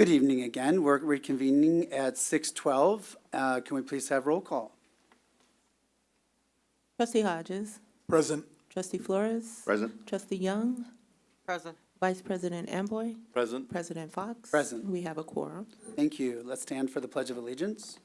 Good evening again. We're reconvening at 6:12. Can we please have roll call? Trustee Hodges. Present. Trustee Flores. Present. Trustee Young. Present. Vice President Amboy. Present. President Fox. Present. We have a quorum. Thank you. Let's stand for the Pledge of Allegiance.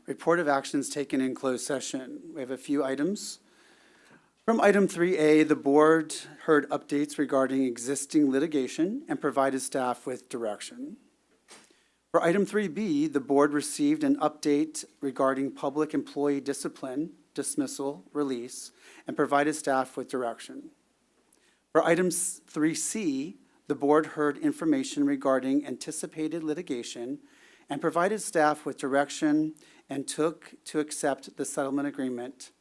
Report of actions taken in closed session. We have a few items. From item 3A, the board heard updates regarding existing litigation and provided staff with direction. For item 3B, the board received an update regarding public employee discipline, dismissal, release, and provided staff with direction. For item 3C, the board heard information regarding anticipated litigation and provided staff with direction and took to accept the settlement agreement.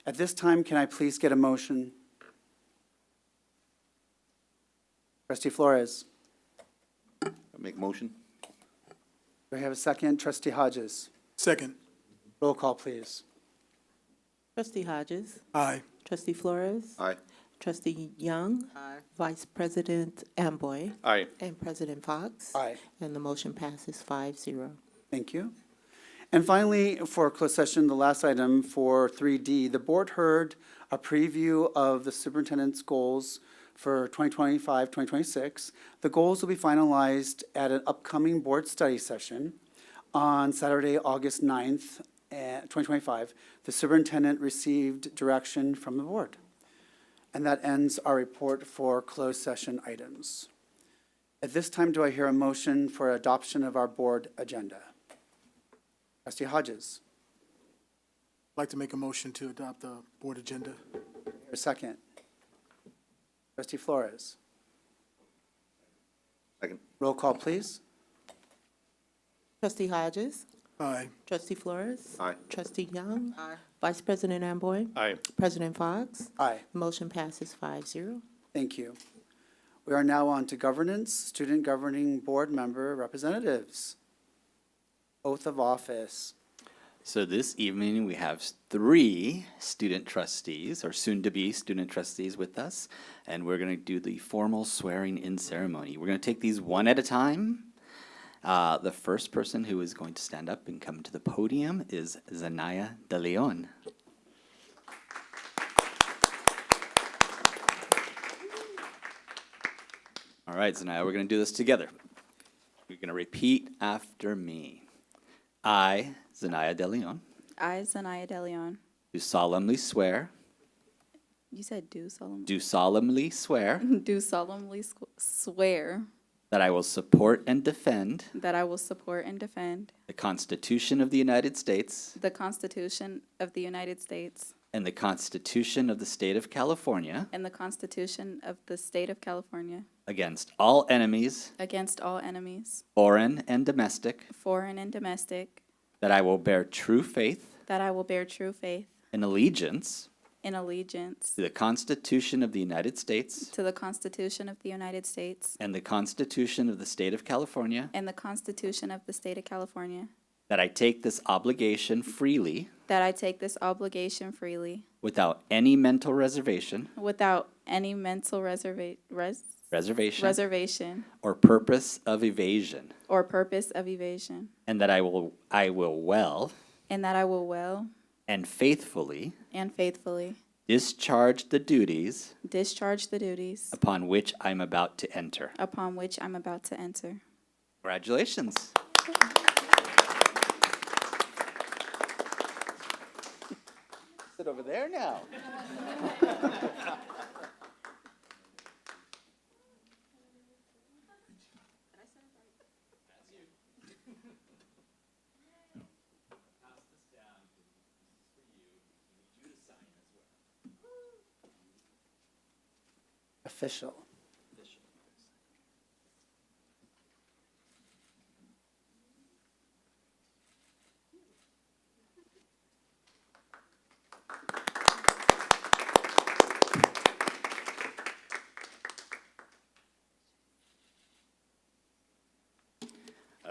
At this time, can I please get a motion? Trustee Flores. I'll make motion. Do I have a second? Trustee Hodges. Second. Roll call, please. Trustee Hodges. Aye. Trustee Flores. Aye. Trustee Young. Aye. Vice President Amboy. Aye. And President Fox. Aye. And the motion passes 5-0. Thank you. And finally, for closed session, the last item for 3D, the board heard a preview of the superintendent's goals for 2025, 2026. The goals will be finalized at an upcoming board study session on Saturday, August 9th, 2025. The superintendent received direction from the board. And that ends our report for closed session items. At this time, do I hear a motion for adoption of our board agenda? Trustee Hodges. I'd like to make a motion to adopt the board agenda. A second. Trustee Flores. Second. Roll call, please. Trustee Hodges. Aye. Trustee Flores. Aye. Trustee Young. Aye. Vice President Amboy. Aye. President Fox. Aye. The motion passes 5-0. Thank you. We are now on to governance, student governing board member representatives. Oath of office. So this evening, we have 3 student trustees, or soon-to-be student trustees with us, and we're going to do the formal swearing-in ceremony. We're going to take these one at a time. The first person who is going to stand up and come to the podium is Zanaya De Leon. All right, Zanaya, we're going to do this together. You're going to repeat after me. I, Zanaya De Leon, I, Zanaya De Leon. do solemnly swear, You said do solemnly. do solemnly swear Do solemnly swear that I will support and defend that I will support and defend the Constitution of the United States the Constitution of the United States and the Constitution of the State of California and the Constitution of the State of California against all enemies, against all enemies, foreign and domestic, foreign and domestic, that I will bear true faith that I will bear true faith and allegiance and allegiance to the Constitution of the United States to the Constitution of the United States and the Constitution of the State of California, and the Constitution of the State of California, that I take this obligation freely that I take this obligation freely without any mental reservation without any mental reservation or purpose of evasion, or purpose of evasion, and that I will well and that I will well and faithfully and faithfully discharge the duties discharge the duties upon which I'm about to enter. upon which I'm about to enter. Congratulations. Sit over there now. Official.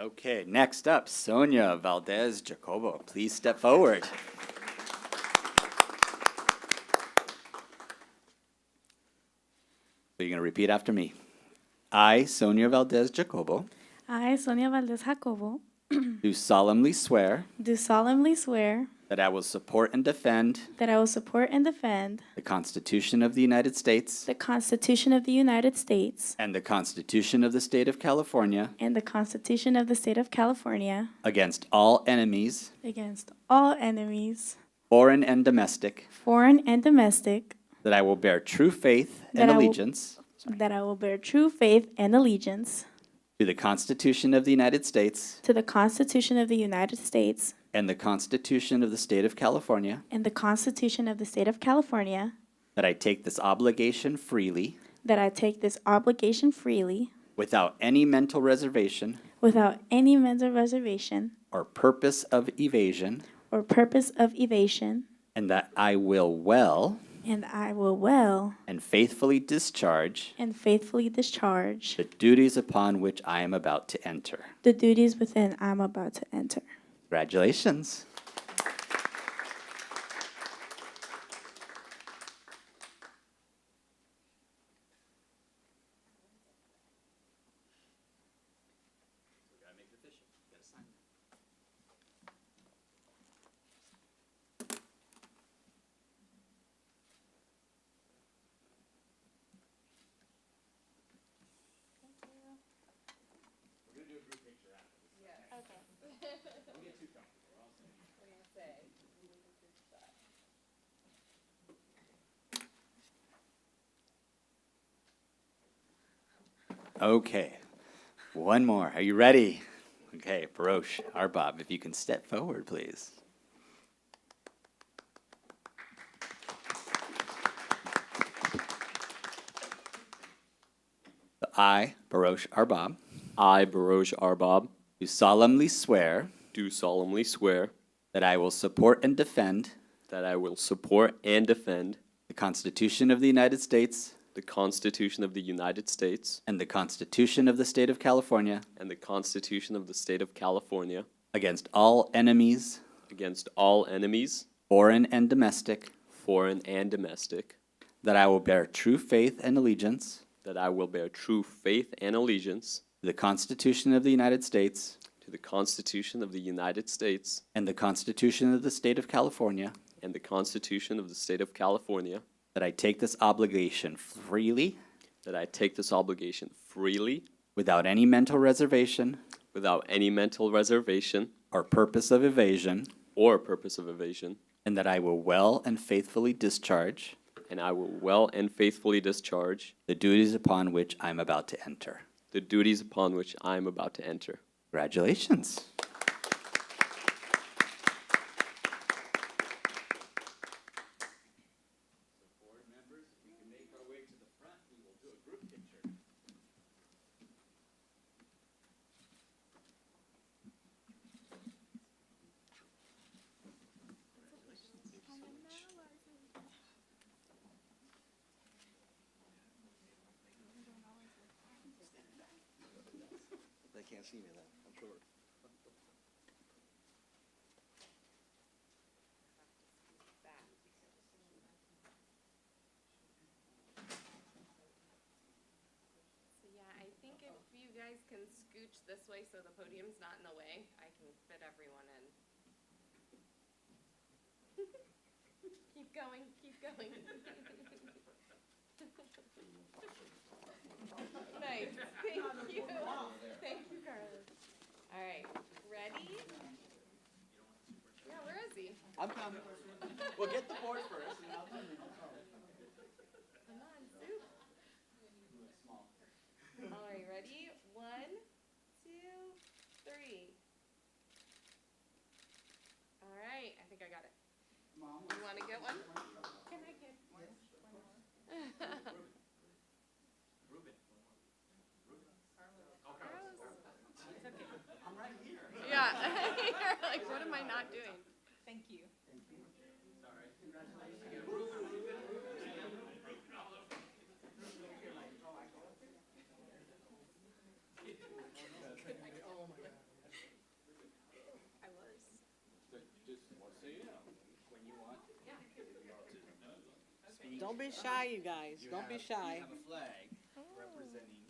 Okay, next up, Sonia Valdez Jacobo. Please step forward. So you're going to repeat after me. I, Sonia Valdez Jacobo, I, Sonia Valdez Jacobo, do solemnly swear do solemnly swear that I will support and defend that I will support and defend the Constitution of the United States the Constitution of the United States and the Constitution of the State of California and the Constitution of the State of California against all enemies, against all enemies, foreign and domestic, foreign and domestic, that I will bear true faith and That I will- allegiance that I will bear true faith and allegiance to the Constitution of the United States to the Constitution of the United States and the Constitution of the State of California, and the Constitution of the State of California, that I take this obligation freely that I take this obligation freely without any mental reservation without any mental reservation or purpose of evasion, or purpose of evasion, and that I will well and I will well and faithfully discharge and faithfully discharge the duties upon which I am about to enter. the duties within I'm about to enter. Congratulations. Okay, one more. Are you ready? Okay, Barosh, Arbob, if you can step forward, please. I, Barosh Arbob, I, Baroj Arbab, do solemnly swear do solemnly swear that I will support and defend that I will support and defend the Constitution of the United States the Constitution of the United States and the Constitution of the State of California and the Constitution of the State of California against all enemies, against all enemies, foreign and domestic, foreign and domestic, that I will bear true faith and allegiance that I will bear true faith and allegiance to the Constitution of the United States to the Constitution of the United States and the Constitution of the State of California, and the Constitution of the State of California, that I take this obligation freely that I take this obligation freely without any mental reservation without any mental reservation or purpose of evasion, or purpose of evasion, and that I will well and faithfully discharge and I will well and faithfully discharge the duties upon which I am about to enter. the duties upon which I am about to enter. Congratulations. They can't see me then, I'm sure. So yeah, I think if you guys can scooch this way so the podium's not in the way, I can fit everyone in. Keep going, keep going. Nice, thank you. Thank you, Carlos. All right, ready? Yeah, where is he? I'm coming. We'll get the board first. And I'll Come on, Soup. All right, ready? 1, 2, 3. All right, I think I got it. You want to get one? Can I get one? I'm right here. Yeah, you're like, what am I not doing? Thank you. Don't be shy, you guys. Don't be shy. flag representing.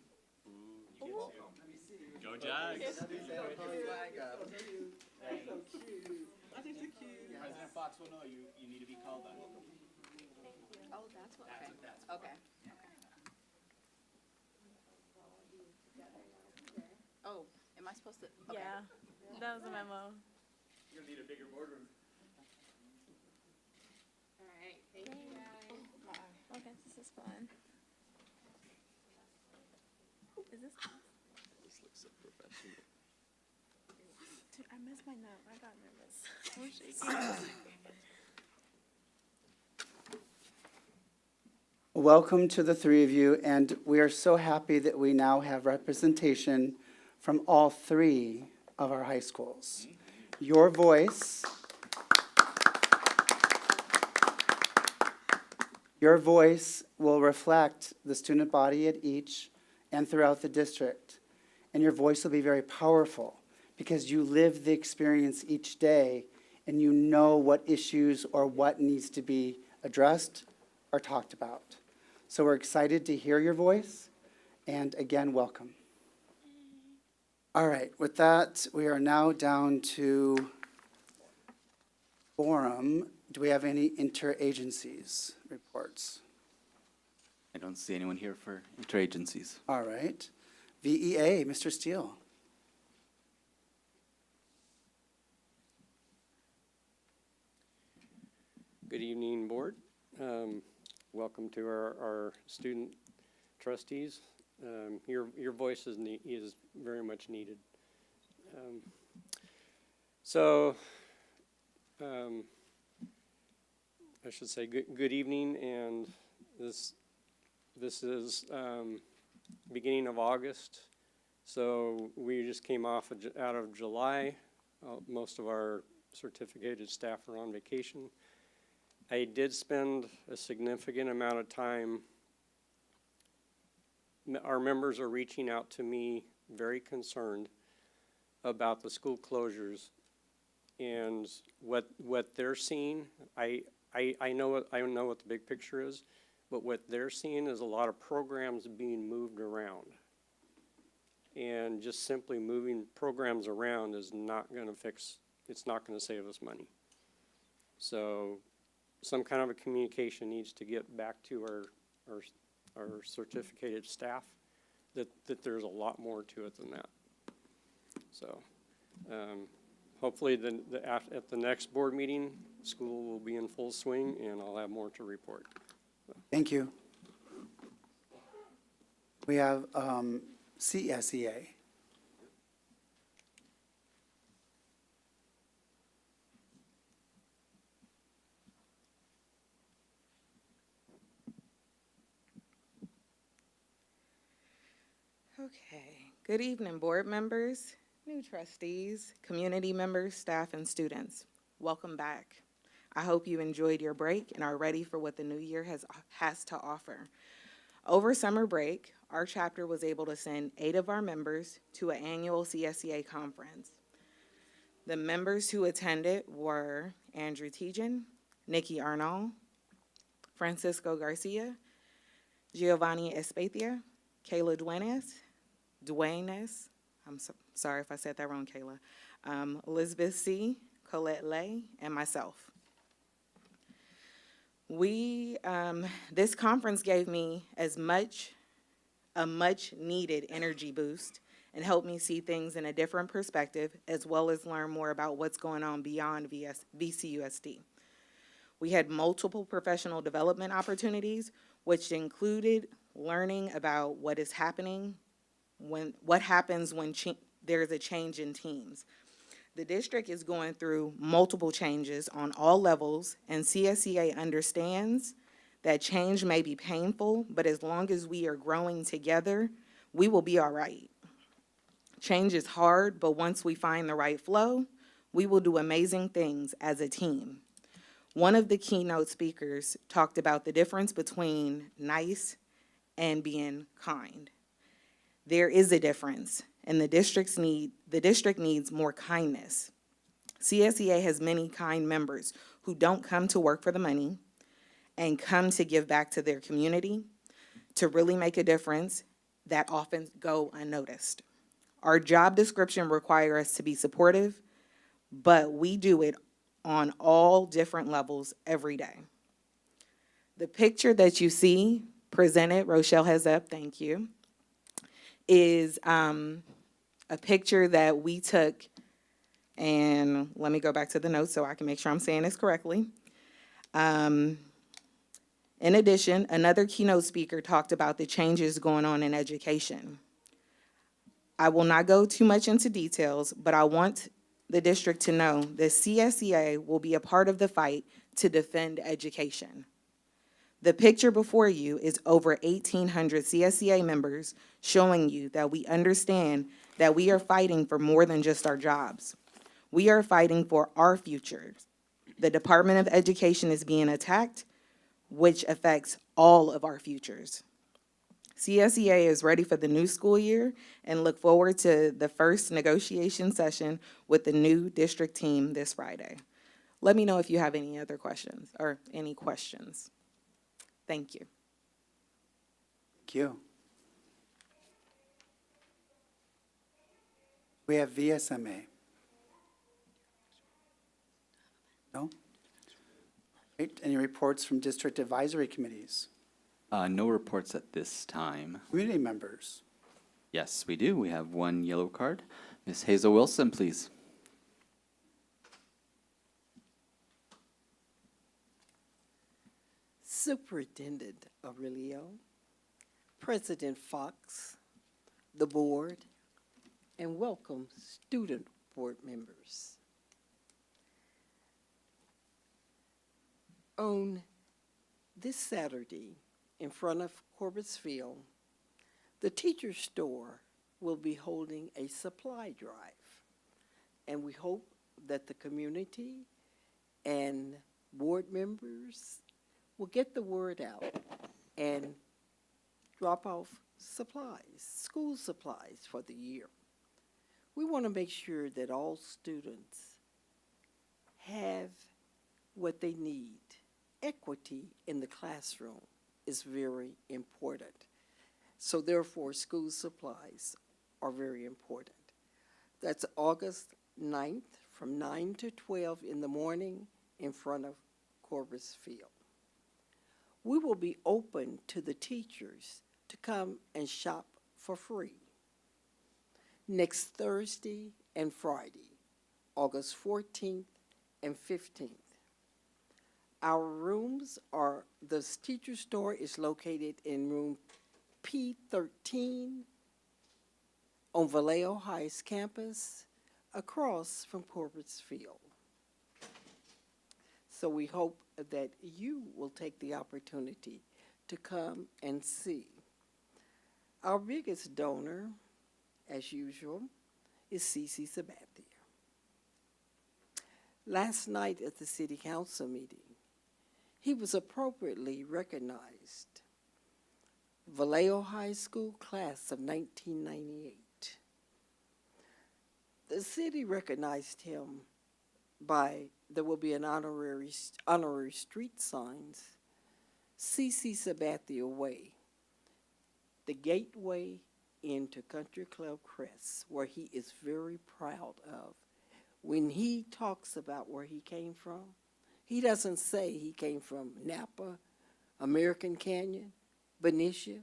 Go Jags. President Fox will know you need to be called on. Oh, that's what, okay. Oh, am I supposed to? Okay. Yeah, that was a memo. You're gonna need a bigger boardroom. All right, thank you guys. Okay, this is fun. Is this? This looks so professional. Dude, I missed my note. I got nervous. I'm shaking. Welcome to the three of you, and we are so happy that we now have representation from all three of our high schools. Your voice will reflect the student body at each and throughout the district. And your voice will be very powerful because you live the experience each day and you know what issues or what needs to be addressed or talked about. So we're excited to hear your voice, and again, welcome. All right, with that, we are now down to forum. Do we have any interagencies reports? I don't see anyone here for interagencies. All right. VEA, Mr. Steele. Good evening, Board. Welcome to our student trustees. Your voice is very much needed. I should say good evening, and this is beginning of August. So we just came out of July. Most of our certificated staff are on vacation. I did spend a significant amount of time. Our members are reaching out to me very concerned about the school closures and what they're seeing. I know what the big picture is, but what they're seeing is a lot of programs being moved around. And just simply moving programs around is not going to it's not going to save us money. So some kind of a communication needs to get back to our certificated staff that there's a lot more to it than that. So hopefully at the next board meeting, school will be in full swing and I'll have more to report. Thank you. We have CSEA. Okay. Good evening, board members, new trustees, community members, staff, and students. Welcome back. I hope you enjoyed your break and are ready for what the new year has to offer. Over summer break, our chapter was able to send 8 of our members to an annual CSEA conference. The members who attended were Andrew Tejan, Nikki Arnold, Francisco Garcia, Giovanni Espathia, Kayla Duenes, I'm sorry if I said that wrong, Kayla, Elizabeth C., Colette Lay, and myself. This conference gave me a much needed energy boost and helped me see things in a different perspective, as well as learn more about what's going on beyond VCUSD. We had multiple professional development opportunities, which included learning about what happens when there's a change in teams. The district is going through multiple changes on all levels, and CSEA understands that change may be painful, but as long as we are growing together, we will be all right. Change is hard, but once we find the right flow, we will do amazing things as a team. One of the keynote speakers talked about the difference between nice and being kind. There is a difference, and the district needs more kindness. CSEA has many kind members who don't come to work for the money, and come to give back to their community, to really make a difference that often go unnoticed. Our job description requires us to be supportive, but we do it on all different levels every day. The picture that you see presented, Rochelle has up, thank you, is a picture that we took, and let me go back to the notes so I can make sure I'm saying this correctly. In addition, another keynote speaker talked about the changes going on in education. I will not go too much into details, but I want the district to know that CSEA will be a part of the fight to defend education. The picture before you is over 1,800 CSEA members showing you that we understand that we are fighting for more than just our jobs. We are fighting for our futures. The Department of Education is being attacked, which affects all of our futures. CSEA is ready for the new school year and look forward to the first negotiation session with the new district team this Friday. Let me know if you have any other questions or any questions. Thank you. Thank you. We have VSMA. No? Great. Any reports from district advisory committees? No reports at this time. Community members? Yes, we do. We have one yellow card. Ms. Hazel Wilson, please. Superintendent Aurelio, President Fox, the board, and welcome student board members. On this Saturday, in front of Corbett's Field, the teacher store will be holding a supply drive. And we hope that the community and board members will get the word out and drop off supplies, school supplies for the year. We want to make sure that all students have what they need. Equity in the classroom is very important. So therefore, school supplies are very important. That's August 9th from 9 to 12 in the morning in front of Corbett's Field. We will be open to the teachers to come and shop for free. Next Thursday and Friday, August 14th and 15th. Our rooms are, the teacher store is located in room P13 on Vallejo High's campus, across from Corbett's Field. So we hope that you will take the opportunity to come and see. Our biggest donor, as usual, is C.C. Sabathia. Last night at the city council meeting, he was appropriately recognized. Vallejo High School class of 1998. The city recognized him by, there will be an honorary street signs, C.C. Sabathia Way, the gateway into Country Club Crest, where he is very proud of. When he talks about where he came from, he doesn't say he came from Napa, American Canyon, Benicia,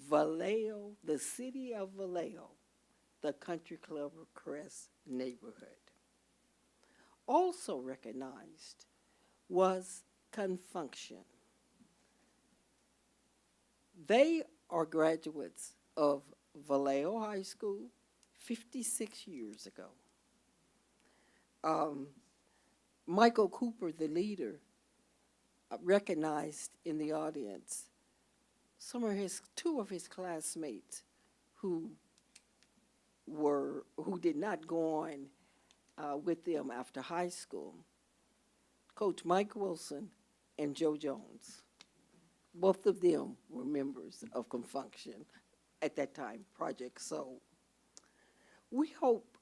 Vallejo, the city of Vallejo, the Country Club Crest neighborhood. Also recognized was Confunction. They are graduates of Vallejo High School 56 years ago. Michael Cooper, the leader, recognized in the audience two of his classmates who did not go on with them after high school. Coach Mike Wilson and Joe Jones. Both of them were members of Confunction at that time, Project Soul. We hope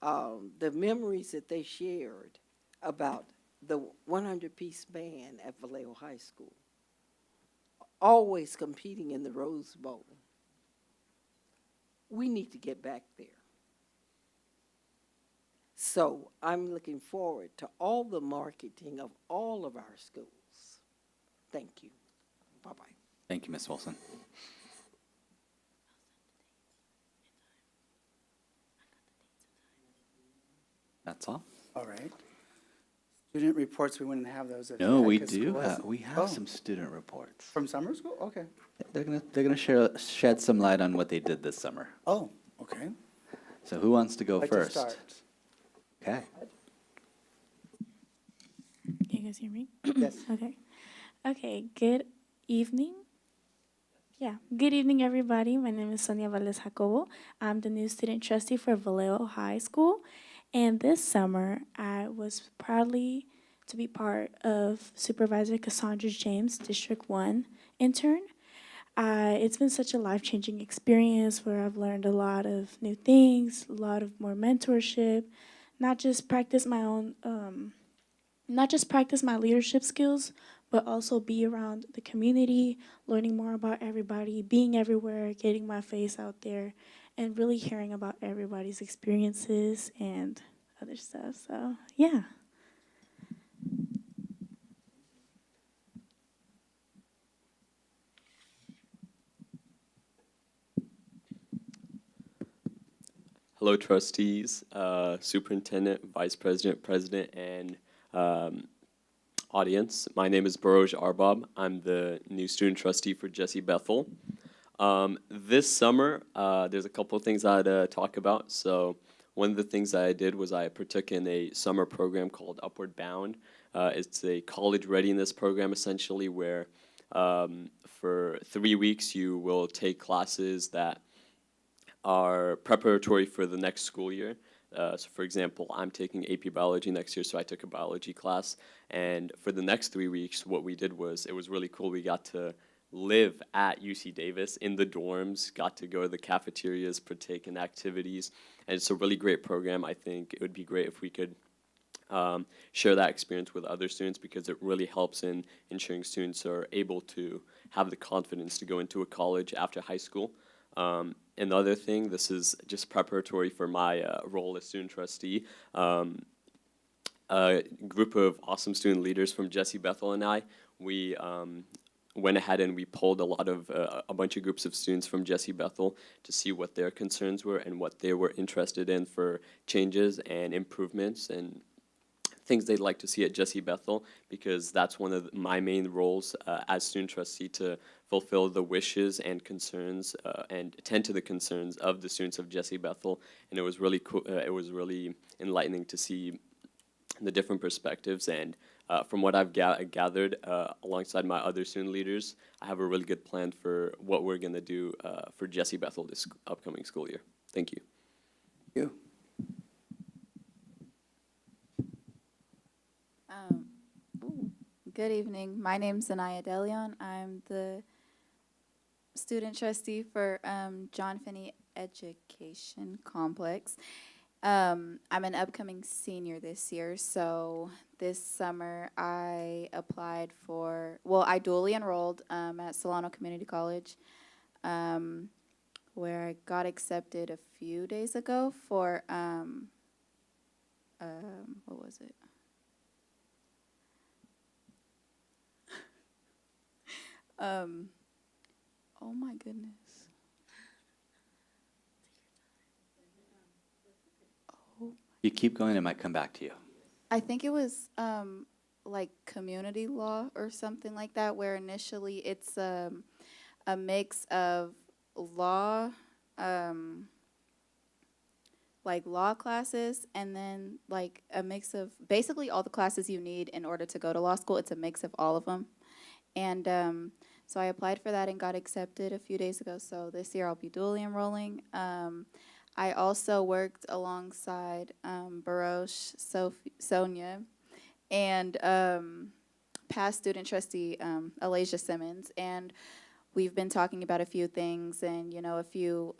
the memories that they shared about the 100-piece band at Vallejo High School, always competing in the Rose Bowl. We need to get back there. So I'm looking forward to all the marketing of all of our schools. Thank you. Bye-bye. Thank you, Ms. Wilson. That's all? All right. Student reports, we wouldn't have those if. No, yeah, we 'cause do. school hasn't- We have Oh, some student reports. From summer school? Okay. They're gonna shed some light on what they did this summer. Oh, okay. So who wants to go Like to first? start. Okay. Can you guys hear me? Yes. Okay. Okay, good evening. Yeah, good evening, everybody. My name is Sonia Valdez Jacobo. I'm the new student trustee for Vallejo High School. And this summer, I was proudly to be part of Supervisor Cassandra James' District 1 intern. It's been such a life-changing experience where I've learned a lot of new things, a lot of more mentorship, not just practice my own, not just practice my leadership skills, but also be around the community, learning more about everybody, being everywhere, getting my face out there, and really hearing about everybody's experiences and other stuff. So, yeah. Hello, trustees, superintendent, vice president, president, and audience. My name is Baroj Arbab. I'm the new student trustee for Jesse Bethel. This summer, there's a couple of things I'd talk about. So one of the things that I did was I partook in a summer program called Upward Bound. It's a college readiness program, essentially, where for 3 weeks you will take classes that are preparatory for the next school year. So for example, I'm taking AP Biology next year, so I took a biology class. And for the next 3 weeks, what we did was, it was really cool. We got to live at UC Davis in the dorms, got to go to the cafeterias, partake in activities. And it's a really great program. I think it would be great if we could share that experience with other students, because it really helps in ensuring students are able to have the confidence to go into a college after high school. Another thing, this is just preparatory for my role as student trustee. A group of awesome student leaders from Jesse Bethel and I, we went ahead and we polled a bunch of groups of students from Jesse Bethel to see what their concerns were and what they were interested in for changes and improvements and things they'd like to see at Jesse Bethel, because that's one of my main roles as student trustee, to fulfill the wishes and concerns and attend to the concerns of the students of Jesse Bethel. And it was really cool. It was really enlightening to see the different perspectives. And from what I've gathered alongside my other student leaders, I have a really good plan for what we're going to do for Jesse Bethel this upcoming school year. Thank you. Thank you. Good evening. My name's Zanaya Delion. I'm the student trustee for John Finney Education Complex. I'm an upcoming senior this year, so this summer I applied for, well, I dually enrolled at Solano Community College, where I got accepted a few days ago for, what was it? Oh my goodness. You keep going, it might come back to you. I think it was like community law or something like that, where initially it's a mix of law, like law classes, and then like a mix of basically all the classes you need in order to go to law school. It's a mix of all of them. And so I applied for that and got accepted a few days ago. So this year I'll be dually enrolling. I also worked alongside Barosh, Sonia, and past student trustee Alasia Simmons. And we've been talking about a few things and, you know, a few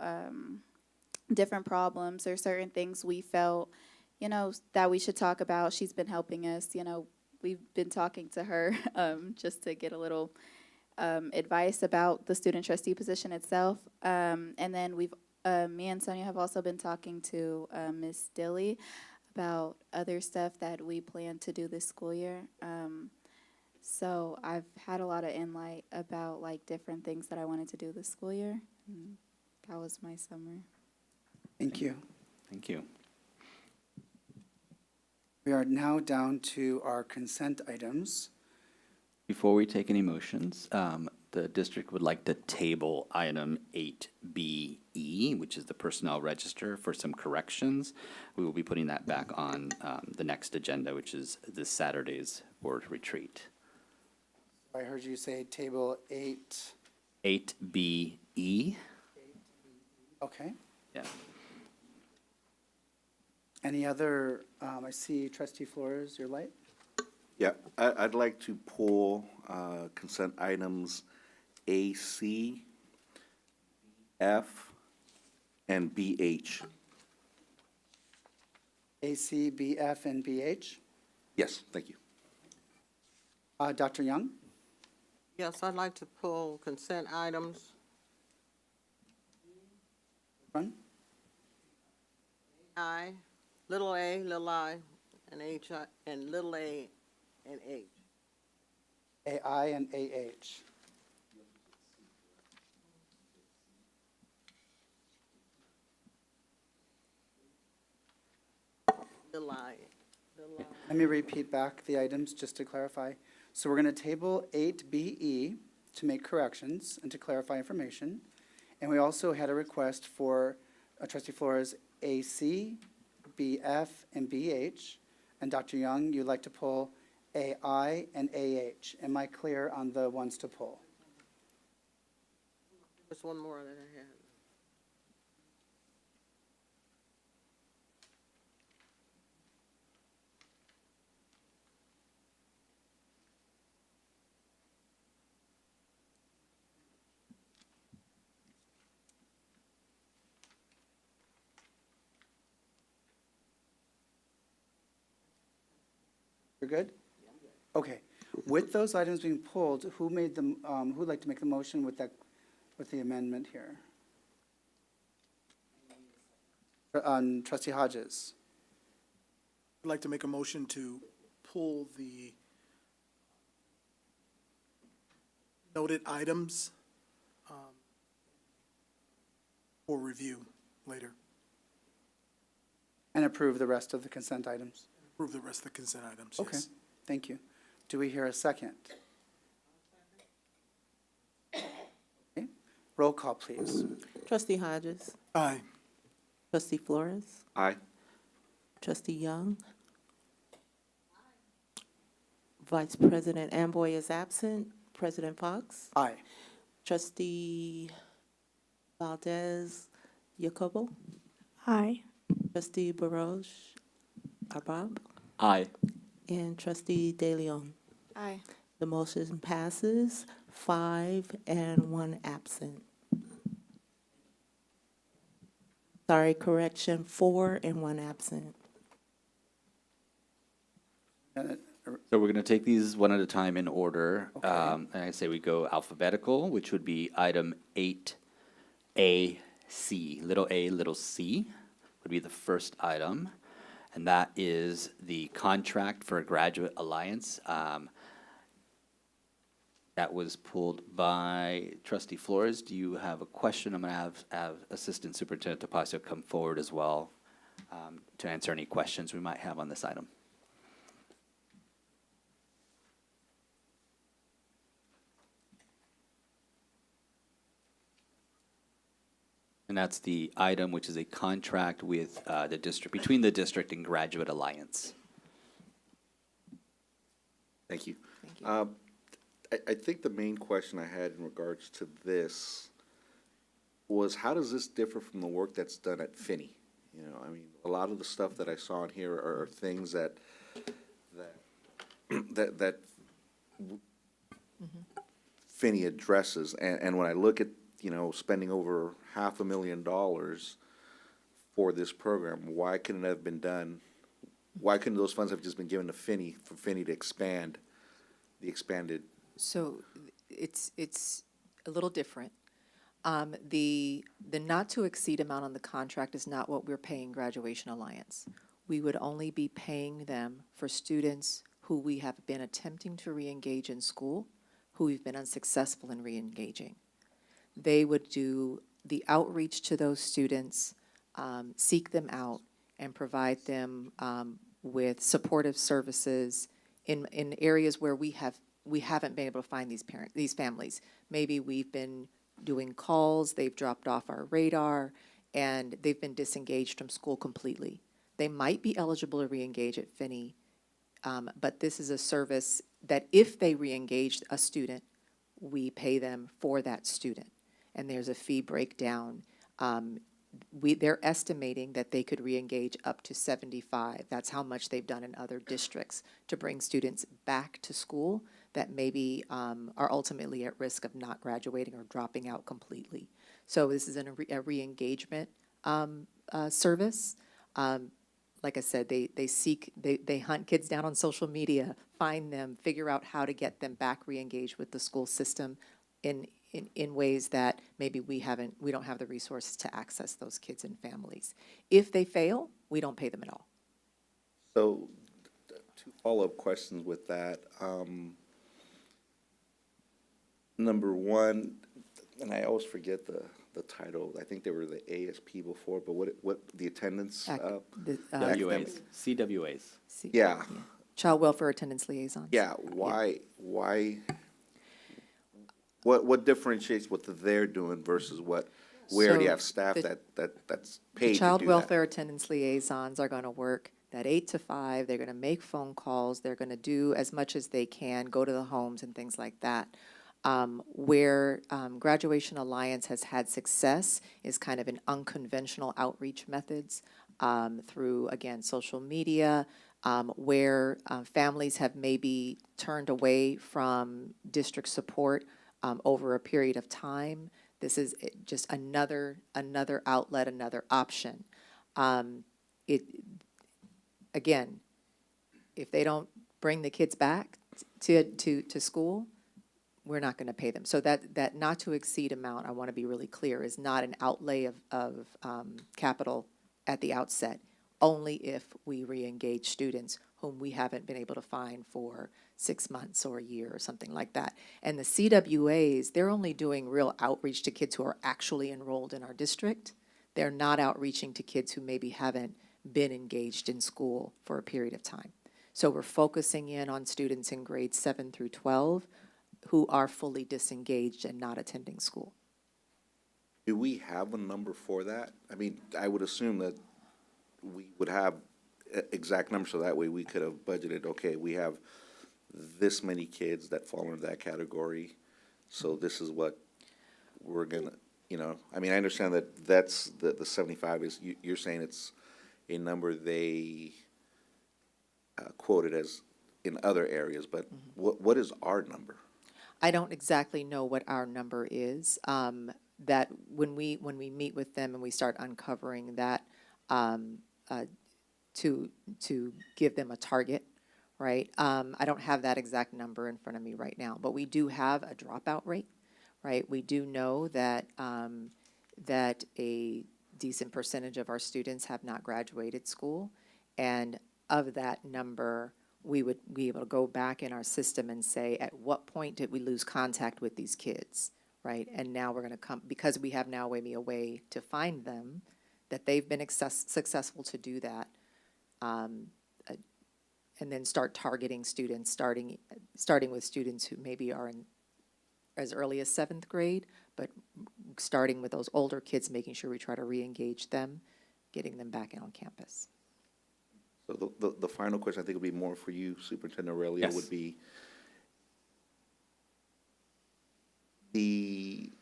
different problems or certain things we felt, you know, that we should talk about. She's been helping us, you know, we've been talking to her just to get a little advice about the student trustee position itself. And then me and Sonia have also been talking to Ms. Dilly about other stuff that we plan to do this school year. So I've had a lot of insight about like different things that I wanted to do this school year. And that was my summary. Thank you. Thank you. We are now down to our consent items. Before we take any motions, the district would like to table item 8BE, which is the personnel register, for some corrections. We will be putting that back on the next agenda, which is this Saturday's board retreat. I heard you say table 8. 8BE. Okay. Yeah. Any other, I see trustee Flores, your light? Yeah, I'd like to pull consent items AC, F, and BH. AC, BF, and BH. Yes, thank you. Dr. Young? Yes, I'd like to pull consent items Run. I, little I, and H, and little a and H. AI and AH. Little I. Let me repeat back the items just to clarify. So we're going to table 8BE to make corrections and to clarify information. And we also had a request for trustee Flores AC, BF, and BH. And Dr. Young, you'd like to pull AI and AH. Am I clear on the ones to pull? There's one more that I had. You're good? Okay. With those items being pulled, who made them, who'd like to make the motion with that, with the amendment here? Trustee Hodges. I'd like to make a motion to pull the noted items for review later. And approve the rest of the consent items. Approve the rest of the consent items, Okay, yes. thank you. Do we hear a second? Okay. Roll call, please. Trustee Hodges, Aye. trustee Flores, Aye. trustee Young. Vice President Amboy is absent. President Fox, Aye. trustee Valdez Jacobo, Aye. trustee Baroche Arbab, Aye. and trustee De Leon. Aye. The motion passes 5 and 1 absent. Sorry, correction, 4 and 1 absent. So we're going to take these one at a time in order. Okay. And I say we go alphabetical, which would be item 8AC. Little a, little c would be the first item. And that is the contract for a graduate alliance. That was pulled by trustee Flores. Do you have a question? I'm going to have Assistant Superintendent Topacio come forward as well to answer any questions we might have on this item. And that's the item which is a contract with the district, between the district and Graduate Alliance. Thank you. Thank you. I think the main question I had in regards to this was, how does this differ from the work that's done at Finney? You know, I mean, a lot of the stuff that I saw in here are things that Finney addresses, and when I look at, you know, spending over $500,000 for this program, why couldn't it have been done why couldn't those funds have just been given to Finney, for Finney to expand the expanded? So it's a little different. The not to exceed amount on the contract is not what we're paying Graduation Alliance. We would only be paying them for students who we have been attempting to reengage in school, who we've been unsuccessful in reengaging. They would do the outreach to those students, seek them out, and provide them with supportive services in areas where we haven't been able to find these families. Maybe we've been doing calls, they've dropped off our radar, and they've been disengaged from school completely. They might be eligible to reengage at Finney, but this is a service that if they reengage a student, we pay them for that student. And there's a fee breakdown. They're estimating that they could reengage up to 75. That's how much they've done in other districts to bring students back to school that maybe are ultimately at risk of not graduating or dropping out completely. So this is a re-engagement service. Like I said, they hunt kids down on social media, find them, figure out how to get them back re-engaged with the school system in ways that maybe we don't have the resources to access those kids and families. If they fail, we don't pay them at all. So, two follow-up questions with that. Number one, and I always forget the title, I think they were the ASP before, but what the attendance? WAs, CWAs. Yeah. Child Welfare Attendance Liaisons. Yeah, why, what differentiates what they're doing versus what, we already So have staff the- that's The paid to do Child that? Welfare Attendance Liaisons are going to work that 8 to 5. They're going to make phone calls. They're going to do as much as they can, go to the homes and things like that. Where Graduation Alliance has had success is kind of in unconventional outreach methods through, again, social media, where families have maybe turned away from district support over a period of time. This is just another outlet, another option. Again, if they don't bring the kids back to school, we're not going to pay them. So that not to exceed amount, I want to be really clear, is not an outlay of capital at the outset, only if we reengage students whom we haven't been able to find for 6 months or a year or something like that. And the CWAs, they're only doing real outreach to kids who are actually enrolled in our district. They're not outreaching to kids who maybe haven't been engaged in school for a period of time. So we're focusing in on students in grades 7 through 12 who are fully disengaged and not attending school. Do we have a number for that? I mean, I would assume that we would have exact numbers, so that way we could have budgeted, okay, we have this many kids that fall into that category, so this is what we're gonna, I mean, I understand that that's the 75 is, you're saying it's a number they quoted as in other areas, but what is our number? I don't exactly know what our number is. That when we meet with them and we start uncovering that, to give them a target, right? I don't have that exact number in front of me right now, but we do have a dropout rate, right? We do know that that a decent percentage of our students have not graduated school, and of that number, we would be able to go back in our system and say, at what point did we lose contact with these kids, right? And now we're going to come, because we have now maybe a way to find them, that they've been successful to do that, and then start targeting students, starting with students who maybe are in as early as 7th grade, but starting with those older kids, making sure we try to re-engage them, getting them back on campus. So the final question, I think, would be more for you, Superintendent Aurelia, Yes. would be the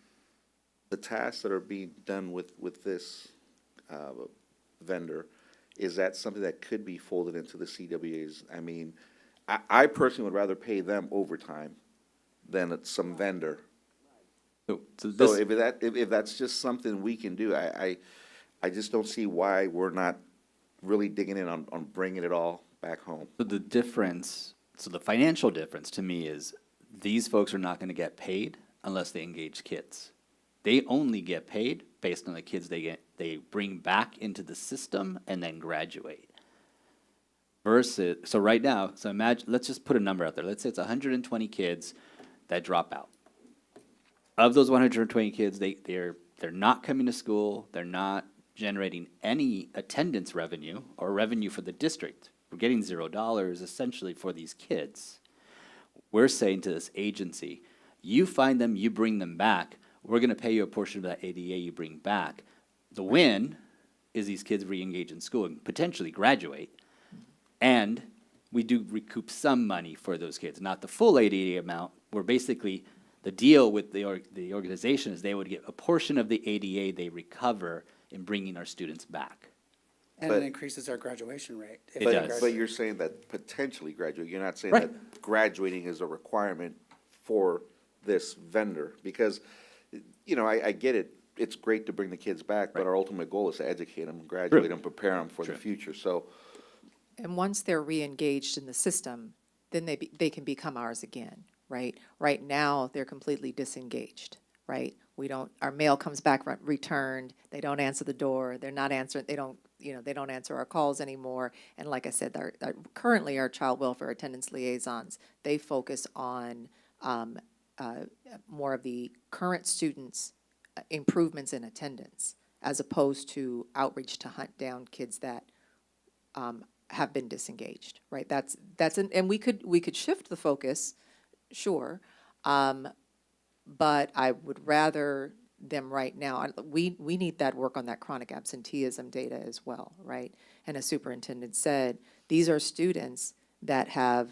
tasks that are being done with this vendor, is that something that could be folded into the CWAs? I mean, I personally would rather pay them overtime than some vendor. So So this, if that's just something we can do, I just don't see why we're not really digging in on bringing it all back home. So the difference, so the financial difference to me is these folks are not going to get paid unless they engage kids. They only get paid based on the kids they bring back into the system and then graduate. Versus, so right now, so imagine, let's just put a number out there. Let's say it's 120 kids that drop out. Of those 120 kids, they're not coming to school, they're not generating any attendance revenue or revenue for the district. We're getting $0 essentially for these kids. We're saying to this agency, you find them, you bring them back, we're going to pay you a portion of that ADA you bring back. The win is these kids re-engage in school and potentially graduate, and we do recoup some money for those kids, not the full ADA amount. We're basically, the deal with the organization is they would get a portion of the ADA they recover in bringing our students back. And But- it increases our graduation rate. if It they does. graduate. But you're saying that potentially graduate, you're not saying Right. that graduating is a requirement for this vendor, because, you know, I get it, it's great to bring the kids back, but our ultimate goal is to educate them, graduate them, prepare them for the True. future, so. And once they're re-engaged in the system, then they can become ours again, right? Right now, they're completely disengaged, right? Our mail comes back returned, they don't answer the door, they're not answering, they don't answer our calls anymore. And like I said, currently our child welfare attendance liaisons, they focus on more of the current students' improvements in attendance, as opposed to outreach to hunt down kids that have been disengaged, right? And we could shift the focus, sure, but I would rather them right now. We need that work on that chronic absenteeism data as well, right? And as superintendent said, these are students that have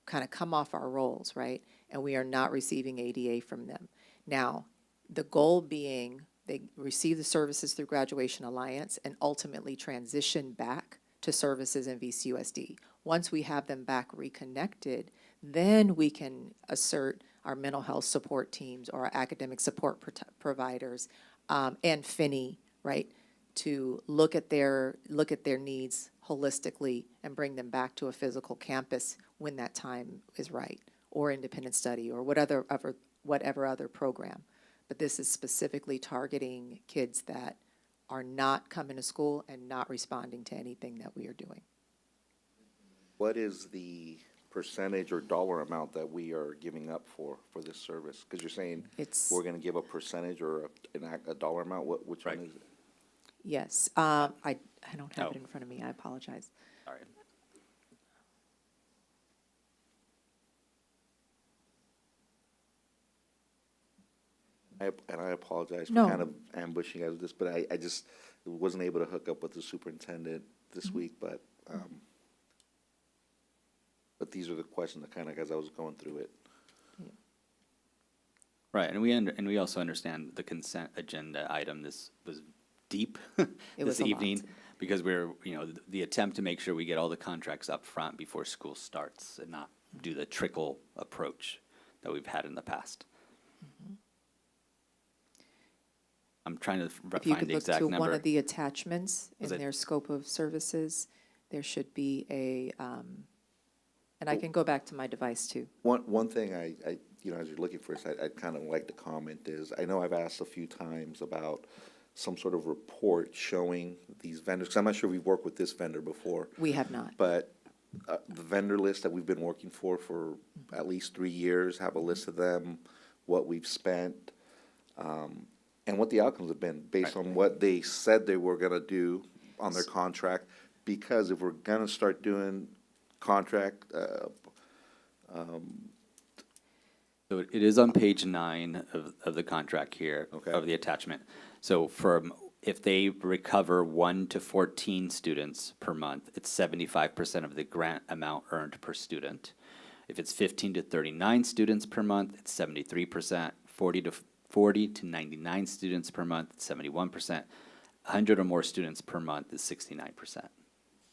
kind of come off our rolls, right? And we are not receiving ADA from them. Now, the goal being they receive the services through Graduation Alliance and ultimately transition back to services in VCUSD. Once we have them back reconnected, then we can assert our mental health support teams or our academic support providers and Finney, right, to look at their needs holistically and bring them back to a physical campus when that time is right, or independent study, or whatever other program. But this is specifically targeting kids that are not coming to school and not responding to anything that we are doing. What is the percentage or dollar amount that we are giving up for this service? Because you're saying we're going to give a percentage or a dollar amount, which one is it? Yes, I don't have it in front of me, I apologize. Sorry. I apologize for No. kind of ambushing you guys with this, but I just wasn't able to hook up with the superintendent this week, but these are the questions that kind of, as I was going through it. Right, and we also understand the consent agenda item. This was deep It this was a lot. evening, because we're, the attempt to make sure we get all the contracts up front before school starts and not do the trickle approach that we've had in the past. I'm trying to If you find could the look exact to number. one of the attachments in Was it- their scope of services, there should be and I can go back to my device too. One thing I as you're looking for this, I'd kind of like to comment is, I know I've asked a few times about some sort of report showing these vendors, because I'm not sure we've worked with this vendor before. We have not. But the vendor list that we've been working for at least 3 years, have a list of them, what we've spent, and what the outcomes have been based on what they said they were gonna do on their contract. Because if we're gonna start doing contract, So it is on page 9 of the contract here, Okay. of the attachment. So if they recover 1 to 14 students per month, it's 75% of the grant amount earned per student. If it's 15 to 39 students per month, it's 73%. 40 to 99 students per month, it's 71%. 100 or more students per month is 69%.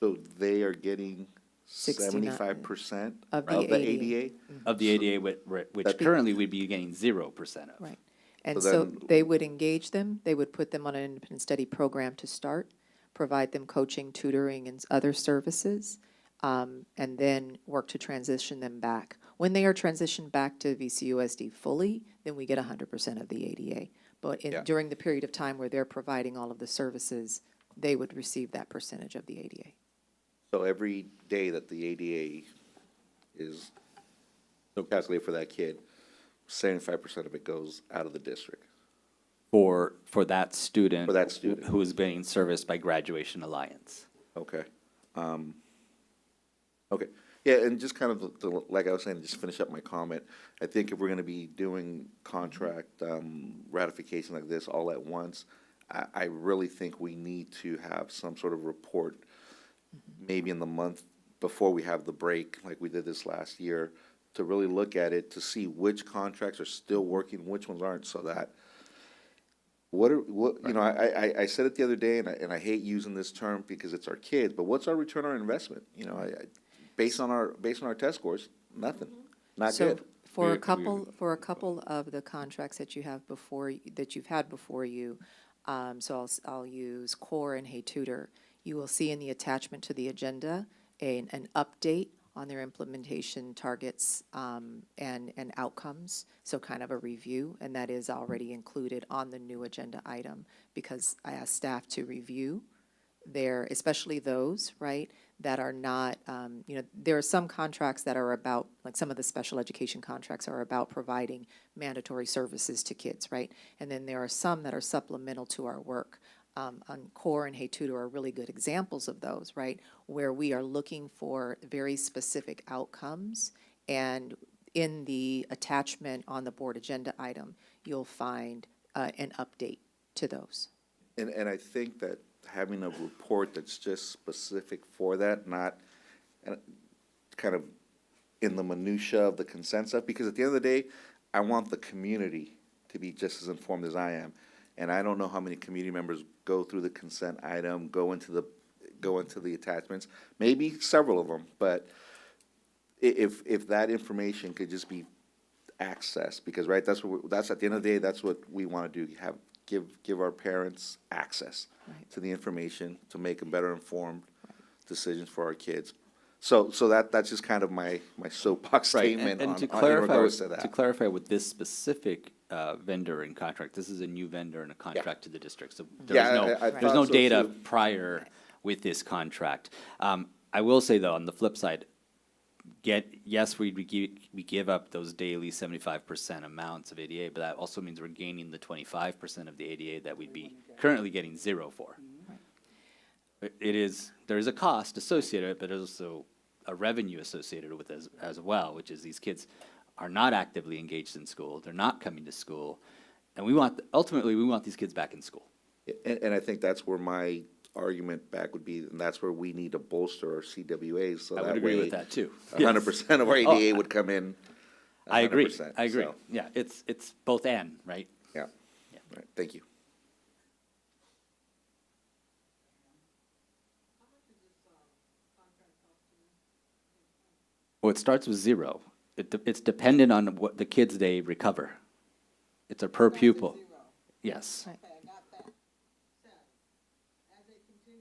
so they are getting 69 75% of of the the ADA? Of the ADA, which currently we'd be getting 0% of. Right. And So so then- they would engage them, they would put them on an independent study program to start, provide them coaching, tutoring, and other services, and then work to transition them back. When they are transitioned back to VCUSD fully, then we get 100% of the ADA. But during the period of time where they're providing all of the services, they would receive that percentage of the ADA. So every day that the ADA is calculated for that kid, 75% of it goes out of the district. For that student. For that student. Who is being serviced by Graduation Alliance. Okay. Okay. Yeah, and just kind of, like I was saying, just finish up my comment. I think if we're going to be doing contract ratification like this all at once, I really think we need to have some sort of report, maybe in the month before we have the break, like we did this last year, to really look at it, to see which contracts are still working, which ones aren't, so that I said it the other day, and I hate using this term because it's our kids, but what's our return on investment? Based on our test scores, nothing, not So good. for a couple of the contracts that you have that you've had before you, so I'll use Core and Hey Tutor. You will see in the attachment to the agenda an update on their implementation targets and outcomes, so kind of a review, and that is already included on the new agenda item because I asked staff to review especially those, right, that are not, there are some contracts that are about, like some of the special education contracts are about providing mandatory services to kids, right? And then there are some that are supplemental to our work. On Core and Hey Tutor are really good examples of those, right? Where we are looking for very specific outcomes, and in the attachment on the board agenda item, you'll find an update to those. And I think that having a report that's just specific for that, not kind of in the minutia of the consent stuff, because at the end of the day, I want the community to be just as informed as I am. And I don't know how many community members go through the consent item, go into the attachments, maybe several of them, but if that information could just be accessed, because right, that's at the end of the day, that's what we want to do, give our parents access to the information to make a better informed decisions for our kids. So that's just kind of my soapbox statement And on to in clarify, regards to that. to clarify with this specific vendor and contract, this is a new vendor and a contract to the district, so Yeah, I there's thought no so data too. prior with this contract. I will say though, on the flip side, we give up those daily 75% amounts of ADA, but that also means we're gaining the 25% of the ADA that we'd be currently getting zero for. There is a cost associated, but there's also a revenue associated with it as well, which is these kids are not actively engaged in school, they're not coming to school, and ultimately we want these kids back in school. And I think that's where my argument back would be, and that's where we need to bolster our CWAs, so I that would agree way with that too. 100% of our ADA would come in. I agree, 100%, I agree. so, Yeah, it's both and, right? Yeah. Right, thank you. Well, it starts with zero. It's dependent on what the kids they recover. It's a per pupil. Yes. Right. Okay, I got that. So, as they bring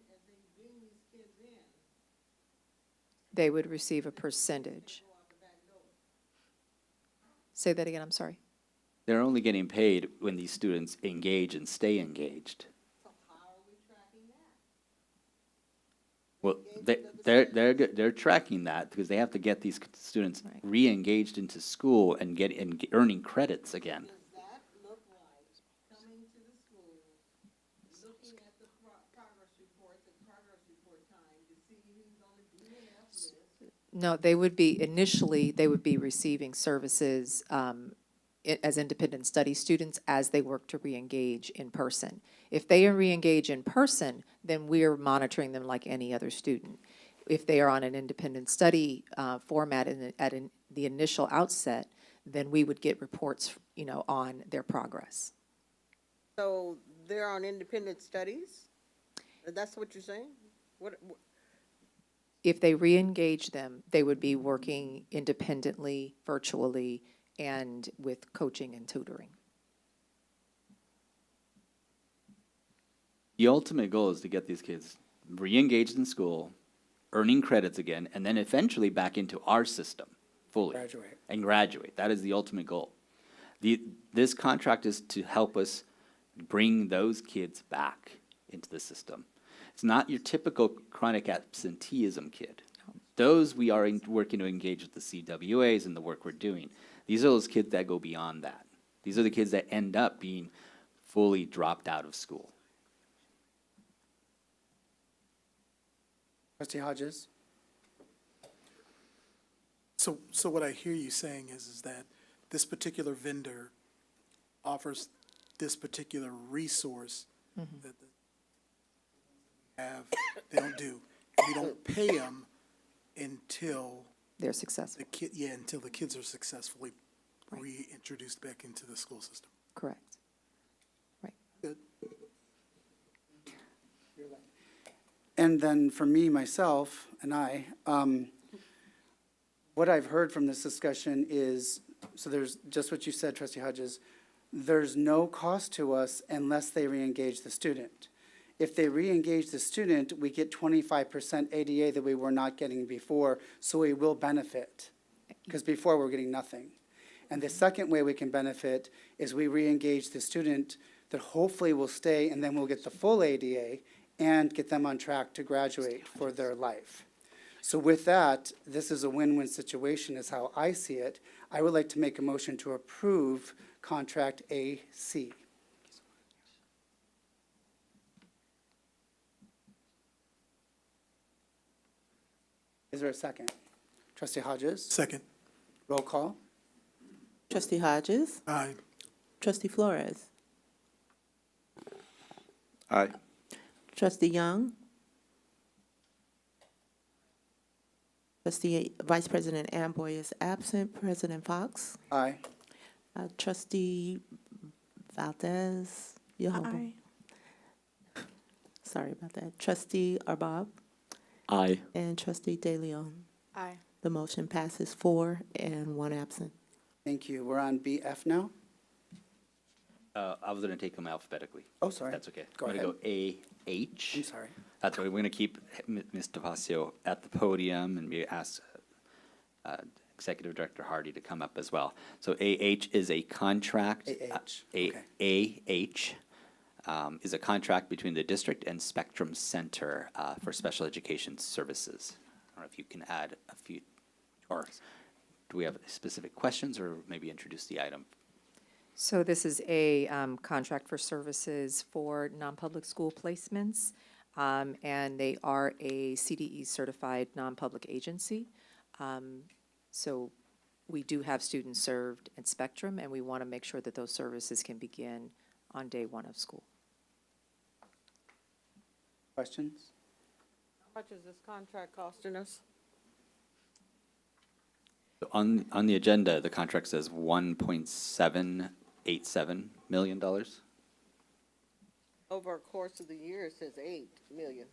these kids in, They would receive a percentage. go out the back door. Say that again, I'm sorry. They're only getting paid when these students engage and stay engaged. So how are we tracking that? Well, they're tracking that because they have to get these students Right. re-engaged into school and earning credits again. Does that look like coming to the school, looking at the progress report time to see who's on the DNF list? No, initially, they would be receiving services as independent study students as they work to reengage in person. If they reengage in person, then we're monitoring them like any other student. If they are on an independent study format at the initial outset, then we would get reports, on their progress. So they're on independent studies? That's what you're saying? What, If they reengage them, they would be working independently, virtually, and with coaching and tutoring. The ultimate goal is to get these kids re-engaged in school earning credits again, and then eventually back into our system fully. Graduate. And graduate. That is the ultimate goal. This contract is to help us bring those kids back into the system. It's not your typical chronic absenteeism kid. Those we are working to engage with the CWAs and the work we're doing. These are those kids that go beyond that. These are the kids that end up being fully dropped out of school. Trustee Hodges? So what I hear you saying is that this particular vendor offers this particular resource that they don't do. And we don't pay them until They're successful. until the kids are successfully reintroduced back into the school system. Correct. Right. Good. And then for me, myself, and what I've heard from this discussion is, so there's just what you said, Trustee Hodges, there's no cost to us unless they reengage the student. If they reengage the student, we get 25% ADA that we were not getting before, so we will benefit, because before we're getting nothing. And the second way we can benefit is we reengage the student that hopefully will stay, and then we'll get the full ADA and get them on track to graduate for their life. So with that, this is a win-win situation is how I see it. I would like to make a motion to approve contract AC. Is there a second? Trustee Hodges? Second. Roll call? Trustee Hodges? Aye. Trustee Flores? Aye. Trustee Young? Trustee Vice President Amboy is absent. President Fox? Aye. Trustee Valdez? Aye. Sorry about that. Trustee Arbab? Aye. And Trustee De Leon? Aye. The motion passes 4 and 1 absent. Thank you. We're on BF now? I was going to take them alphabetically. Oh, sorry. That's okay. Go I'm ahead. going to go AH. I'm sorry. That's right. We're going to keep Ms. DeFazio at the podium, and we ask Executive Director Hardy to come up as well. So AH is a contract. AH is a contract between the district and Spectrum Center for special education services. I don't know if you can add a few, or do we have specific questions, or maybe introduce the item? So this is a contract for services for non-public school placements, and they are a CDE certified non-public agency. So we do have students served at Spectrum, and we want to make sure that those services can begin on day 1 of school. Questions? How much is this contract costing us? On the agenda, the contract says $1.787 million. Over a course of the year, it says 8 million.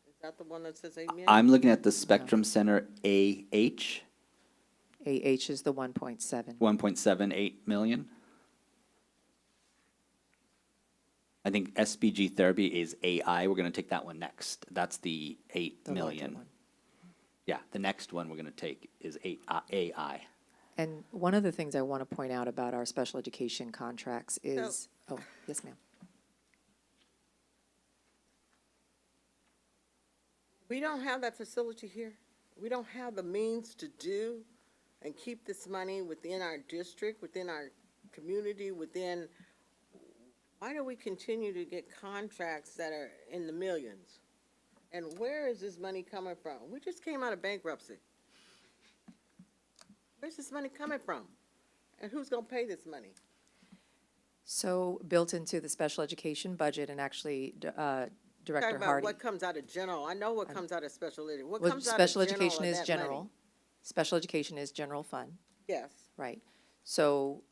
Is that the one that says 8 million? I'm looking at the Spectrum Center AH, AH is the 1.7. 1.78 million. I think SBG therapy is AI. We're going to take that one next. That's the 8 The larger million. one. Yeah, the next one we're going to take is AI. And one of the things I want to point out about our special education contracts is, oh, yes, ma'am. We don't have that facility here. We don't have the means to do and keep this money within our district, within our community, within, why do we continue to get contracts that are in the millions? And where is this money coming from? We just came out of bankruptcy. Where's this money coming from? And who's gonna pay this money? So built into the special education budget, and actually, Talking Director about Hardy. what comes out of general. I know what comes out of special ed. What Well, comes out of special general education of is that general. money? Special education is general fund, Yes. right? So,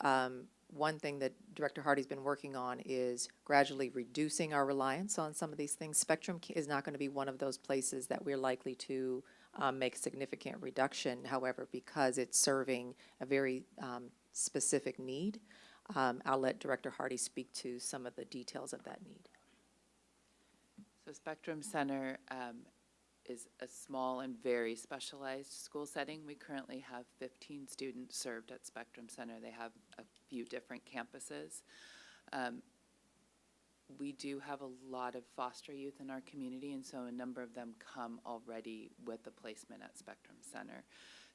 one thing that Director Hardy's been working on is gradually reducing our reliance on some of these things. Spectrum is not going to be one of those places that we're likely to make a significant reduction. However, because it's serving a very specific need, I'll let Director Hardy speak to some of the details of that need. So Spectrum Center is a small and very specialized school setting. We currently have 15 students served at Spectrum Center. They have a few different campuses. We do have a lot of foster youth in our community, and so a number of them come already with a placement at Spectrum Center.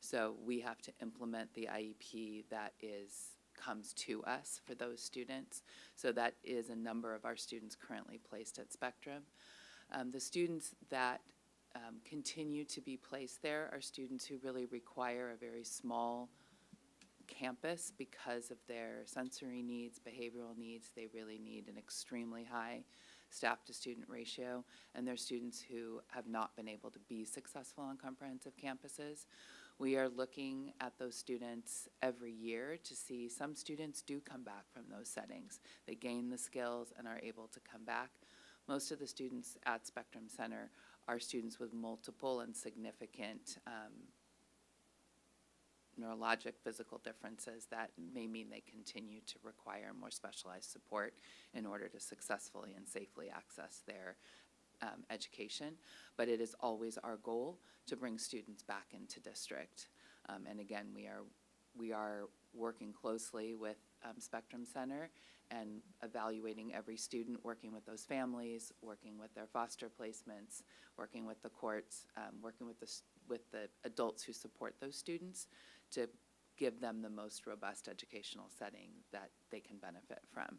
So we have to implement the IEP that comes to us for those students. So that is a number of our students currently placed at Spectrum. The students that continue to be placed there are students who really require a very small campus because of their sensory needs, behavioral needs. They really need an extremely high staff-to-student ratio, and they're students who have not been able to be successful on comprehensive campuses. We are looking at those students every year to see some students do come back from those settings. They gain the skills and are able to come back. Most of the students at Spectrum Center are students with multiple and significant neurologic physical differences that may mean they continue to require more specialized support in order to successfully and safely access their education. But it is always our goal to bring students back into district. And again, we are working closely with Spectrum Center and evaluating every student, working with those families, working with their foster placements, working with the courts, working with the adults who support those students to give them the most robust educational setting that they can benefit from.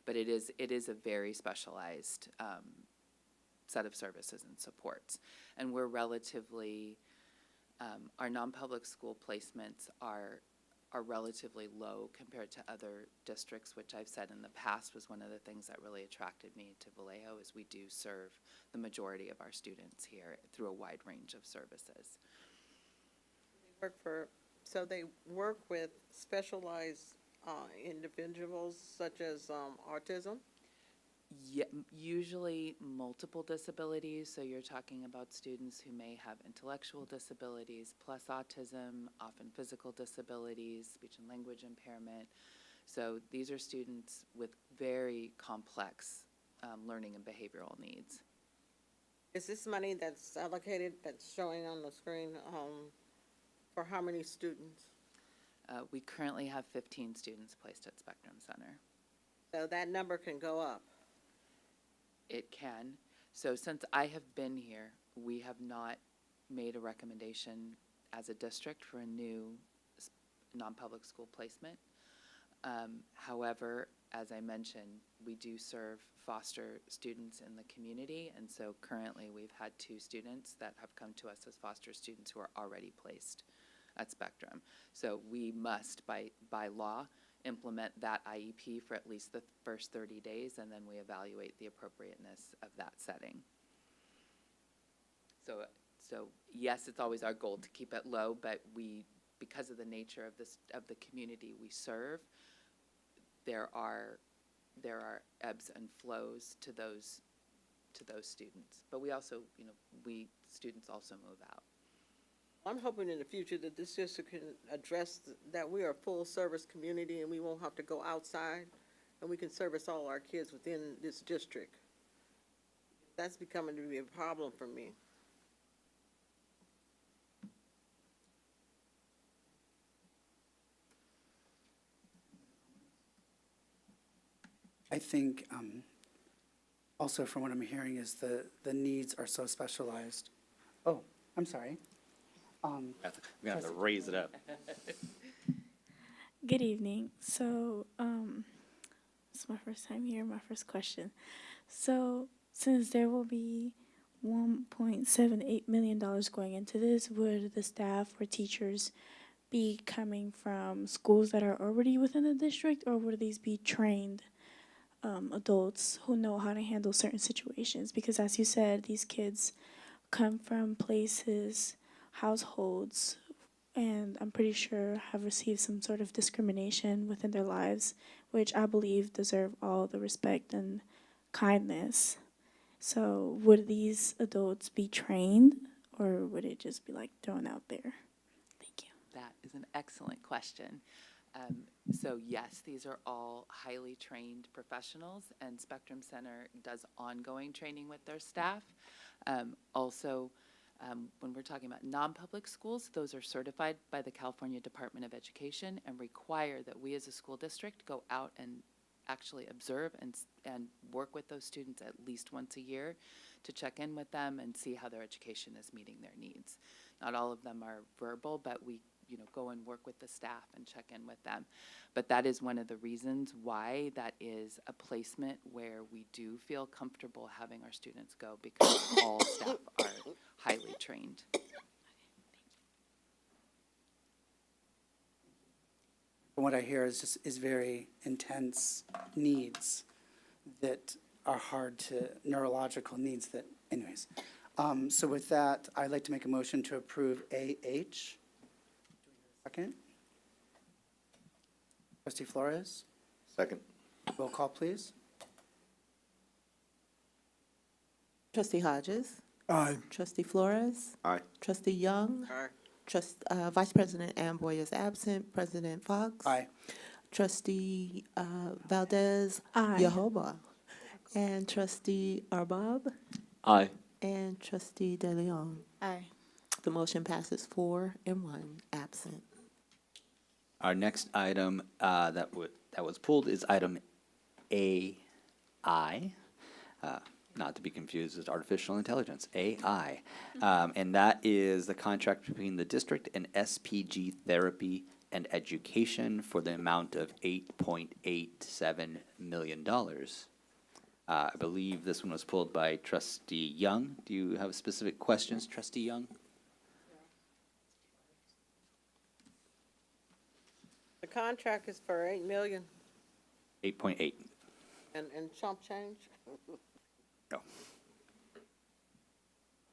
But it is a very specialized set of services and supports. And we're relatively, our non-public school placements are relatively low compared to other districts, which I've said in the past was one of the things that really attracted me to Vallejo, is we do serve the majority of our students here through a wide range of services. So they work with specialized individuals such as autism? Yeah, usually multiple disabilities, so you're talking about students who may have intellectual disabilities plus autism, often physical disabilities, speech and language impairment. So these are students with very complex learning and behavioral needs. Is this money that's allocated, that's showing on the screen, for how many students? We currently have 15 students placed at Spectrum Center. So that number can go up? It can. So since I have been here, we have not made a recommendation as a district for a new non-public school placement. However, as I mentioned, we do serve foster students in the community, and so currently we've had 2 students that have come to us as foster students who are already placed at Spectrum. So we must, by law, implement that IEP for at least the first 30 days, and then we evaluate the appropriateness of that setting. So yes, it's always our goal to keep it low, but because of the nature of the community we serve, there are ebbs and flows to those students. But we also, students also move out. I'm hoping in the future that this district can address that we are a full-service community and we won't have to go outside, and we can service all our kids within this district. That's becoming to be a problem for me. I think also from what I'm hearing is the needs are so specialized. Oh, I'm sorry. We're gonna have to raise it up. Good evening. So, it's my first time here, my first question. So, since there will be $1.78 million going into this, would the staff or teachers be coming from schools that are already within the district, or would these be trained adults who know how to handle certain situations? Because as you said, these kids come from places, households, and I'm pretty sure have received some sort of discrimination within their lives, which I believe deserve all the respect and kindness. So would these adults be trained, or would it just be like thrown out there? Thank you. That is an excellent question. So yes, these are all highly trained professionals, and Spectrum Center does ongoing training with their staff. Also, When we're talking about non-public schools, those are certified by the California Department of Education and require that we as a school district go out and actually observe and work with those students at least once a year to check in with them and see how their education is meeting their needs. Not all of them are verbal, but we go and work with the staff and check in with them. But that is one of the reasons why that is a placement where we do feel comfortable having our students go, because all staff are highly trained. From what I hear is very intense needs that are hard to, neurological needs that, anyways. So with that, I'd like to make a motion to approve AH. Second. Trustee Flores, Second. roll call, please. Trustee Hodges? Aye. Trustee Flores? Aye. Trustee Young? Aye. Vice President Amboy is absent. President Fox? Aye. Trustee Valdez? Aye. Yehoba? And Trustee Arbob? Aye. And Trustee De Leon? Aye. The motion passes 4 and 1 absent. Our next item that was pulled is item AI, not to be confused with artificial intelligence, AI. And that is the contract between the district and SPG Therapy and Education for the amount of $8.87 million. I believe this one was pulled by Trustee Young. Do you have specific questions, Trustee Young? The contract is for 8 million 8.8. and chump change? No.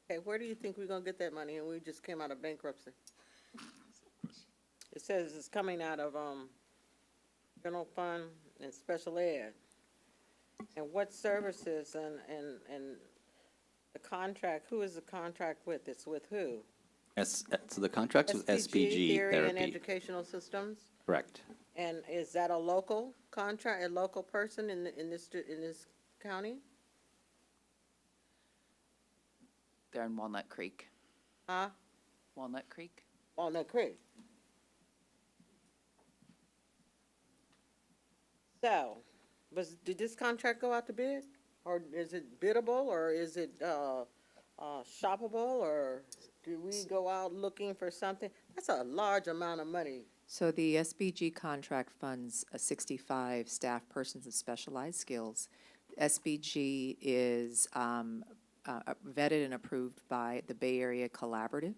Okay, where do you think we're gonna get that money, and we just came out of bankruptcy? It says it's coming out of, general fund and special ed. And what services and the contract, who is the contract with? It's with who? So the contract's with SPG Theory and Therapy. Educational Systems? Correct. And is that a local contract, a local person in this county? They're in Walnut Creek. Huh? Walnut Creek? Walnut Creek. So, did this contract go out to bid? Or is it biddable, or is it, shoppable, or do we go out looking for something? That's a large amount of money. So the SBG contract funds 65 staff persons with specialized skills. SBG is vetted and approved by the Bay Area Collaborative,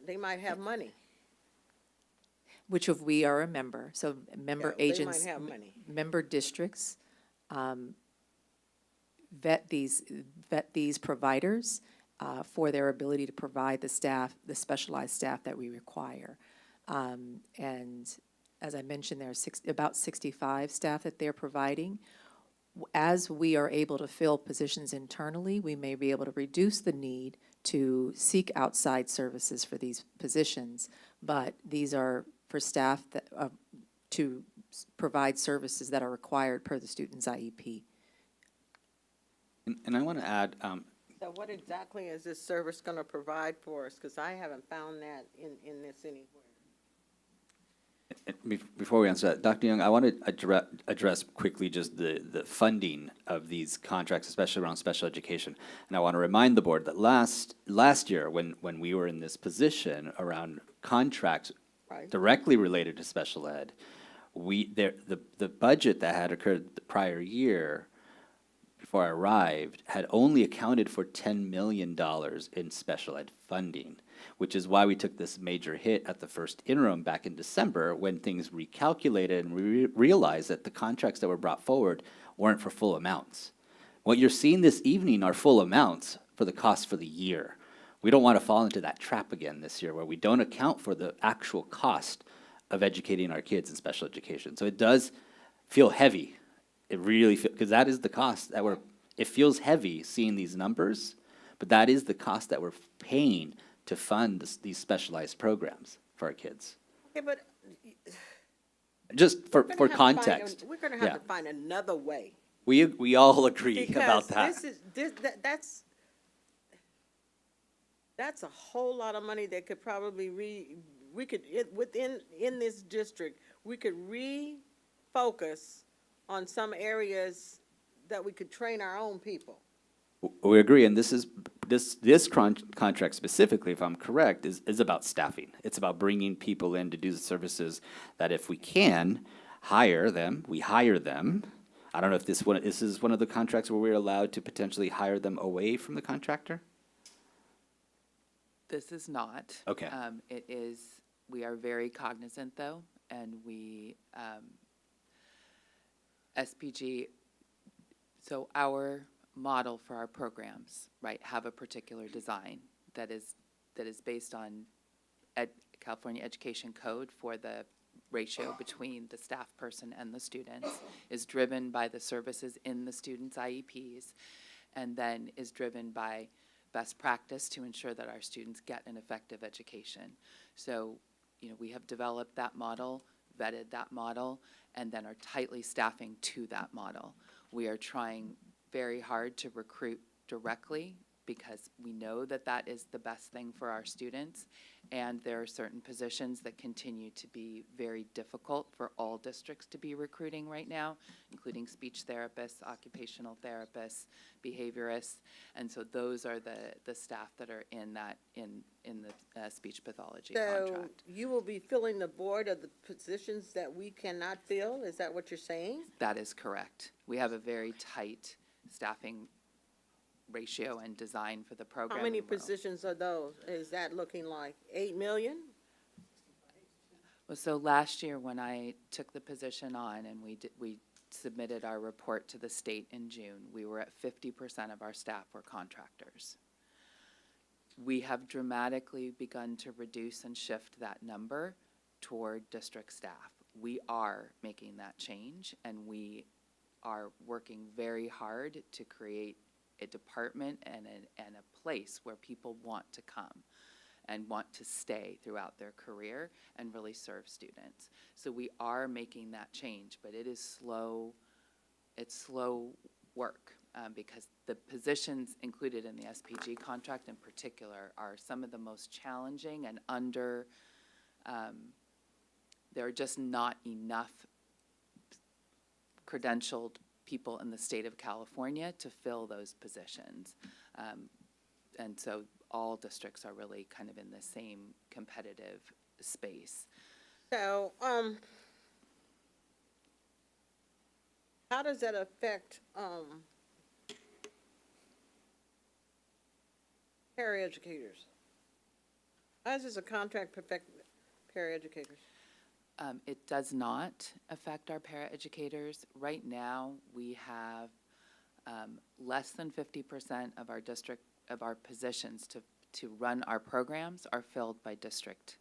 They might have money. which of we are a member. So member Yeah, agents, They might have money. member districts vet these providers for their ability to provide the staff, the specialized staff that we require. And as I mentioned, there are about 65 staff that they're providing. As we are able to fill positions internally, we may be able to reduce the need to seek outside services for these positions, but these are for staff that, to provide services that are required per the student's IEP. And I want to add, So what exactly is this service gonna provide for us? Because I haven't found that in this anywhere. before we answer that, Dr. Young, I want to address quickly just the funding of these contracts, especially around special education. And I want to remind the board that last year, when we were in this position around contracts Right. directly related to special ed, the budget that had occurred the prior year before I arrived had only accounted for $10 million in special ed funding, which is why we took this major hit at the first interim back in December when things recalculated and we realized that the contracts that were brought forward weren't for full amounts. What you're seeing this evening are full amounts for the cost for the year. We don't want to fall into that trap again this year where we don't account for the actual cost of educating our kids in special education. So it does feel heavy. It really feels, because that is the cost that it feels heavy seeing these numbers, but that is the cost that we're paying to fund these specialized programs for our kids. Okay, but. Just for we're gonna have to find context. We're gonna Yeah. have to find another way. We all agree about that. Because that's that's a whole lot of money that could probably in this district, we could refocus on some areas that we could train our own people. We agree, and this contract specifically, if I'm correct, is about staffing. It's about bringing people in to do the services that if we can hire them, we hire them. I don't know if this is one of the contracts where we're allowed to potentially hire them away from the contractor? This is not. Okay. It is, we are very cognizant though, and we, SPG, so our model for our programs, right, have a particular design that is based on California Education Code for the ratio between the staff person and the students, is driven by the services in the students' IEPs, and then is driven by best practice to ensure that our students get an effective education. So, we have developed that model, vetted that model, and then are tightly staffing to that model. We are trying very hard to recruit directly because we know that that is the best thing for our students, and there are certain positions that continue to be very difficult for all districts to be recruiting right now, including speech therapists, occupational therapists, behaviorists, and so those are the staff that are in the speech pathology contract. So you will be filling the board of the positions that we cannot fill? Is that what you're saying? That is correct. We have a very tight staffing ratio and design for the program. How many and we're- positions are those? Is that looking like 8 million? Well, so last year when I took the position on and we submitted our report to the state in June, we were at 50% of our staff were contractors. We have dramatically begun to reduce and shift that number toward district staff. We are making that change, and we are working very hard to create a department and a place where people want to come and want to stay throughout their career and really serve students. So we are making that change, but it is slow. It's slow work because the positions included in the SPG contract in particular are some of the most challenging and there are just not enough credentialed people in the state of California to fill those positions. And so all districts are really kind of in the same competitive space. So, how does that affect, paraeducators? How does this a contract affect paraeducators? It does not affect our paraeducators. Right now, we have less than 50% of our positions to run our programs are filled by district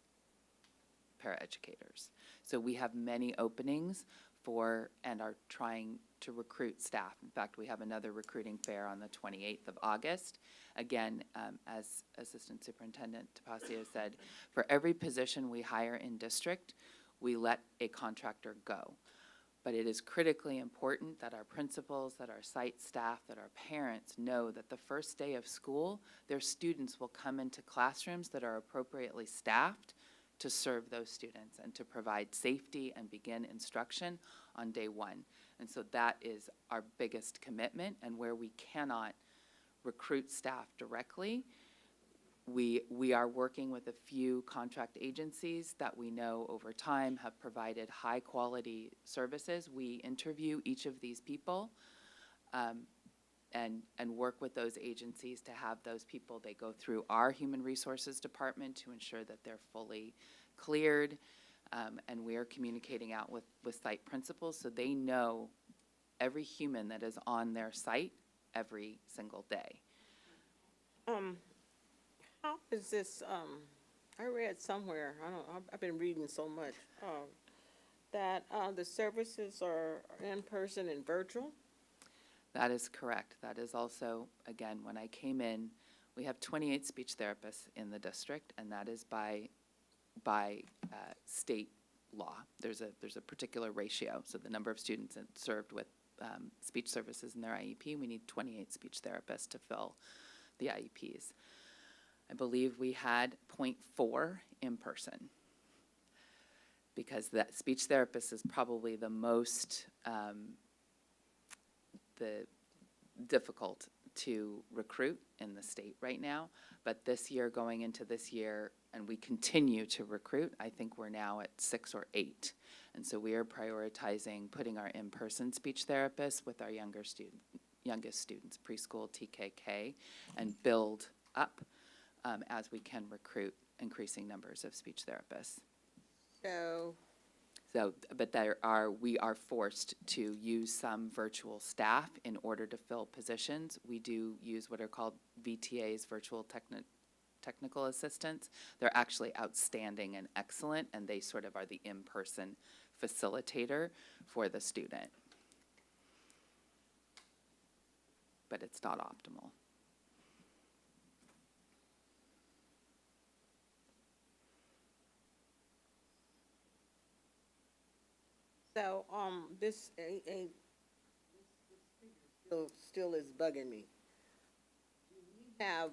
paraeducators. So we have many openings and are trying to recruit staff. In fact, we have another recruiting fair on the 28th of August. Again, as Assistant Superintendent Tapasio said, for every position we hire in district, we let a contractor go. But it is critically important that our principals, that our site staff, that our parents know that the first day of school, their students will come into classrooms that are appropriately staffed to serve those students and to provide safety and begin instruction on day one. And so that is our biggest commitment, and where we cannot recruit staff directly, we are working with a few contract agencies that we know over time have provided high quality services. We interview each of these people and work with those agencies to have those people, they go through our human resources department to ensure that they're fully cleared, and we are communicating out with site principals so they know every human that is on their site every single day. How is this, I read somewhere, I've been reading so much, that the services are in person and virtual? That is correct. That is also, again, when I came in, we have 28 speech therapists in the district, and that is by state law. There's a particular ratio. So the number of students served with speech services in their IEP, we need 28 speech therapists to fill the IEPs. I believe we had 0.4 in person. Because that speech therapist is probably the most the difficult to recruit in the state right now. But this year, going into this year, and we continue to recruit, I think we're now at 6 or 8. And so we are prioritizing putting our in-person speech therapists with our youngest students, preschool, TKK, and build up as we can recruit increasing numbers of speech therapists. But we are forced to use some virtual staff in order to fill positions. We do use what are called VTAs, virtual technical assistants. They're actually outstanding and excellent, and they sort of are the in-person facilitator for the student. But it's not optimal. So, this still is bugging me. Do we have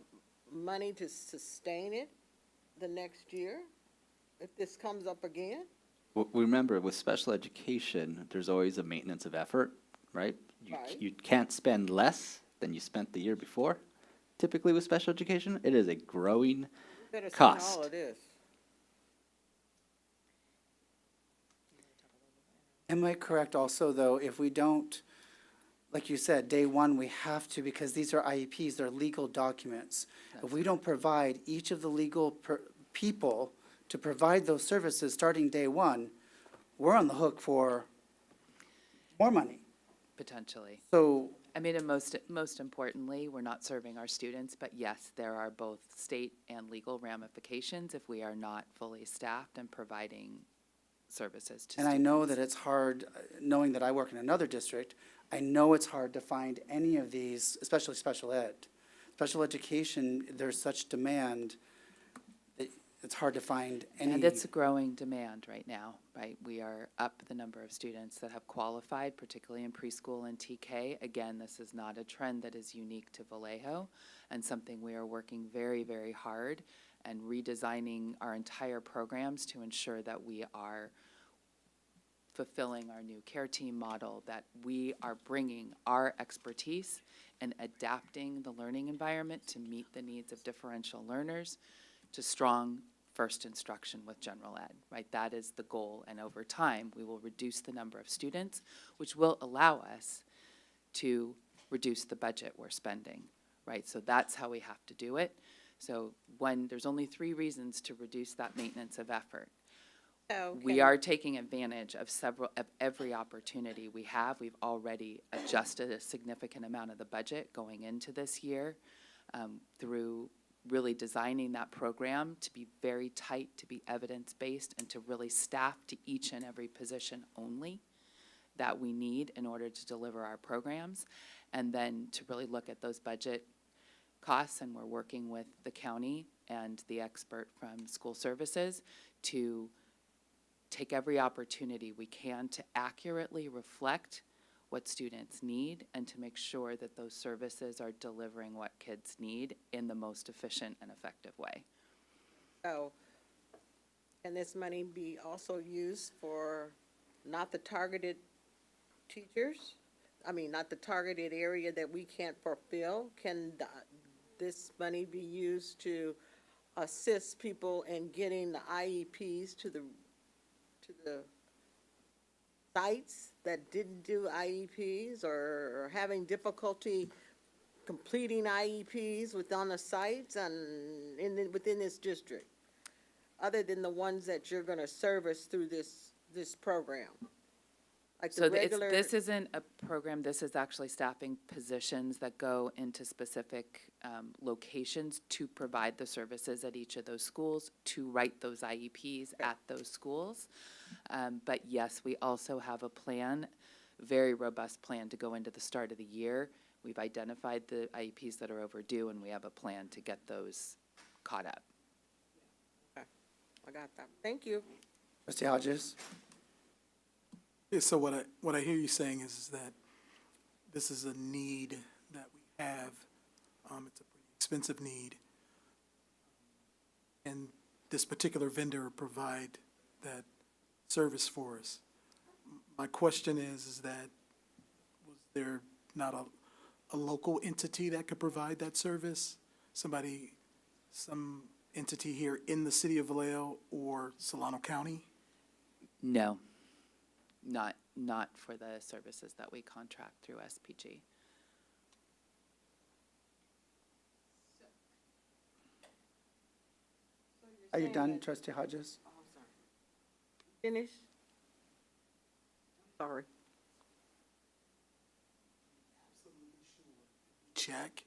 money to sustain it the next year if this comes up again? Well, remember, with special education, there's always a maintenance of effort, right? Right. You can't spend less than you spent the year before. Typically with special education, it is a growing Better spend cost. all of this. Am I correct also, though, if we don't, like you said, day one, we have to, because these are IEPs, they're legal documents. If we don't provide each of the legal people to provide those services starting day one, we're on the hook for more money. Potentially. So, I mean, and most importantly, we're not serving our students, but yes, there are both state and legal ramifications if we are not fully staffed and providing services to and I students. know that it's hard, knowing that I work in another district, I know it's hard to find any of these, especially special ed. Special education, there's such demand, that it's hard to find any. And it's a growing demand right now, right? We are up the number of students that have qualified, particularly in preschool and TK. Again, this is not a trend that is unique to Vallejo, and something we are working very, very hard and redesigning our entire programs to ensure that we are fulfilling our new care team model, that we are bringing our expertise and adapting the learning environment to meet the needs of differential learners to strong first instruction with general ed, right? That is the goal, and over time, we will reduce the number of students, which will allow us to reduce the budget we're spending, right? So that's how we have to do it. So there's only 3 reasons to reduce that maintenance of effort. We are taking advantage of every opportunity we have. We've already adjusted a significant amount of the budget going into this year through really designing that program to be very tight, to be evidence-based, and to really staff to each and every position only that we need in order to deliver our programs, and then to really look at those budget costs, and we're working with the county and the expert from school services to take every opportunity we can to accurately reflect what students need and to make sure that those services are delivering what kids need in the most efficient and effective way. So, can this money be also used for not the targeted teachers? I mean, not the targeted area that we can't fulfill? Can this money be used to assist people in getting the IEPs to the sites that didn't do IEPs or having difficulty completing IEPs within the sites and within this district, other than the ones that you're going to service through this program? Like So the regular. this isn't a program, this is actually staffing positions that go into specific locations to provide the services at each of those schools, to write those IEPs at those schools. But yes, we also have a plan, very robust plan to go into the start of the year. We've identified the IEPs that are overdue, and we have a plan to get those caught up. Okay, I got that. Thank you. Trustee Hodges? Yeah, so what I hear you saying is that this is a need that we have. It's a pretty expensive need. and this particular vendor provide that service for us. My question is that, was there not a local entity that could provide that service? Somebody, some entity here in the city of Vallejo or Solano County? No, not for the services that we contract through SPG. Are you done, Trustee Hodges? Finish? Sorry. Check?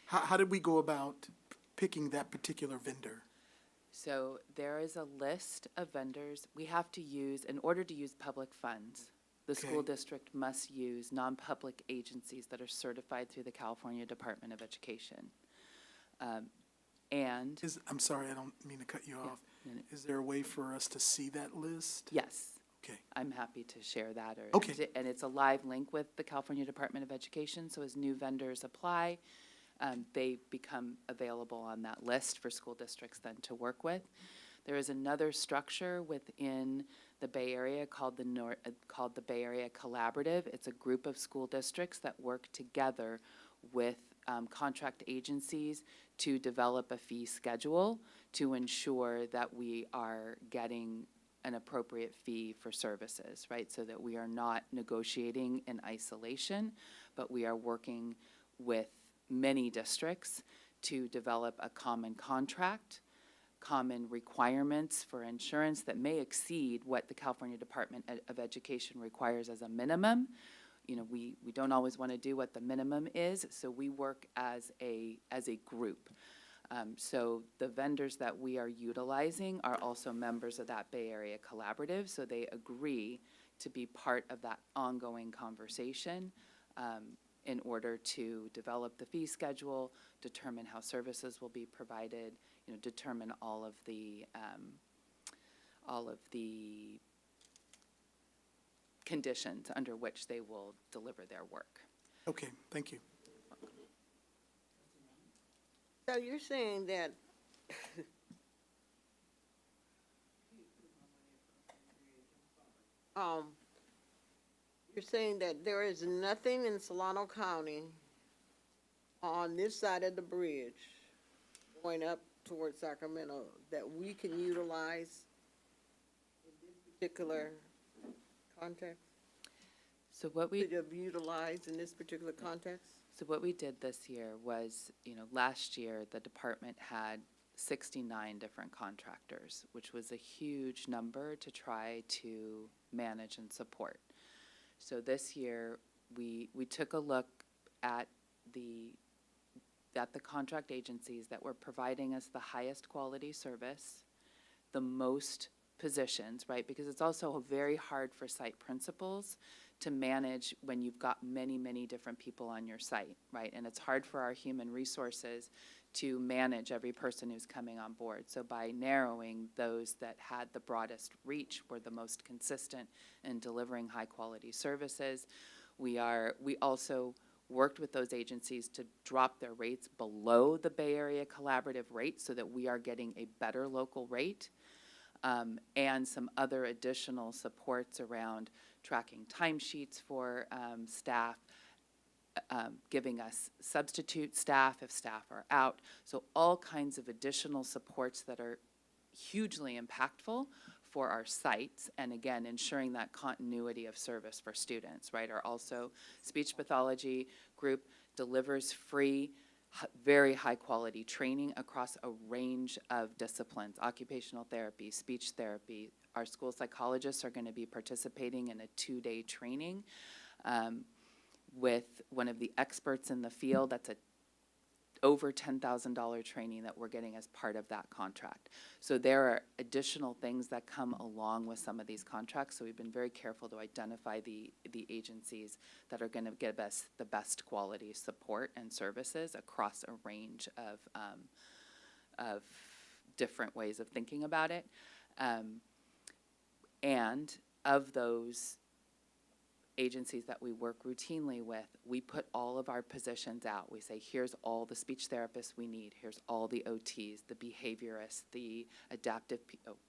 How did we go about picking that particular vendor? So there is a list of vendors we have to use in order to use public funds. The school Okay. district must use non-public agencies that are certified through the California Department of Education. And I'm sorry, I don't mean to cut you off. Is there a way for us to see that list? yes, Okay. I'm happy to share that. Okay. And it's a live link with the California Department of Education, so as new vendors apply, they become available on that list for school districts then to work with. There is another structure within the Bay Area called the Bay Area Collaborative. It's a group of school districts that work together with contract agencies to develop a fee schedule to ensure that we are getting an appropriate fee for services, right? So that we are not negotiating in isolation, but we are working with many districts to develop a common contract, common requirements for insurance that may exceed what the California Department of Education requires as a minimum. You know, we don't always want to do what the minimum is, so we work as a group. So the vendors that we are utilizing are also members of that Bay Area Collaborative, so they agree to be part of that ongoing conversation in order to develop the fee schedule, determine how services will be provided, determine all of the conditions under which they will deliver their work. Okay, thank you. So you're saying that you're saying that there is nothing in Solano County on this side of the bridge going up towards Sacramento that we can utilize in this particular context? So what we Could have utilized in this particular context? So what we did this year was, last year, the department had 69 different contractors, which was a huge number to try to manage and support. So this year, we took a look at the contract agencies that were providing us the highest quality service, the most positions, right? Because it's also very hard for site principals to manage when you've got many, many different people on your site, right? And it's hard for our human resources to manage every person who's coming on board. So by narrowing those that had the broadest reach, were the most consistent in delivering high quality services, we also worked with those agencies to drop their rates below the Bay Area Collaborative rate so that we are getting a better local rate, and some other additional supports around tracking timesheets for staff, giving us substitute staff if staff are out. So all kinds of additional supports that are hugely impactful for our sites, and again, ensuring that continuity of service for students, right? Our also speech pathology group delivers free, very high quality training across a range of disciplines: occupational therapy, speech therapy. Our school psychologists are going to be participating in a 2-day training with one of the experts in the field. That's a over $10,000 training that we're getting as part of that contract. So there are additional things that come along with some of these contracts. So we've been very careful to identify the agencies that are going to give us the best quality support and services across a range of different ways of thinking about it. And of those agencies that we work routinely with, we put all of our positions out. We say, here's all the speech therapists we need. Here's all the OTs, the behaviorists, the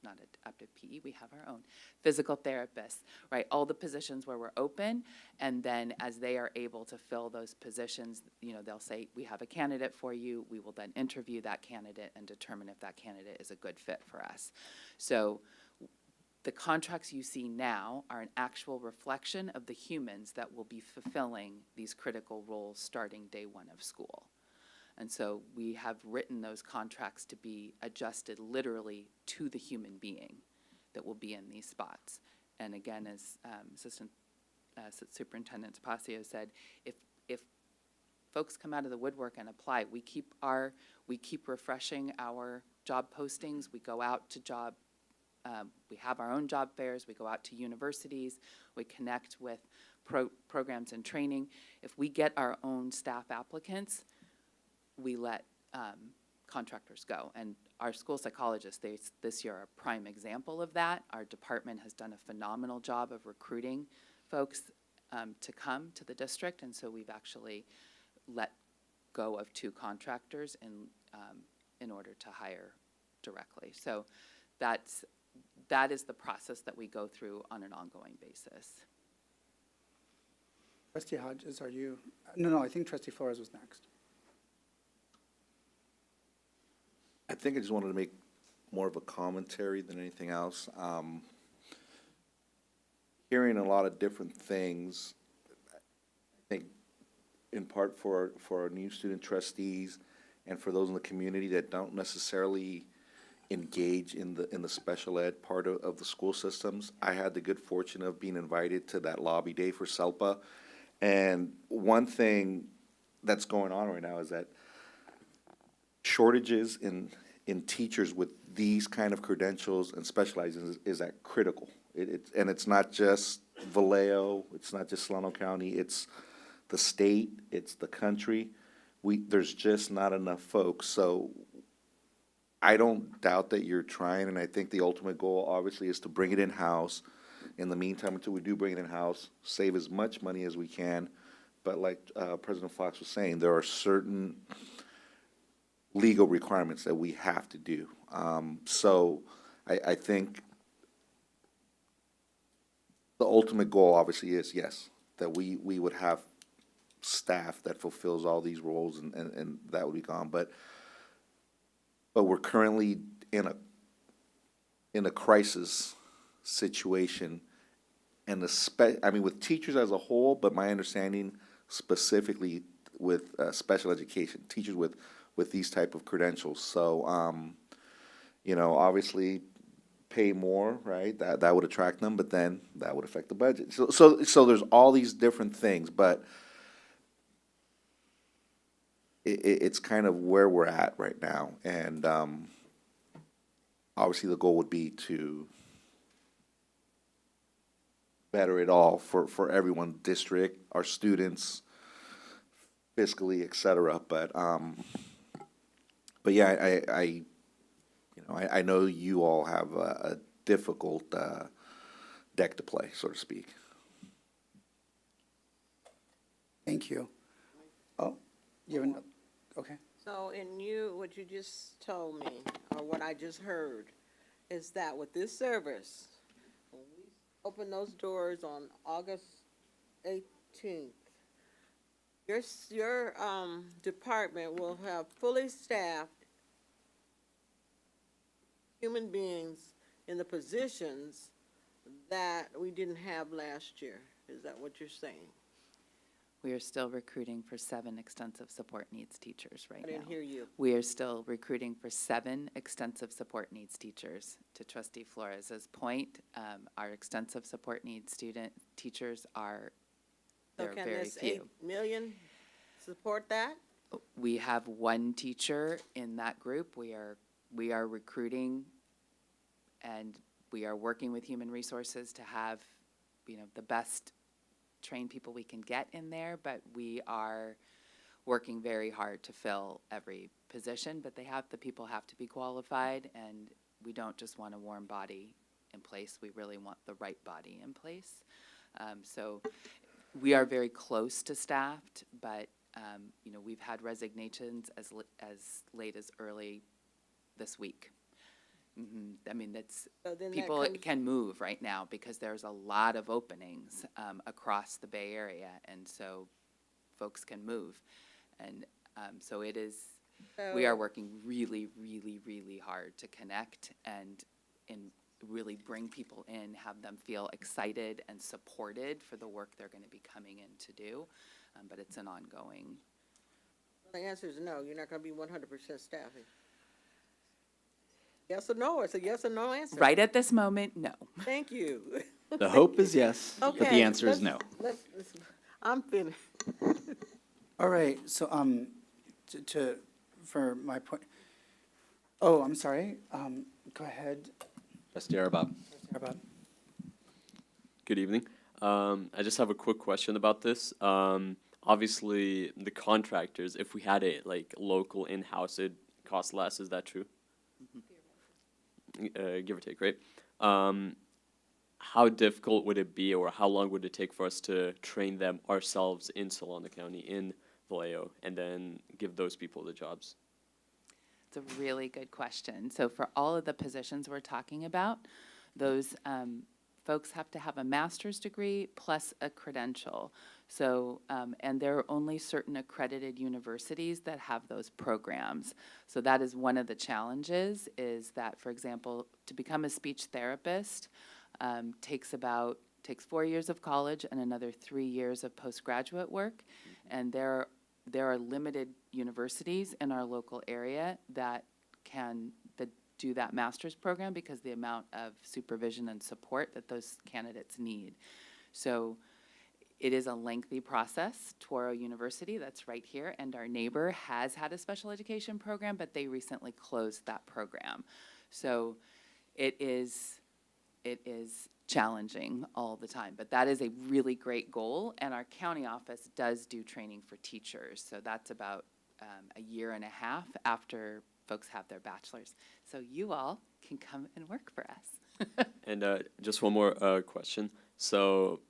not adaptive PE, we have our own, physical therapists, right? All the positions where we're open. And then as they are able to fill those positions, they'll say, we have a candidate for you. We will then interview that candidate and determine if that candidate is a good fit for us. So the contracts you see now are an actual reflection of the humans that will be fulfilling these critical roles starting day one of school. And so we have written those contracts to be adjusted literally to the human being that will be in these spots. And again, as Assistant Superintendent Tapacio said, if folks come out of the woodwork and apply, we keep refreshing our job postings. We go out to we have our own job fairs. We go out to universities. We connect with programs and training. If we get our own staff applicants, we let contractors go. And our school psychologists, this year, are a prime example of that. Our department has done a phenomenal job of recruiting folks to come to the district, and so we've actually let go of 2 contractors in order to hire directly. So that is the process that we go through on an ongoing basis. Trustee Hodges, are you? No, I think Trustee Flores was next. I think I just wanted to make more of a commentary than anything else. Hearing a lot of different things, I think in part for our new student trustees and for those in the community that don't necessarily engage in the special ed part of the school systems. I had the good fortune of being invited to that lobby day for SELPA. And one thing that's going on right now is that shortages in teachers with these kind of credentials and specializing is that critical. And it's not just Vallejo, it's not just Solano County, it's the state, it's the country. There's just not enough folks. So I don't doubt that you're trying, and I think the ultimate goal obviously is to bring it in-house. In the meantime, until we do bring it in-house, save as much money as we can. But like President Fox was saying, there are certain legal requirements that we have to do. So I think the ultimate goal obviously is, yes, that we would have staff that fulfills all these roles and that would be gone. But we're currently in a crisis situation, and with teachers as a whole, but my understanding specifically with special education, teachers with these type of credentials. So, obviously pay more, right? That would attract them, but then that would affect the budget. So there's all these different things, but it's kind of where we're at right now. And obviously the goal would be to better it all for everyone, district, our students, fiscally, et cetera. But yeah, I know you all have a difficult deck to play, so to speak. Thank you. Oh, you have another, okay. So what you just told me, or what I just heard, is that with this service, when we open those doors on August 18th, your department will have fully staffed human beings in the positions that we didn't have last year. Is that what you're saying? We are still recruiting for 7 extensive support needs teachers right now. I didn't hear you. We are still recruiting for 7 extensive support needs teachers. To Trustee Flores's point, our extensive support needs teachers are, So there are can very this few. 8 million support that? We have 1 teacher in that group. We are recruiting, and we are working with human resources to have, the best trained people we can get in there, but we are working very hard to fill every position. But the people have to be qualified, and we don't just want a warm body in place. We really want the right body in place. So we are very close to staffed, but, you know, we've had resignations as late as early this week. I mean, that's, So then that people comes- can move right now because there's a lot of openings across the Bay Area, and so folks can move. And so it is, we are So- working really, really, really hard to connect and really bring people in, have them feel excited and supported for the work they're going to be coming in to do. But it's an ongoing. The answer is no, you're not gonna be 100% staffing. Yes or no, it's a yes or no answer. Right at this moment, no. Thank you. The hope is yes, but the Okay, answer is no. I'm finished. All right, so, for my point, oh, I'm sorry, go ahead. Trustee Arabab. Arabab. Good evening. I just have a quick question about this. Obviously, the contractors, if we had it like local in-house, it'd cost less. Is that true? Give or take, right? How difficult would it be, or how long would it take for us to train them ourselves in Solano County, in Vallejo, and then give those people the jobs? It's a really good question. So for all of the positions we're talking about, those folks have to have a master's degree plus a credential. So, and there are only certain accredited universities that have those programs. So that is one of the challenges, is that, for example, to become a speech therapist takes 4 years of college and another 3 years of postgraduate work. And there are limited universities in our local area that do that master's program because the amount of supervision and support that those candidates need. So it is a lengthy process. Toro University, that's right here, and our neighbor has had a special education program, but they recently closed that program. So it is challenging all the time, but that is a really great goal, and our county office does do training for teachers. So that's about a year and a half after folks have their bachelor's. So you all can come and work for us. And just one more question. So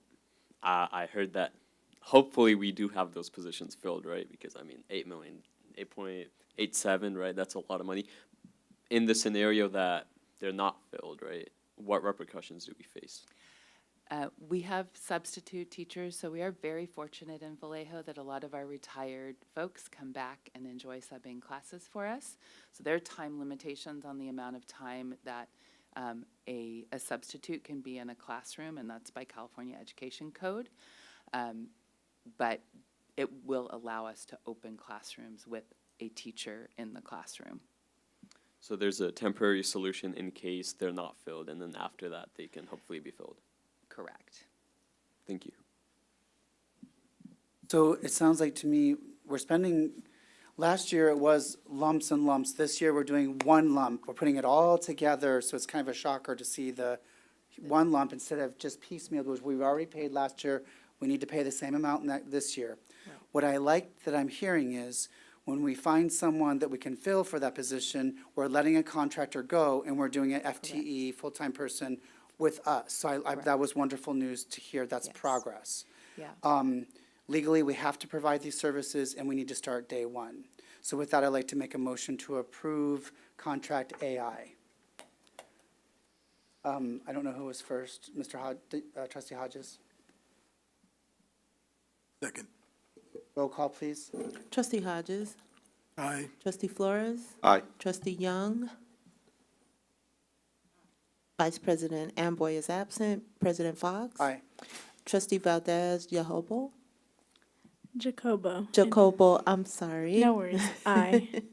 I heard that hopefully we do have those positions filled, right? Because I mean, 8 million, 8.87, right? That's a lot of money. In the scenario that they're not filled, right? What repercussions do we face? We have substitute teachers, so we are very fortunate in Vallejo that a lot of our retired folks come back and enjoy subbing classes for us. So there are time limitations on the amount of time that a substitute can be in a classroom, and that's by California Education Code. But it will allow us to open classrooms with a teacher in the classroom. So there's a temporary solution in case they're not filled, and then after that, they can hopefully be filled. Correct. Thank you. So it sounds like to me, we're spending, last year it was lumps and lumps. This year we're doing one lump. We're putting it all together, so it's kind of a shocker to see the one lump instead of just piecemeal, which we've already paid last year. We need to pay the same amount this year. Right. What I like that I'm hearing is when we find someone that we can fill for that position, we're letting a contractor go and we're doing an FTE, full-time person, with us. So that was wonderful news to hear. That's progress. Yeah. Legally, we have to provide these services, and we need to start day one. So with that, I'd like to make a motion to approve contract AI. I don't know who was first. Trustee Hodges? Second. Roll call, please. Trustee Hodges. Aye. Trustee Flores. Aye. Trustee Young. Vice President Amboy is absent. President Fox. Aye. Trustee Valdez Jacobo. Jacobo. I'm sorry. No worries. Aye.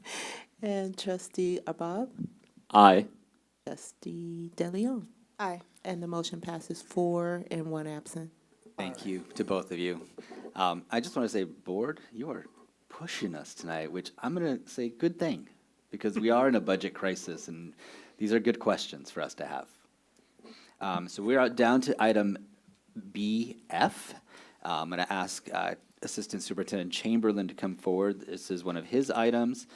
And Trustee Arbab. Aye. Trustee DeLeon. Aye. And the motion passes 4 and 1 absent. Thank you to both of you. I just want to say, board, you are pushing us tonight, which I'm going to say good thing, because we are in a budget crisis, and these are good questions for us to have. So we're down to item BF. I'm going to ask Assistant Superintendent Chamberlain to come forward. This is one of his items.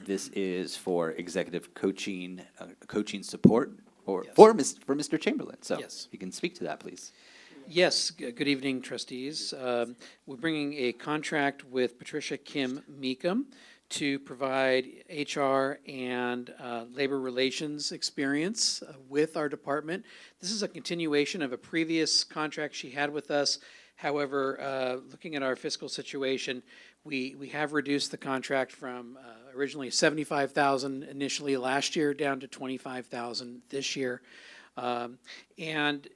This is for executive coaching, coaching support for Mr. Chamberlain. So Yes. you can speak to that, please. Yes, good evening, trustees. We're bringing a contract with Patricia Kim Meekum to provide HR and labor relations experience with our department. This is a continuation of a previous contract she had with us. However, looking at our fiscal situation, we have reduced the contract from originally $75,000 initially last year down to $25,000 this year. And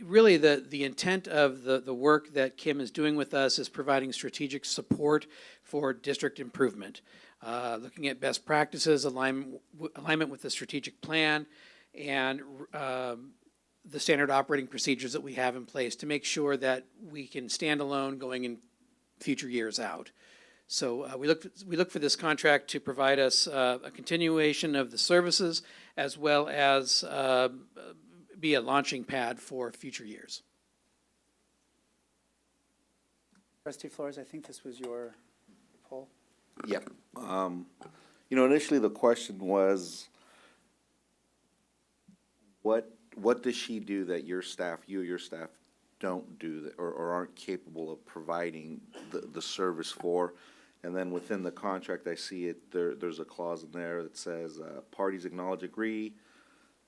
really, the intent of the work that Kim is doing with us is providing strategic support for district improvement, looking at best practices, alignment with the strategic plan, and the standard operating procedures that we have in place to make sure that we can stand alone going in future years out. So we look for this contract to provide us a continuation of the services as well as be a launching pad for future years. Trustee Flores, I think this was your poll. Yeah. Initially the question was, what does she do that your staff, you or your staff, don't do that, or aren't capable of providing the service for? And then within the contract, I see there's a clause in there that says, parties acknowledge, agree,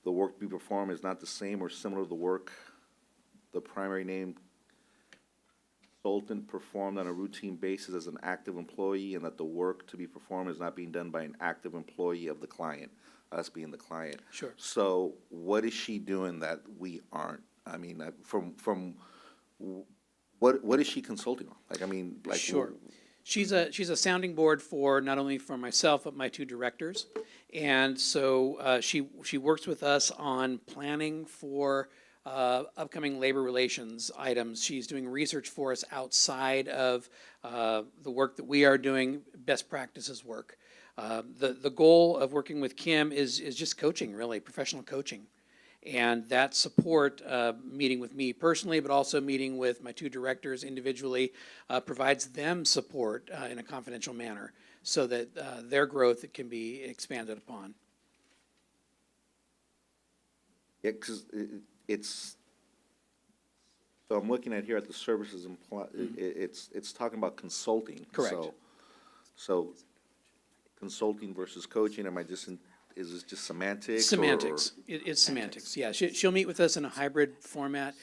the work to be performed is not the same or similar to the work the primary named consultant performed on a routine basis as an active employee, and that the work to be performed is not being done by an active employee of the client, us being the client. Sure. So what is she doing that we aren't? I mean, what is she consulting on? Sure. She's a sounding board for not only for myself, but my two directors. And so she works with us on planning for upcoming labor relations items. She's doing research for us outside of the work that we are doing, best practices work. The goal of working with Kim is just coaching, really, professional coaching. And that support, meeting with me personally, but also meeting with my two directors individually, provides them support in a confidential manner so that their growth can be expanded upon. Yeah, because so I'm looking at here at the services, it's talking about consulting. Correct. So consulting versus coaching, is this just semantics? Semantics. It's semantics, yeah. She'll meet with us in a hybrid format.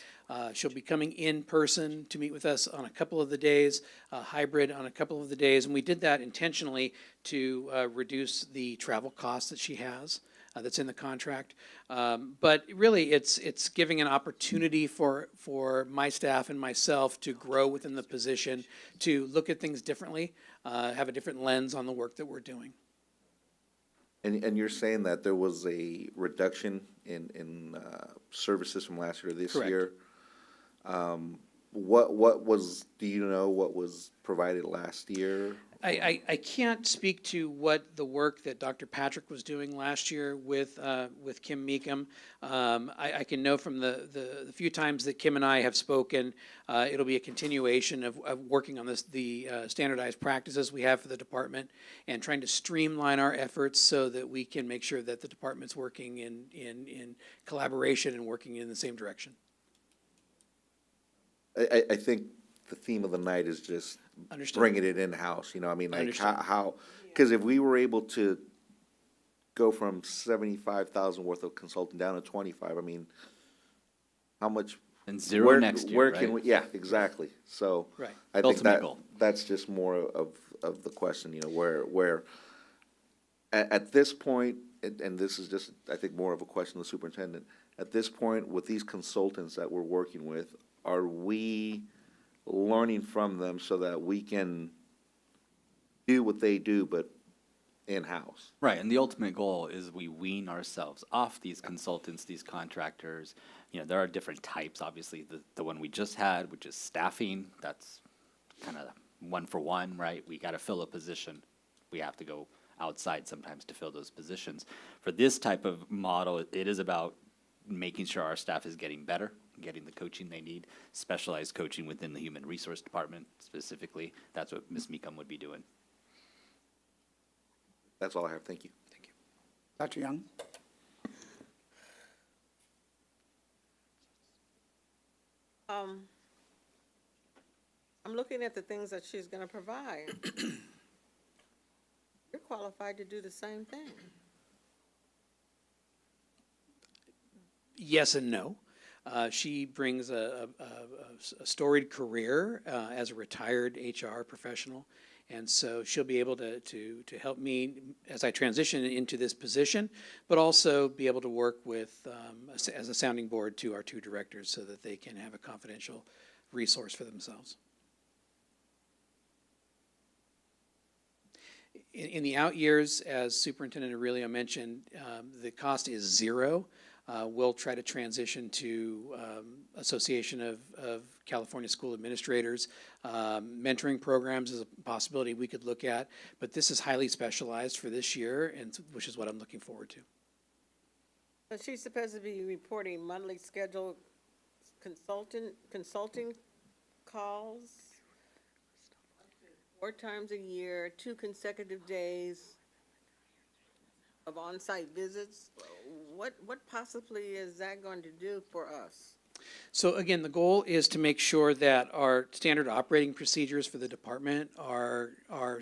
She'll be coming in person to meet with us on a couple of the days, hybrid on a couple of the days. And we did that intentionally to reduce the travel costs that she has, that's in the contract. But really, it's giving an opportunity for my staff and myself to grow within the position, to look at things differently, have a different lens on the work that we're doing. And you're saying that there was a reduction in services from last year to this Correct. year? Do you know what was provided last year? I can't speak to what the work that Dr. Patrick was doing last year with Kim Meekum. I can know from the few times that Kim and I have spoken, it'll be a continuation of working on the standardized practices we have for the department and trying to streamline our efforts so that we can make sure that the department's working in collaboration and working in the same direction. I think the theme of the night is just Understood. bringing it in-house, like Understood. because if we were able to go from 75,000 worth of consulting down to 25, how much? And zero next year, Where right? can we, yeah, exactly. So Right. I think Ultimate goal. that's just more of the question, where at this point, and this is just, I think, more of a question of the superintendent, at this point, with these consultants that we're working with, are we learning from them so that we can do what they do, but in-house? Right, and the ultimate goal is we wean ourselves off these consultants, these contractors. There are different types, obviously. The one we just had, which is staffing, that's kind of one for one, right? We got to fill a position. We have to go outside sometimes to fill those positions. For this type of model, it is about making sure our staff is getting better, getting the coaching they need, specialized coaching within the human resource department specifically. That's what Ms. Meekum would be doing. That's all I have. Thank you. Thank you. Dr. Young? I'm looking at the things that she's gonna provide. You're qualified to do the same thing. Yes and no. She brings a storied career as a retired HR professional, and so she'll be able to help me as I transition into this position, but also be able to work with as a sounding board to our two directors so that they can have a confidential resource for themselves. In the out years, as Superintendent Aurelio mentioned, the cost is zero. We'll try to transition to Association of California School Administrators. Mentoring programs is a possibility we could look at, but this is highly specialized for this year, and which is what I'm looking forward to. But she's supposed to be reporting monthly scheduled consulting calls 4 times a year, 2 consecutive days of on-site visits. What possibly is that going to do for us? So again, the goal is to make sure that our standard operating procedures for the department are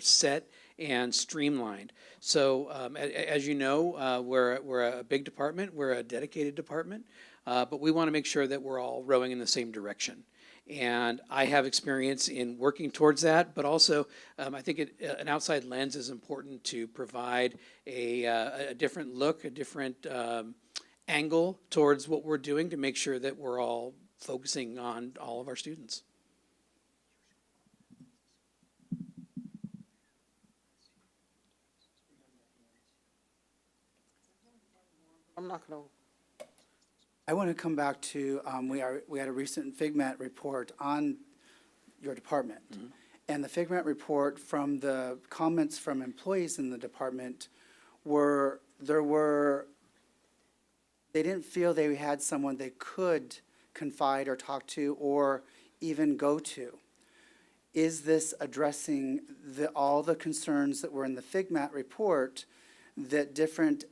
set and streamlined. So as you know, we're a big department, we're a dedicated department, but we want to make sure that we're all rowing in the same direction. And I have experience in working towards that, but also I think an outside lens is important to provide a different look, a different angle towards what we're doing to make sure that we're all focusing on all of our students. I'm not gonna. I want to come back to, we had a recent FIGMAT report on your department. Mm-hmm. And the FIGMAT report from the comments from employees in the department they didn't feel they had someone they could confide or talk to or even go to. Is this addressing all the concerns that were in the FIGMAT report, that different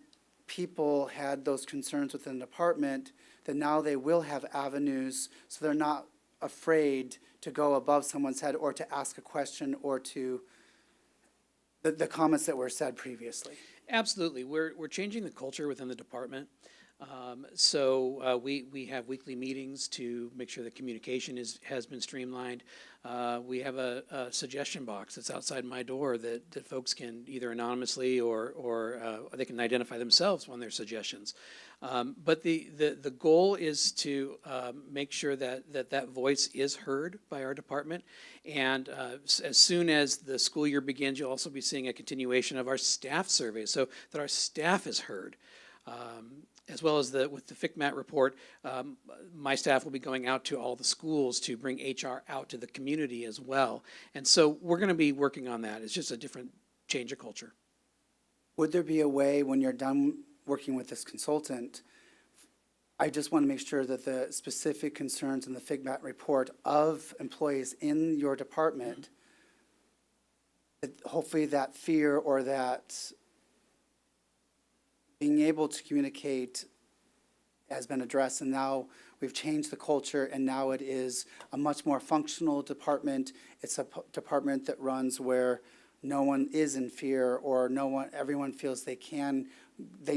people had those concerns within the department, that now they will have avenues so they're not afraid to go above someone's head or to ask a question or to the comments that were said previously? Absolutely. We're changing the culture within the department. So we have weekly meetings to make sure the communication has been streamlined. We have a suggestion box that's outside my door that folks can either anonymously or they can identify themselves on their suggestions. But the goal is to make sure that voice is heard by our department. And as soon as the school year begins, you'll also be seeing a continuation of our staff survey so that our staff is heard. As well as with the FICMAT report, my staff will be going out to all the schools to bring HR out to the community as well. And so we're going to be working on that. It's just a different change of culture. Would there be a way, when you're done working with this consultant, I just want to make sure that the specific concerns in the FIGMAT report of employees in your department, that hopefully that fear or that being able to communicate has been addressed, and now we've changed the culture, and now it is a much more functional department. It's a department that runs where no one is in fear, or everyone feels they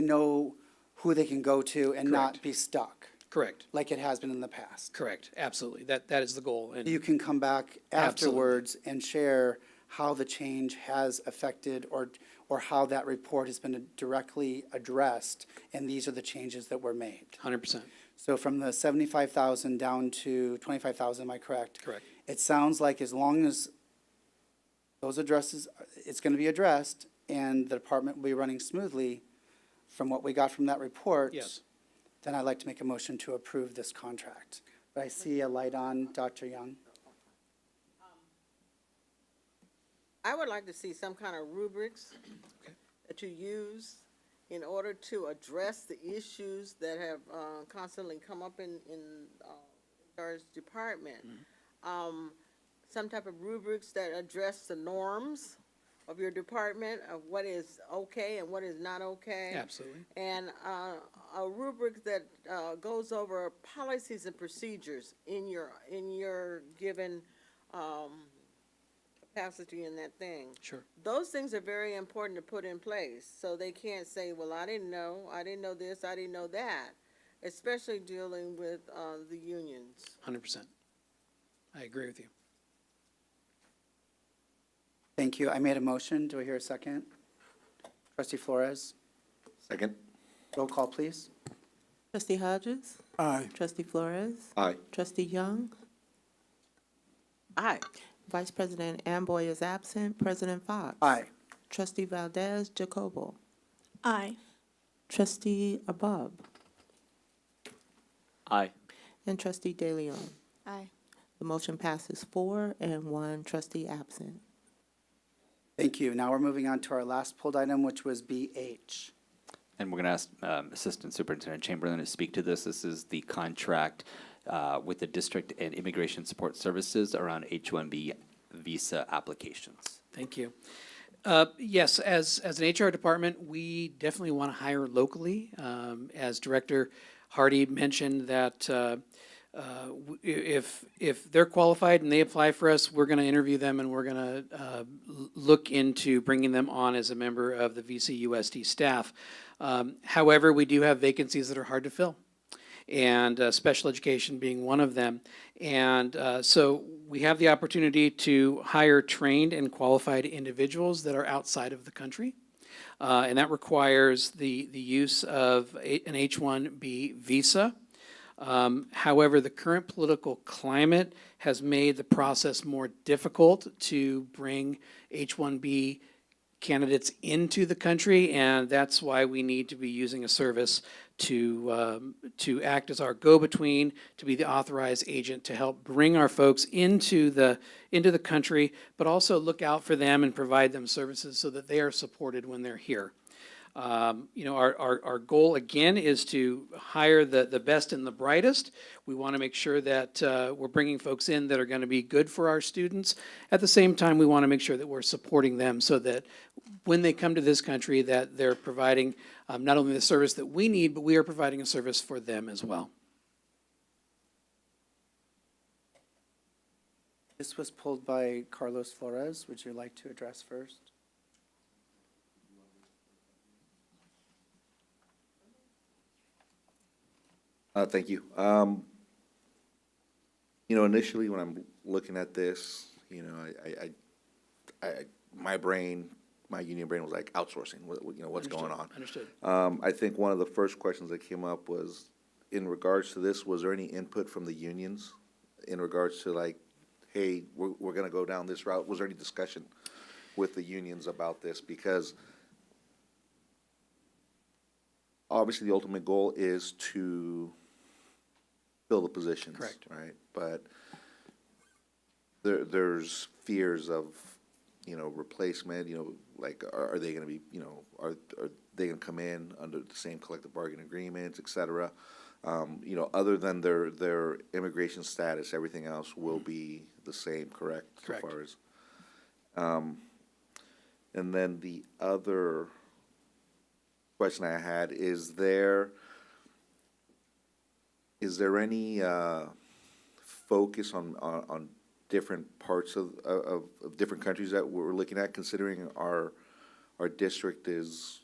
know who they can go to and not be stuck. Correct. Like it has been in the past. Correct. Absolutely. That is the goal. And you can come back afterwards and share how the change has affected or how that report has been directly addressed, and these are the changes that were made. 100%. So from the 75,000 down to 25,000, am I correct? Correct. It sounds like as long as those addresses, it's going to be addressed and the department will be running smoothly from what we got from that report. Yes. Then I'd like to make a motion to approve this contract. But I see a light on, Dr. Young. I would like to see some kind of rubrics that you use in order to address the issues that have constantly come up in our department. Some type of rubrics that address the norms of your department, of what is okay and what is not okay. Absolutely. And a rubric that goes over policies and procedures in your given capacity in that thing. Sure. Those things are very important to put in place, so they can't say, well, I didn't know this, I didn't know that, especially dealing with the unions. 100%. I agree with you. Thank you. I made a motion. Do I hear a second? Trustee Flores? Second. Roll call, please. Trustee Hodges? Aye. Trustee Flores? Aye. Trustee Young? Aye. Vice President Amboy is absent. President Fox? Aye. Trustee Valdez Jacobo? Aye. Trustee Abub? Aye. And Trustee De Leon? Aye. The motion passes 4 and 1 trustee absent. Thank you. Now we're moving on to our last pulled item, which was BH. And we're going to ask Assistant Superintendent Chamberlain to speak to this. This is the contract with the District and Immigration Support Services around H-1B visa applications. Thank you. Yes, as an HR department, we definitely want to hire locally. As Director Hardy mentioned that if they're qualified and they apply for us, we're going to interview them and we're going to look into bringing them on as a member of the VCUSD staff. However, we do have vacancies that are hard to fill, and special education being one of them. And so we have the opportunity to hire trained and qualified individuals that are outside of the country. And that requires the use of an H-1B visa. However, the current political climate has made the process more difficult to bring H-1B candidates into the country, and that's why we need to be using a service to act as our go-between, to be the authorized agent to help bring our folks into the country, but also look out for them and provide them services so that they are supported when they're here. Our goal, again, is to hire the best and the brightest. We want to make sure that we're bringing folks in that are going to be good for our students. At the same time, we want to make sure that we're supporting them so that when they come to this country, that they're providing not only the service that we need, but we are providing a service for them as well. This was pulled by Carlos Flores. Would you like to address first? Thank you. Initially when I'm looking at this, my union brain was like outsourcing. What's going on? Understood. I think one of the first questions that came up was, in regards to this, was there any input from the unions in regards to like, hey, we're going to go down this route? Was there any discussion with the unions about this? Because obviously the ultimate goal is to fill the positions. Correct. Right? But there's fears of, replacement, like, are they going to be, are they going to come in under the same collective bargaining agreements, et cetera? Other than their immigration status, everything else will be the same, correct? Correct. So far as, and then the other question I had, is there any focus on different parts of different countries that we're looking at, considering our district is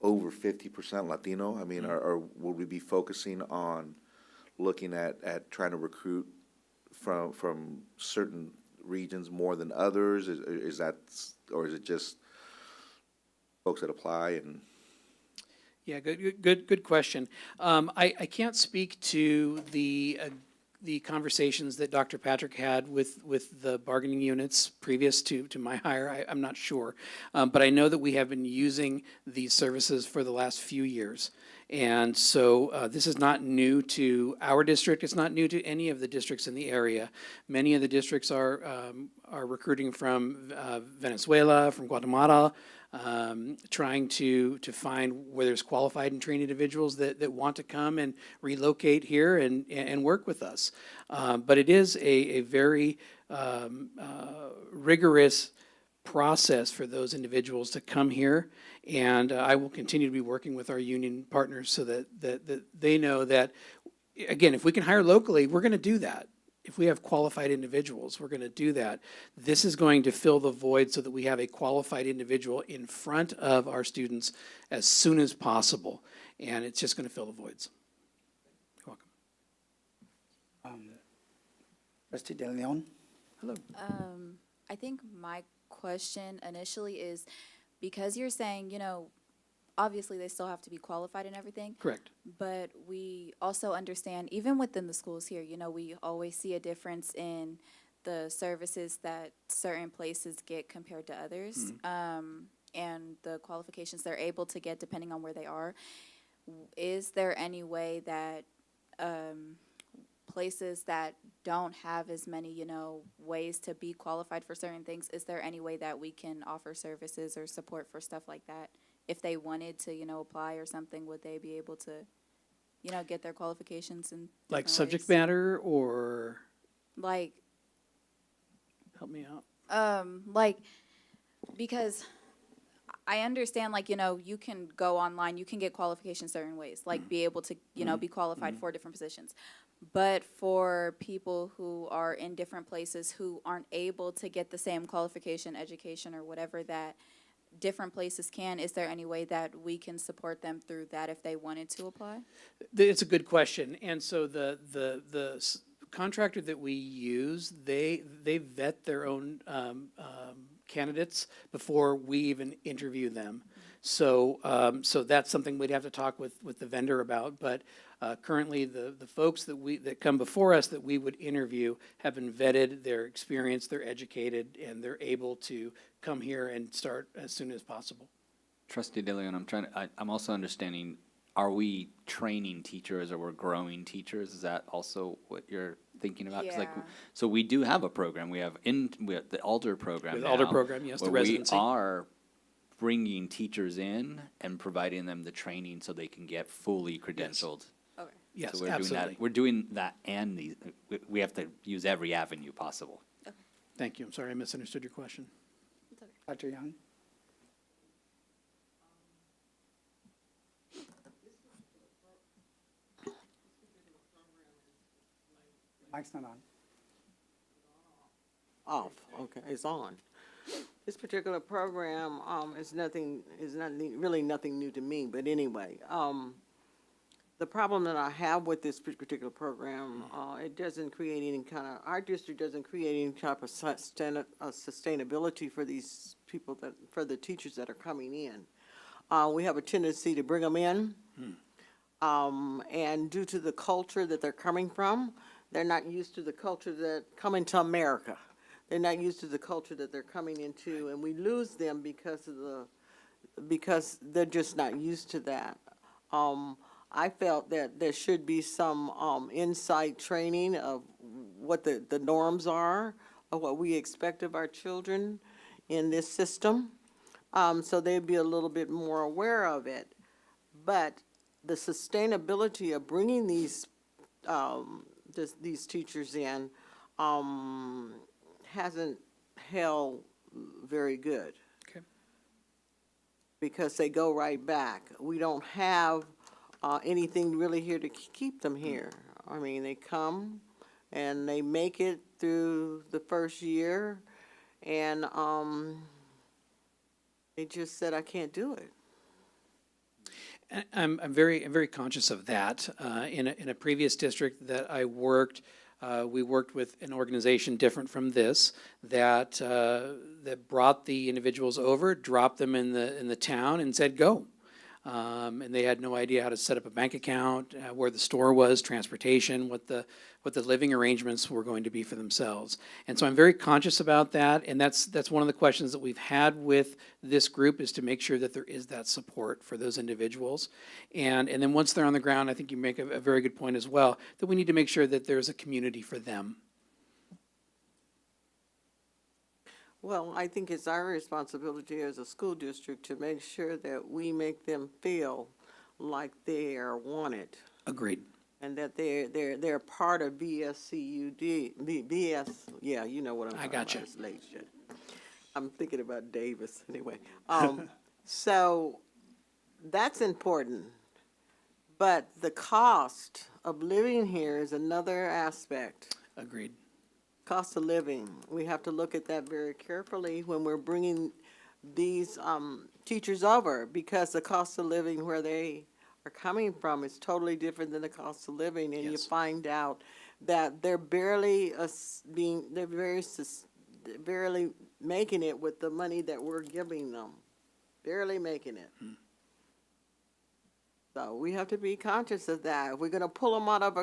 over 50% Latino? I mean, would we be focusing on looking at trying to recruit from certain regions more than others? Is that, or is it just folks that apply and? Yeah, good question. I can't speak to the conversations that Dr. Patrick had with the bargaining units previous to my hire. I'm not sure, but I know that we have been using these services for the last few years, and so this is not new to our district. It's not new to any of the districts in the area. Many of the districts are recruiting from Venezuela, from Guatemala. Trying to find where there's qualified and trained individuals that want to come and relocate here and work with us. But it is a very rigorous process for those individuals to come here. And I will continue to be working with our union partners so that they know that, again, if we can hire locally, we're going to do that. If we have qualified individuals, we're going to do that. This is going to fill the void so that we have a qualified individual in front of our students as soon as possible. And it's just going to fill the voids. You're welcome. Trustee De Leon? Hello. I think my question initially is, because you're saying, you know, obviously they still have to be qualified and everything. Correct. But we also understand, even within the schools here, you know, we always see a difference in the services that certain places get compared to others, and the qualifications they're able to get depending on where they are. Is there any way that places that don't have as many, you know, ways to be qualified for certain things, is there any way that we can offer services or support for stuff like that? If they wanted to, you know, apply or something, would they be able to, you know, get their qualifications in Like different subject ways? matter or Like, help me out? like, because I understand, like, you know, you can go online, you can get qualifications certain ways, like be able to, you know, be qualified for different positions. But for people who are in different places who aren't able to get the same qualification, education, or whatever that different places can, is there any way that we can support them through that if they wanted to apply? It's a good question. And so the contractor that we use, they vet their own candidates before we even interview them. So so that's something we'd have to talk with the vendor about. But currently, the folks that come before us that we would interview have been vetted, they're experienced, they're educated, and they're able to come here and start as soon as possible. Trustee De Leon, I'm also understanding, are we training teachers or we're growing teachers? Is that also what you're thinking about? 'Cause Yeah. so we do have a program. We have the Alder program With now, Alder program, yes, the where residency. we are bringing teachers in and providing them the training so they can get fully credentialed. Okay. Yes, So we're absolutely. doing that. We're doing that, and we have to use every avenue possible. Thank you. I'm sorry I misunderstood your question. Dr. Young? Mic's not on. Off, okay, it's on. This particular program, is really nothing new to me, but anyway, the problem that I have with this particular program, it doesn't create any kind of, our district doesn't create any type of sustainability for these people for the teachers that are coming in. We have a tendency to bring them in, and due to the culture that they're coming from, they're not used to the culture that coming to America. They're not used to the culture that they're coming into, and we lose them because they're just not used to that. I felt that there should be some insight training of what the norms are, of what we expect of our children in this system, so they'd be a little bit more aware of it. But the sustainability of bringing these teachers in hasn't held very good. Okay. Because they go right back. We don't have anything really here to keep them here. I mean, they come and they make it through the first year, and they just said, I can't do it. I'm very conscious of that. In a previous district that I worked, we worked with an organization different from this that brought the individuals over, dropped them in the town, and said go. And they had no idea how to set up a bank account, where the store was, transportation, what the living arrangements were going to be for themselves. And so I'm very conscious about that, and that's one of the questions that we've had with this group, is to make sure that there is that support for those individuals. And then once they're on the ground, I think you make a very good point as well, that we need to make sure that there's a community for them. Well, I think it's our responsibility as a school district to make sure that we make them feel like they are wanted. Agreed. And that they're part of VSCUD, yeah, you know what I'm I talking gotcha. about. It's late shit. I'm thinking about Davis, anyway. So, that's important. But the cost of living here is another aspect. Agreed. Cost of living, we have to look at that very carefully when we're bringing these teachers over, because the cost of living where they are coming from is totally different than the cost of living, and you Yes. find out that they're barely barely making it with the money that we're giving them, barely making it. So we have to be conscious of that. If we're gonna pull them out of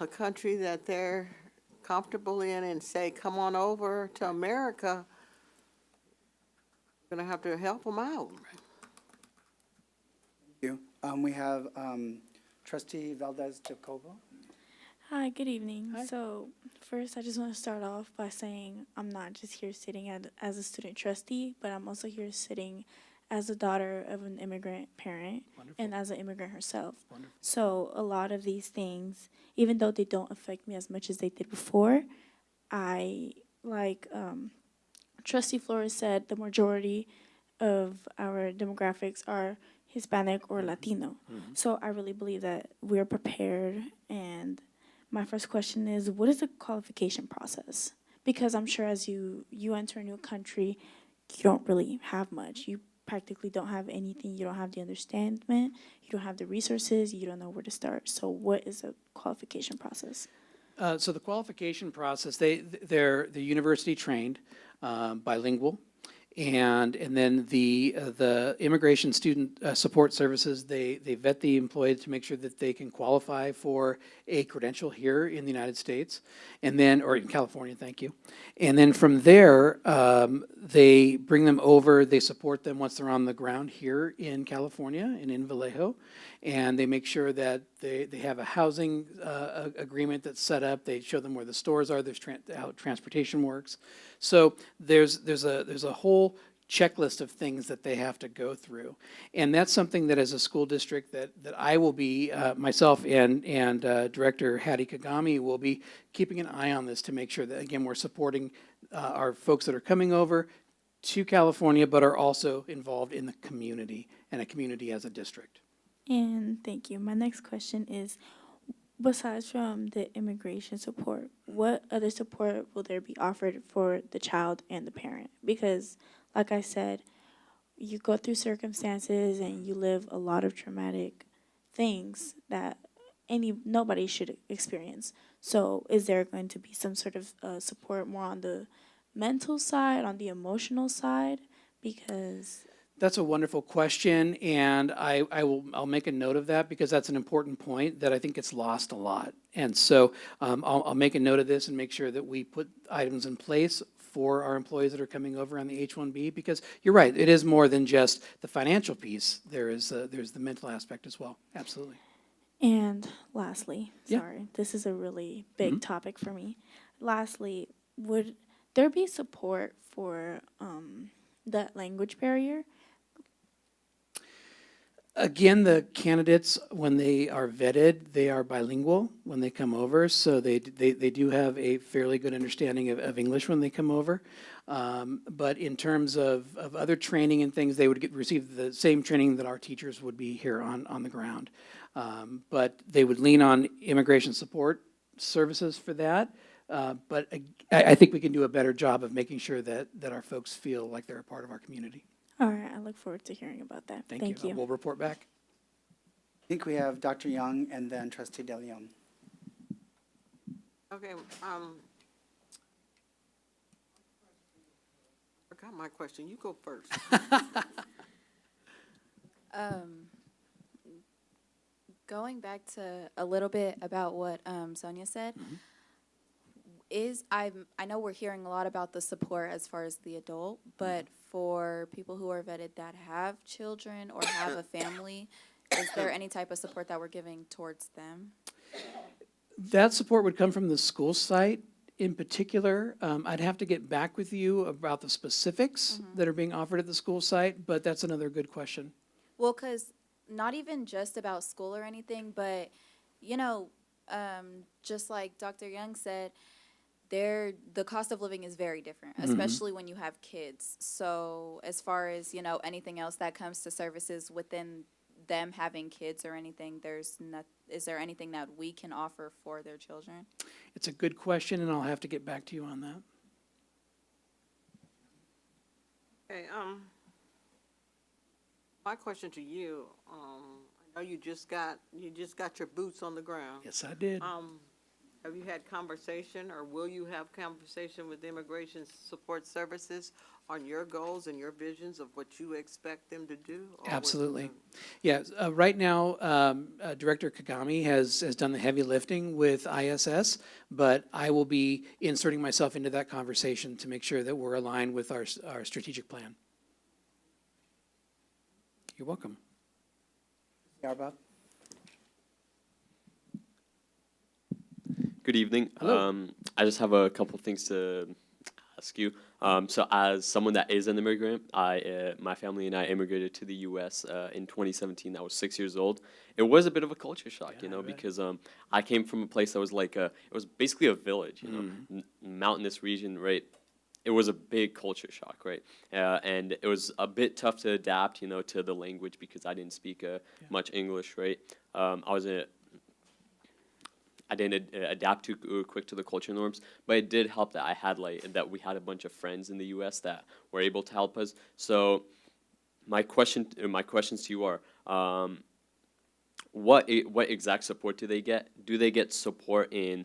a country that they're comfortable in and say, come on over to America, we're gonna have to help them out. Thank you. We have trustee Valdez Jacobo. Hi, good evening. So first, I just want to start off by saying I'm not just here sitting as a student trustee, but I'm also here sitting as a daughter of an immigrant parent and as an immigrant herself. So a lot of these things, even though they don't affect me as much as they did before, I, like Trustee Flores said, the majority of our demographics are Hispanic or Latino. So I really believe that we're prepared. And my first question is, what is the qualification process? Because I'm sure as you enter a new country, you don't really have much. You practically don't have anything. You don't have the understanding. You don't have the resources. You don't know where to start. So what is the qualification process? So the qualification process, they're university trained, bilingual, and then the immigration student support services, they vet the employee to make sure that they can qualify for a credential here in the United States, and then, or in California, thank you. And then from there, they bring them over, they support them once they're on the ground here in California and in Vallejo, and they make sure that they have a housing agreement that's set up. They show them where the stores are, there's how transportation works. So there's a whole checklist of things that they have to go through. And that's something that as a school district that I will be, myself and Director Hattie Kagami will be keeping an eye on this to make sure that, again, we're supporting our folks that are coming over to California, but are also involved in the community and a community as a district. And thank you. My next question is, besides from the immigration support, what other support will there be offered for the child and the parent? Because, like I said, you go through circumstances and you live a lot of traumatic things that nobody should experience. So is there going to be some sort of support more on the mental side, on the emotional side? Because That's a wonderful question, and I'll make a note of that because that's an important point that I think gets lost a lot. And so I'll make a note of this and make sure that we put items in place for our employees that are coming over on the H-1B, because you're right, it is more than just the financial piece. There's the mental aspect as well. Absolutely. And lastly, Yeah. sorry, this is a really big topic for me. Lastly, would there be support for that language barrier? Again, the candidates, when they are vetted, they are bilingual when they come over, so they do have a fairly good understanding of English when they come over. But in terms of other training and things, they would receive the same training that our teachers would be here on the ground. But they would lean on immigration support services for that. But I think we can do a better job of making sure that our folks feel like they're a part of our community. All right, I look forward to hearing about that. Thank you. We'll report back. I think we have Dr. Young and then trustee De Leon. Okay, forgot my question. You go first. Going back to a little bit about what Sonia said, I know we're hearing a lot about the support as far as the adult, but for people who are vetted that have children or have a family, is there any type of support that we're giving towards them? That support would come from the school site in particular. I'd have to get back with you about the specifics that are being offered at the school site, but that's another good question. Well, because not even just about school or anything, but, you know, just like Dr. Young said, the cost of living is very different, especially when you have kids. So as far as, you know, anything else that comes to services within them having kids or anything, is there anything that we can offer for their children? It's a good question, and I'll have to get back to you on that. Okay, my question to you, I know you just got your boots on the ground. Yes, I did. Have you had conversation, or will you have conversation with Immigration Support Services on your goals and your visions of what you expect them to do? Or what- Absolutely. Yeah, right now, Director Kagami has done the heavy lifting with ISS, but I will be inserting myself into that conversation to make sure that we're aligned with our strategic plan. You're welcome. Yarbab? Good evening. Hello. I just have a couple things to ask you. So as someone that is an immigrant, my family and I immigrated to the U.S. In 2017. I was 6 years old. It was a bit of a culture shock, you know, because I came from a place that was like it was basically a village, you know, mountainous region, right? It was a big culture shock, right? And it was a bit tough to adapt, you know, to the language because I didn't speak much English, right? I didn't adapt too quick to the culture norms, but it did help that we had a bunch of friends in the U.S. that were able to help us. So my questions to you are, what exact support do they get? Do they get support in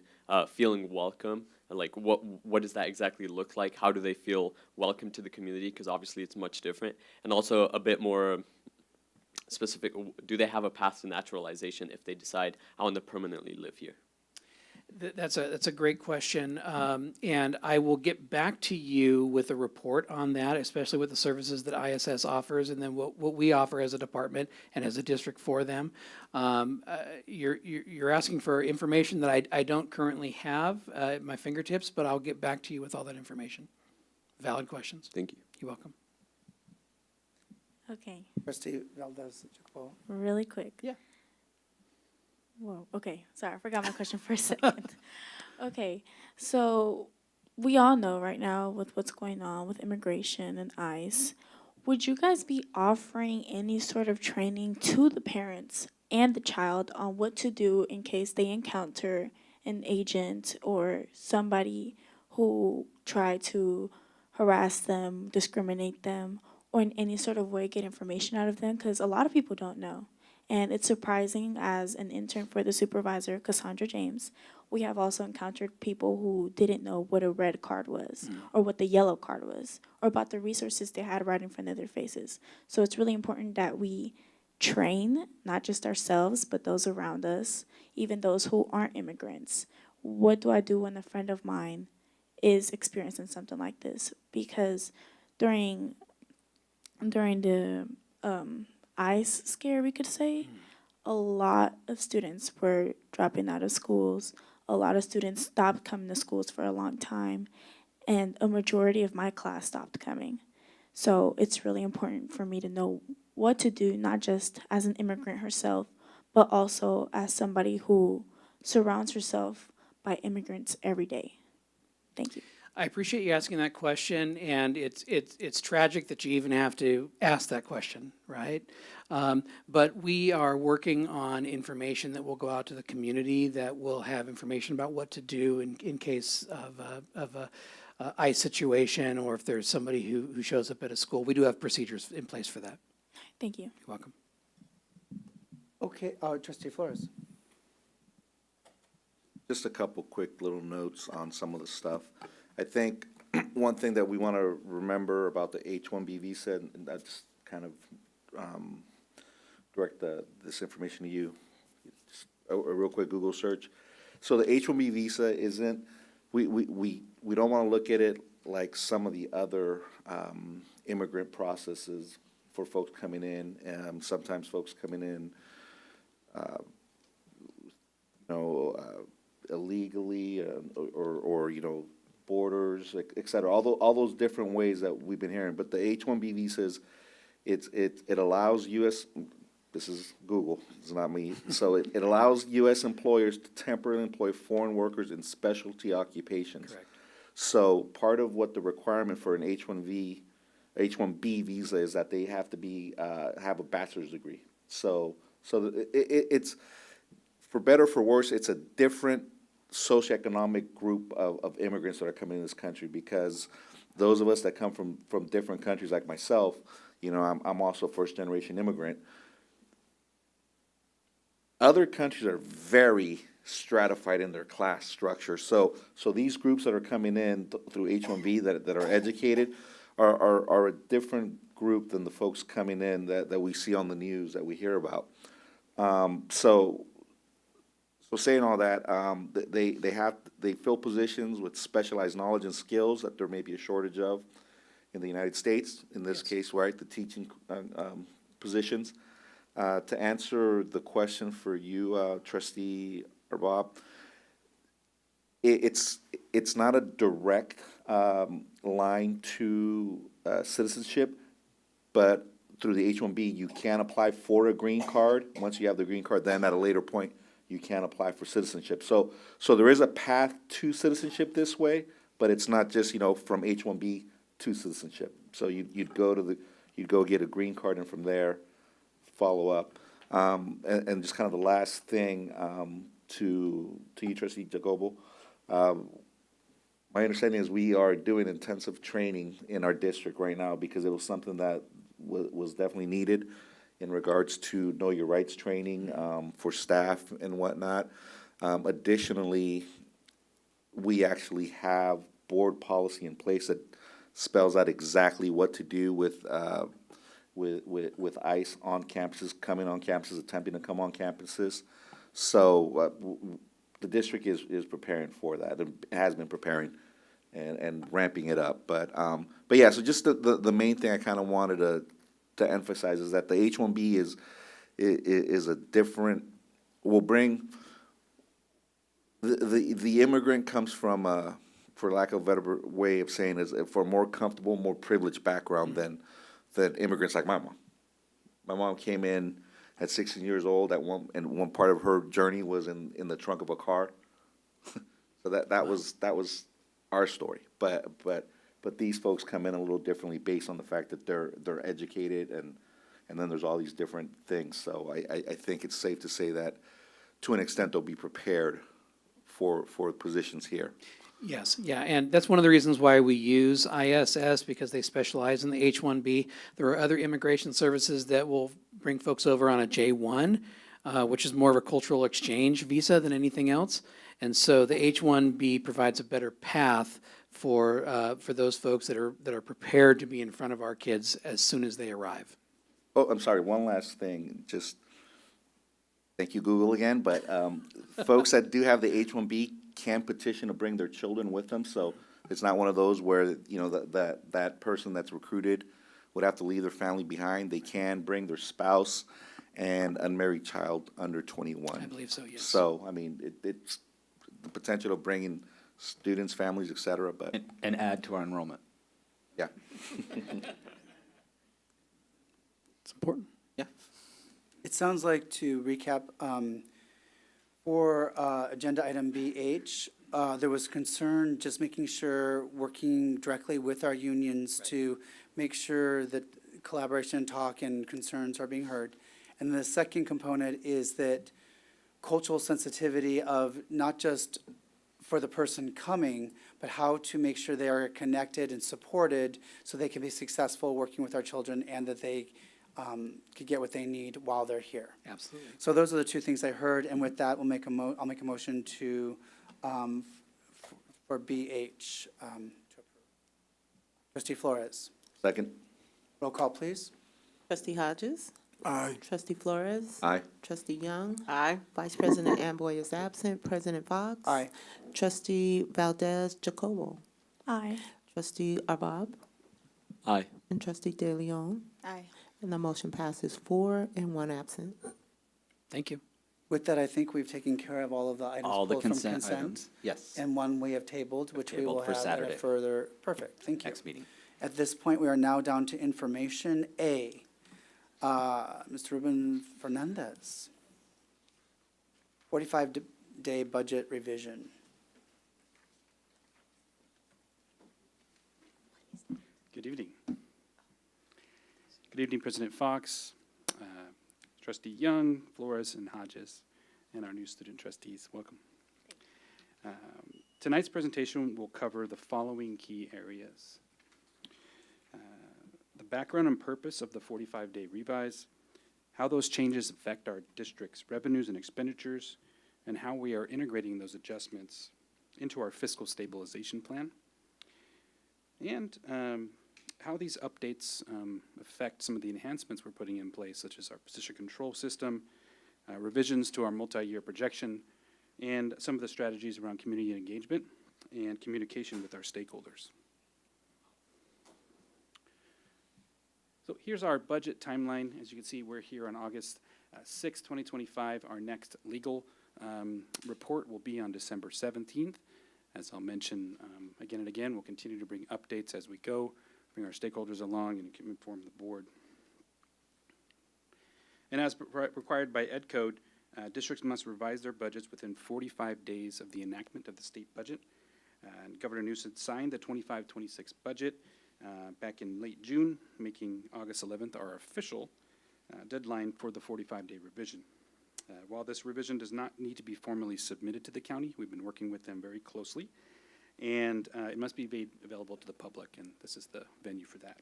feeling welcome? Like what does that exactly look like? How do they feel welcome to the community? Because obviously it's much different. And also a bit more specific, do they have a path to naturalization if they decide I want to permanently live here? That's a great question, and I will get back to you with a report on that, especially with the services that ISS offers, and then what we offer as a department and as a district for them. You're asking for information that I don't currently have at my fingertips, but I'll get back to you with all that information. Valid questions. Thank you. You're welcome. Okay, Trustee Valdez-Jacobo? really quick. Yeah. Whoa, okay, sorry, I forgot my question for a second. Okay, so we all know right now with what's going on with immigration and ICE, would you guys be offering any sort of training to the parents and the child on what to do in case they encounter an agent or somebody who tried to harass them, discriminate them, or in any sort of way get information out of them? Because a lot of people don't know. And it's surprising, as an intern for the supervisor, Cassandra James, we have also encountered people who didn't know what a red card was or what the yellow card was or about the resources they had right in front of their faces. So it's really important that we train not just ourselves, but those around us, even those who aren't immigrants. What do I do when a friend of mine is experiencing something like this? Because during the ICE scare, we could say, a lot of students were dropping out of schools. A lot of students stopped coming to schools for a long time, and a majority of my class stopped coming. So it's really important for me to know what to do, not just as an immigrant herself, but also as somebody who surrounds herself by immigrants every day. Thank you. I appreciate you asking that question, and it's tragic that you even have to ask that question, right? But we are working on information that will go out to the community that will have information about what to do in case of a ICE situation, or if there's somebody who shows up at a school. We do have procedures in place for that. Thank you. You're welcome. Okay, Trustee Flores? Just a couple quick little notes on some of the stuff. I think one thing that we want to remember about the H-1B visa, and that's kind of direct this information to you. Just a real quick Google search. So the H-1B visa isn't, we don't want to look at it like some of the other immigrant processes for folks coming in. Sometimes folks coming in, illegally, or borders, et cetera, all those different ways that we've been hearing. But the H-1B visas, it allows U.S., this is Google, it's not me, so it allows U.S. employers to temporarily employ foreign workers in specialty occupations. Correct. So part of what the requirement for an H-1B visa is that they have to be, have a bachelor's degree. It's, for better or for worse, it's a different socioeconomic group of immigrants that are coming in this country, because those of us that come from different countries, like myself, you know, I'm also a first-generation immigrant. Other countries are very stratified in their class structure. So these groups that are coming in through H-1B that are educated are a different group than the folks coming in that we see on the news, that we hear about. So saying all that, they fill positions with specialized knowledge and skills that there may be a shortage of in the United States. In this case, right, the teaching positions. To answer the question for you, Trustee Bob, it's not a direct line to citizenship, but through the H-1B, you can apply for a green card. Once you have the green card, then at a later point, you can apply for citizenship. So there is a path to citizenship this way, but it's not just, you know, from H-1B to citizenship. So you'd go get a green card, and from there, follow up. And just kind of the last thing, to you, Trustee Jacobo. My understanding is we are doing intensive training in our district right now, because it was something that was definitely needed in regards to know your rights training for staff and whatnot. Additionally, we actually have board policy in place that spells out exactly what to do with ICE on campuses, coming on campuses, attempting to come on campuses. So the district is preparing for that, and has been preparing and ramping it up. But yeah, so just the main thing I kind of wanted to emphasize is that the H-1B is a different, will bring, the immigrant comes from, for lack of a better way of saying it, is for a more comfortable, more privileged background than immigrants like my mom. My mom came in at 16 years old, and one part of her journey was in the trunk of a car. So that was our story. But these folks come in a little differently based on the fact that they're educated, and then there's all these different things. So I think it's safe to say that to an extent they'll be prepared for positions here. Yes, yeah, and that's one of the reasons why we use ISS, because they specialize in the H-1B. There are other immigration services that will bring folks over on a J-1, which is more of a cultural exchange visa than anything else. And so the H-1B provides a better path for those folks that are prepared to be in front of our kids as soon as they arrive. Oh, I'm sorry, one last thing, just, thank you, Google, again, but folks that do have the H-1B can petition to bring their children with them, so it's not one of those where, you know, that person that's recruited would have to leave their family behind. They can bring their spouse and unmarried child under 21. I believe so, yes. So, I mean, it's the potential of bringing students, families, et cetera, but. And add to our enrollment. Yeah. It's important. Yeah. It sounds like, to recap, for agenda item BH, there was concern just making sure, working directly with our unions to make sure that collaboration, talk, and concerns are being heard. And the second component is that cultural sensitivity of not just for the person coming, but how to make sure they are connected and supported so they can be successful working with our children, and that they could get what they need while they're here. Absolutely. So those are the two things I heard, and with that, I'll make a motion to, for BH, to approve. Trustee Flores. Second. Roll call, please. Trustee Hodges? Aye. Trustee Flores? Aye. Trustee Young? Aye. Vice President Amboy is absent. President Fox? Aye. Trustee Valdez Jacobo? Aye. Trustee Arbab? Aye. And Trustee De Leon? Aye. And the motion passes 4 and 1 absent. Thank you. With that, I think we've taken care of all of the items All the pulled from consent consent. items. Yes. And one we have tabled, which we tabled will for have at a Saturday. further, perfect, thank you. Next meeting. At this point, we are now down to information A. Mr. Ruben Fernandez. 45-day budget revision. Good evening. Good evening, President Fox, Trustee Young, Flores, and Hodges, and our new student trustees. Welcome. Tonight's presentation will cover the following key areas. The background and purpose of the 45-day revise, how those changes affect our district's revenues and expenditures, and how we are integrating those adjustments into our fiscal stabilization plan, and how these updates affect some of the enhancements we're putting in place, such as our position control system, revisions to our multi-year projection, and some of the strategies around community engagement and communication with our stakeholders. So here's our budget timeline. As you can see, we're here on August 6, 2025. Our next legal report will be on December 17th. As I'll mention again and again, we'll continue to bring updates as we go, bring our stakeholders along, and inform the board. And as required by Ed Code, districts must revise their budgets within 45 days of the enactment of the state budget. And Governor Newsom signed the 25-26 budget back in late June, making August 11th our official deadline for the 45-day revision. While this revision does not need to be formally submitted to the county, we've been working with them very closely, and it must be made available to the public, and this is the venue for that.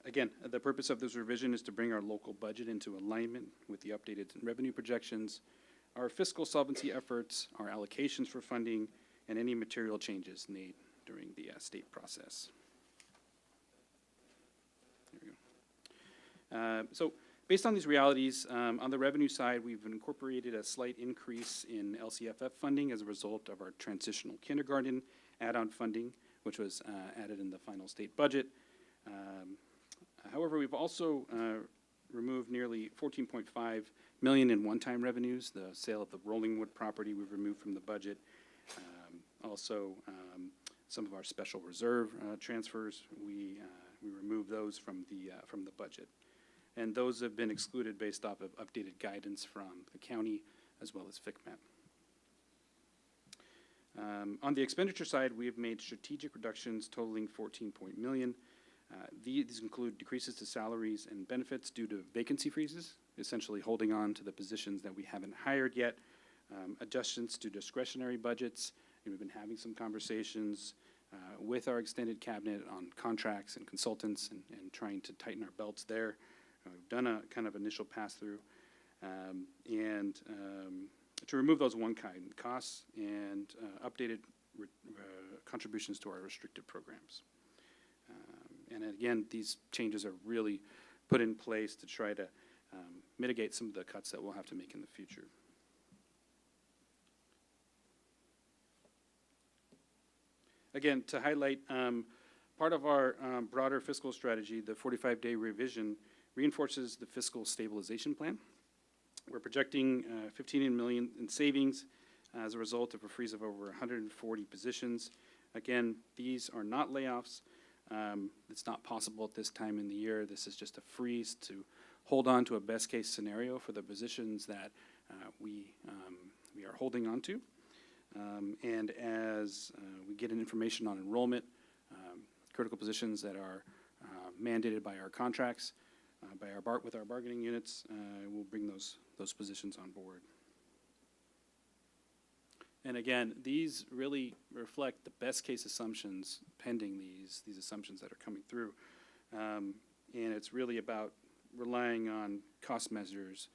Again, the purpose of this revision is to bring our local budget into alignment with the updated revenue projections, our fiscal solvency efforts, our allocations for funding, and any material changes made during the state process. There we go. So based on these realities, on the revenue side, we've incorporated a slight increase in LCFF funding as a result of our transitional kindergarten add-on funding, which was added in the final state budget. However, we've also removed nearly $14.5 million in one-time revenues. The sale of the Rollingwood property we've removed from the budget. Also, some of our special reserve transfers, we removed those from the budget. And those have been excluded based off of updated guidance from the county as well as FCMAP. On the expenditure side, we have made strategic reductions totaling $14 million. These include decreases to salaries and benefits due to vacancy freezes, essentially holding on to the positions that we haven't hired yet, adjustments to discretionary budgets, and we've been having some conversations with our extended cabinet on contracts and consultants and trying to tighten our belts there. We've done a kind of initial pass-through, and to remove those one-kind costs and updated contributions to our restricted programs. And again, these changes are really put in place to try to mitigate some of the cuts that we'll have to make in the future. Again, to highlight, part of our broader fiscal strategy, the 45-day revision reinforces the fiscal stabilization plan. We're projecting $15 million in savings as a result of a freeze of over 140 positions. Again, these are not layoffs. It's not possible at this time in the year. This is just a freeze to hold on to a best case scenario for the positions that we are holding on to. And as we get information on enrollment, critical positions that are mandated by our contracts, with our bargaining units, we'll bring those positions on board. And again, these really reflect the best case assumptions pending these assumptions that are coming through. And it's really about relying on cost measures,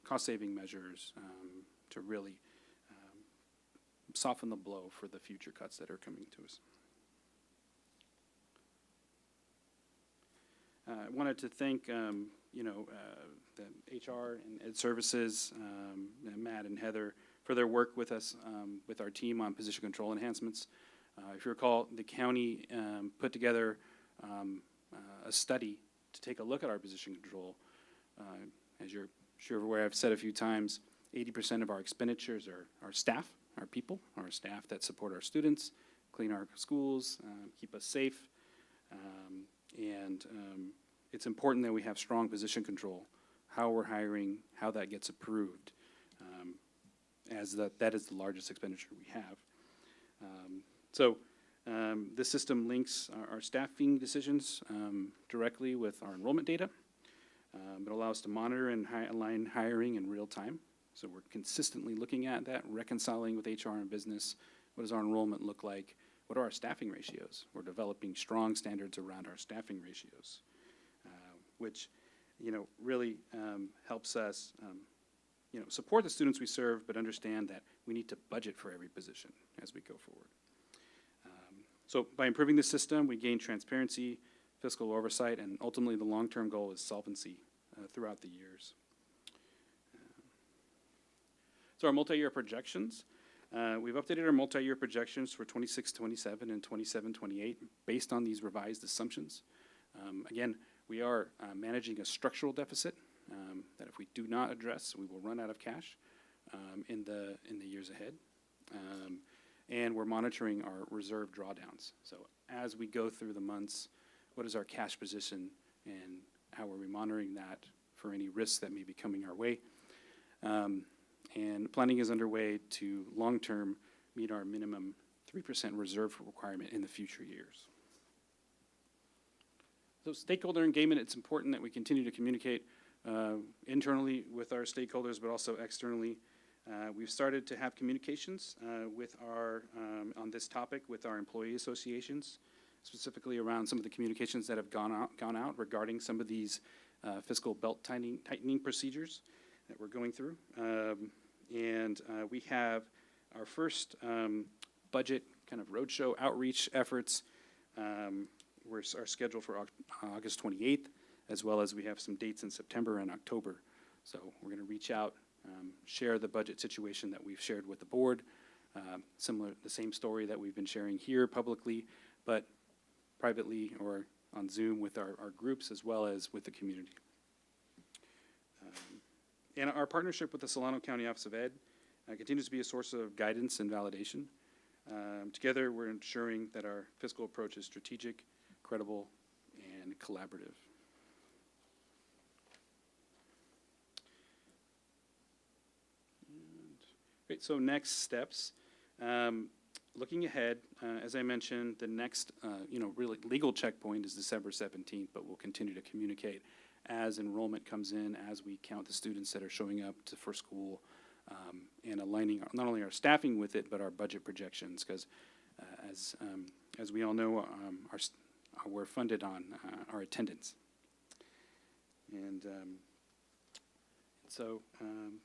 cost-saving measures to really soften the blow for the future cuts that are coming to us. I wanted to thank, the HR and Ed Services, Matt and Heather, for their work with us, with our team on position control enhancements. If you recall, the county put together a study to take a look at our position control. As you're sure aware, I've said a few times, 80% of our expenditures are our staff, our people, our staff that support our students, clean our schools, keep us safe. And it's important that we have strong position control, how we're hiring, how that gets approved, as that is the largest expenditure we have. So This system links our staffing decisions directly with our enrollment data. It allows us to monitor and align hiring in real time. So we're consistently looking at that, reconciling with HR and business. What does our enrollment look like? What are our staffing ratios? We're developing strong standards around our staffing ratios, which, really helps us, support the students we serve, but understand that we need to budget for every position as we go forward. So by improving the system, we gain transparency, fiscal oversight, and ultimately the long-term goal is solvency throughout the years. So our multi-year projections, we've updated our multi-year projections for 26-27 and 27-28 based on these revised assumptions. Again, we are managing a structural deficit that if we do not address, we will run out of cash in the years ahead. And we're monitoring our reserve drawdowns. So as we go through the months, what is our cash position and how are we monitoring that for any risks that may be coming our way? And planning is underway to long-term meet our minimum 3% reserve requirement in the future years. So stakeholder engagement, it's important that we continue to communicate internally with our stakeholders, but also externally. We've started to have communications with on this topic with our employee associations, specifically around some of the communications that have gone out regarding some of these fiscal belt tightening procedures that we're going through. And we have our first budget kind of roadshow outreach efforts are scheduled for August 28th, as well as we have some dates in September and October. So we're going to reach out, share the budget situation that we've shared with the board, the same story that we've been sharing here publicly, but privately or on Zoom with our groups as well as with the community. And our partnership with the Solano County Office of Ed continues to be a source of guidance and validation. Together, we're ensuring that our fiscal approach is strategic, credible, and collaborative. Great, so next steps. Looking ahead, as I mentioned, the next, really legal checkpoint is December 17th, but we'll continue to communicate as enrollment comes in, as we count the students that are showing up for school, and aligning not only our staffing with it, but our budget projections, because as we all know, we're funded on our attendance. And so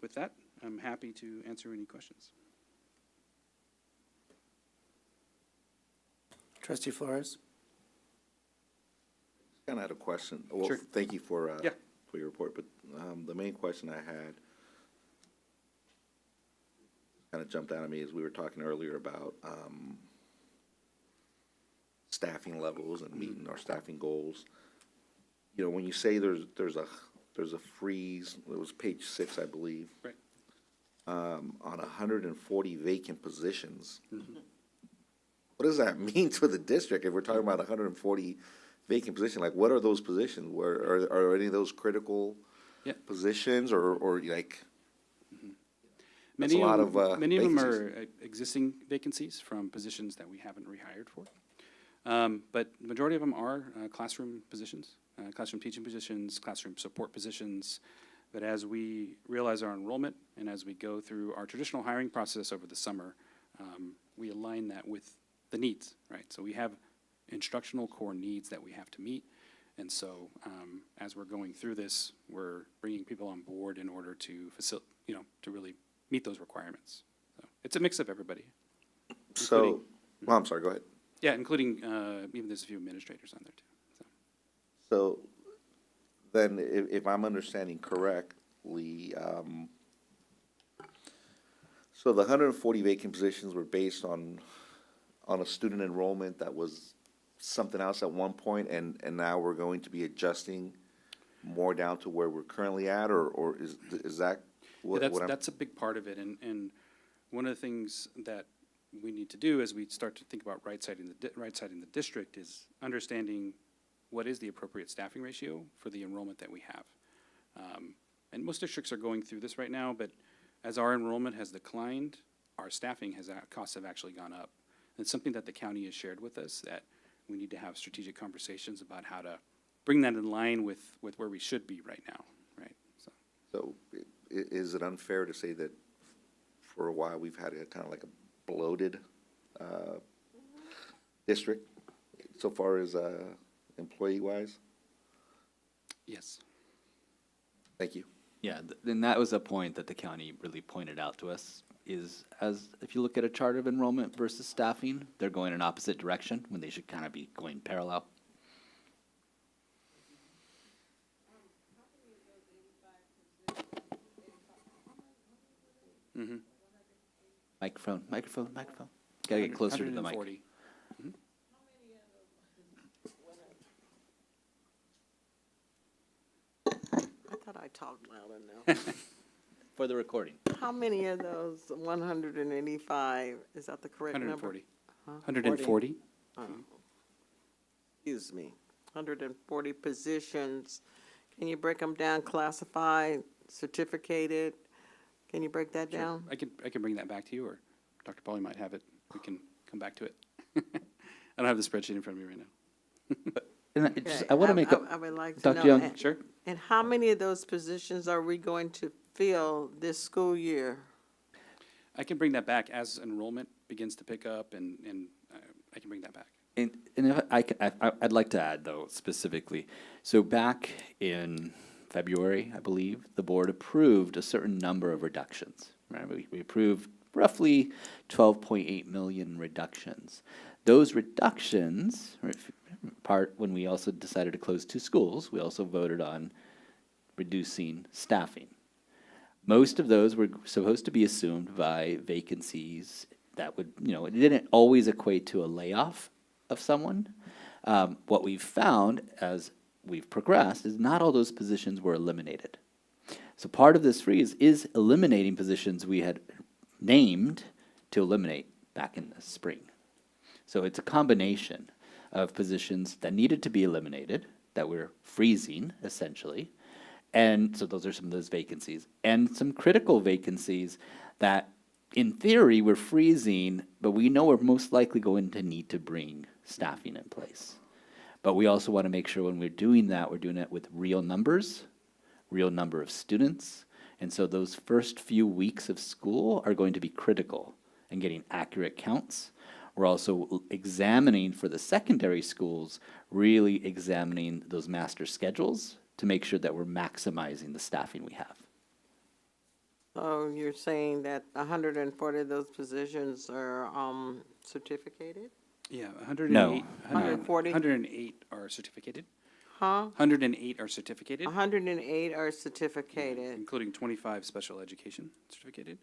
with that, I'm happy to answer any questions. Trustee Flores? Kind of had a question. Well, Sure. Thank you for Yeah. your report, but the main question I had kind of jumped out at me as we were talking earlier about staffing levels and meeting our staffing goals. When you say there's a freeze, it was page 6, I believe. Right. On 140 vacant positions. Mm-hmm. What does that mean to the district if we're talking about 140 vacant positions? Like, what are those positions? Are any of those critical Yeah. positions or like? That's Many a lot of of many of them vacancies. are existing vacancies from positions that we haven't rehired for. But the majority of them are classroom positions, classroom teaching positions, classroom support positions. But as we realize our enrollment and as we go through our traditional hiring process over the summer, we align that with the needs, right? So we have instructional core needs that we have to meet. And so as we're going through this, we're bringing people on board in order to to really meet those requirements. So it's a mix of everybody. So, well, I'm sorry, go ahead. Yeah, including even there's a few administrators on there too. So then if I'm understanding correctly, so the 140 vacant positions were based on a student enrollment that was something else at one point, and now we're going to be adjusting more down to where we're currently at, or is that what I'm? That's a big part of it, and one of the things that we need to do as we start to think about right-siding the district is understanding what is the appropriate staffing ratio for the enrollment that we have. And most districts are going through this right now, but as our enrollment has declined, our staffing costs have actually gone up. It's something that the county has shared with us, that we need to have strategic conversations about how to bring that in line with where we should be right now, right? So is it unfair to say that for a while we've had a kind of like a bloated district so far as employee-wise? Yes. Thank you. Yeah, and that was a point that the county really pointed out to us, is as, if you look at a chart of enrollment versus staffing, they're going in opposite direction when they should kind of be going parallel. Mm-hmm. Microphone. Gotta get closer to the mic. 140. I thought I talked loud enough. For the recording. How many of those 185, is that the correct number? 140. Huh? 140? Oh. Excuse me, 140 positions. Can you break them down, classified, certificated? Can you break that Sure. down? I can bring that back to you, or Dr. Pauly might have it. We can come back to it. I don't have the spreadsheet in front of me right now. And I want to make I would like to Dr. know. Young. and- Sure. And how many of those positions are we going to fill this school year? I can bring that back as enrollment begins to pick up, and I can bring that back. And if I'd like to add, though, specifically, so back in February, I believe, the board approved a certain number of reductions, right? We approved roughly 12.8 million reductions. Those reductions, when we also decided to close 2 schools, we also voted on reducing staffing. Most of those were supposed to be assumed by vacancies that would, it didn't always equate to a layoff of someone. What we've found as we've progressed is not all those positions were eliminated. So part of this freeze is eliminating positions we had named to eliminate back in the spring. So it's a combination of positions that needed to be eliminated, that we're freezing, essentially. And so those are some of those vacancies. And some critical vacancies that, in theory, we're freezing, but we know we're most likely going to need to bring staffing in place. But we also want to make sure when we're doing that, we're doing it with real numbers, real number of students. And so those first few weeks of school are going to be critical in getting accurate counts. We're also examining for the secondary schools, really examining those master schedules to make sure that we're maximizing the staffing we have. So you're saying that 140 of those positions are certificated? Yeah, 108. No. 140? 108 are certificated. Huh? 108 are certificated, 108 are certificated. including 25 special education certificated.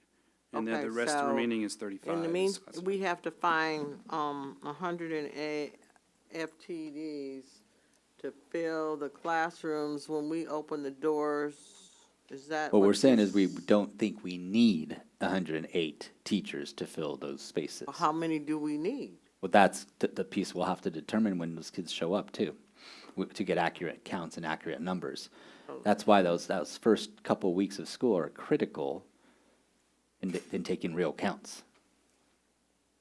And then Okay, the rest so remaining is 35. In the is means, classified. we have to find 108 FTDs to fill the classrooms when we open the doors. Is that What we're what saying this- is we don't think we need 108 teachers to fill those spaces. How many do we need? Well, that's the piece we'll have to determine when those kids show up too, to get accurate counts and accurate numbers. That's why those first couple weeks of school are critical in taking real counts.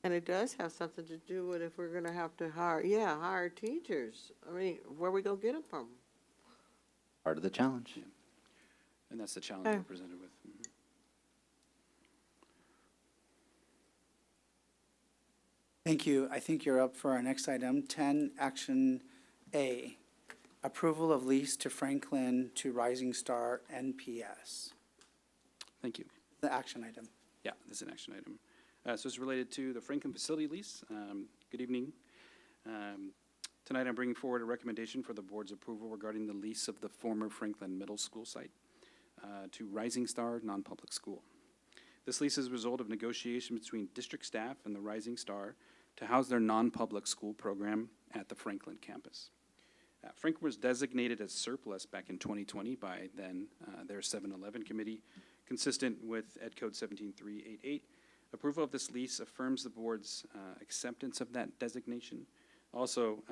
And it does have something to do with if we're gonna have to hire teachers. I mean, where we gonna get them from? Part of the challenge. And that's the challenge Okay. we're presented with. Mhm. Thank you. I think you're up for our next item, 10, Action A, approval of lease to Franklin to Rising Star NPS. Thank you. The action item. Yeah, this is an action item. So it's related to the Franklin facility lease. Good evening. Tonight I'm bringing forward a recommendation for the board's approval regarding the lease of the former Franklin Middle School site to Rising Star Non-Public School. This lease is a result of negotiation between district staff and the Rising Star to house their non-public school program at the Franklin campus. Franklin was designated as surplus back in 2020 by then their 7-Eleven committee, consistent with Ed Code 17388. Approval of this lease affirms the board's acceptance of that designation. Also,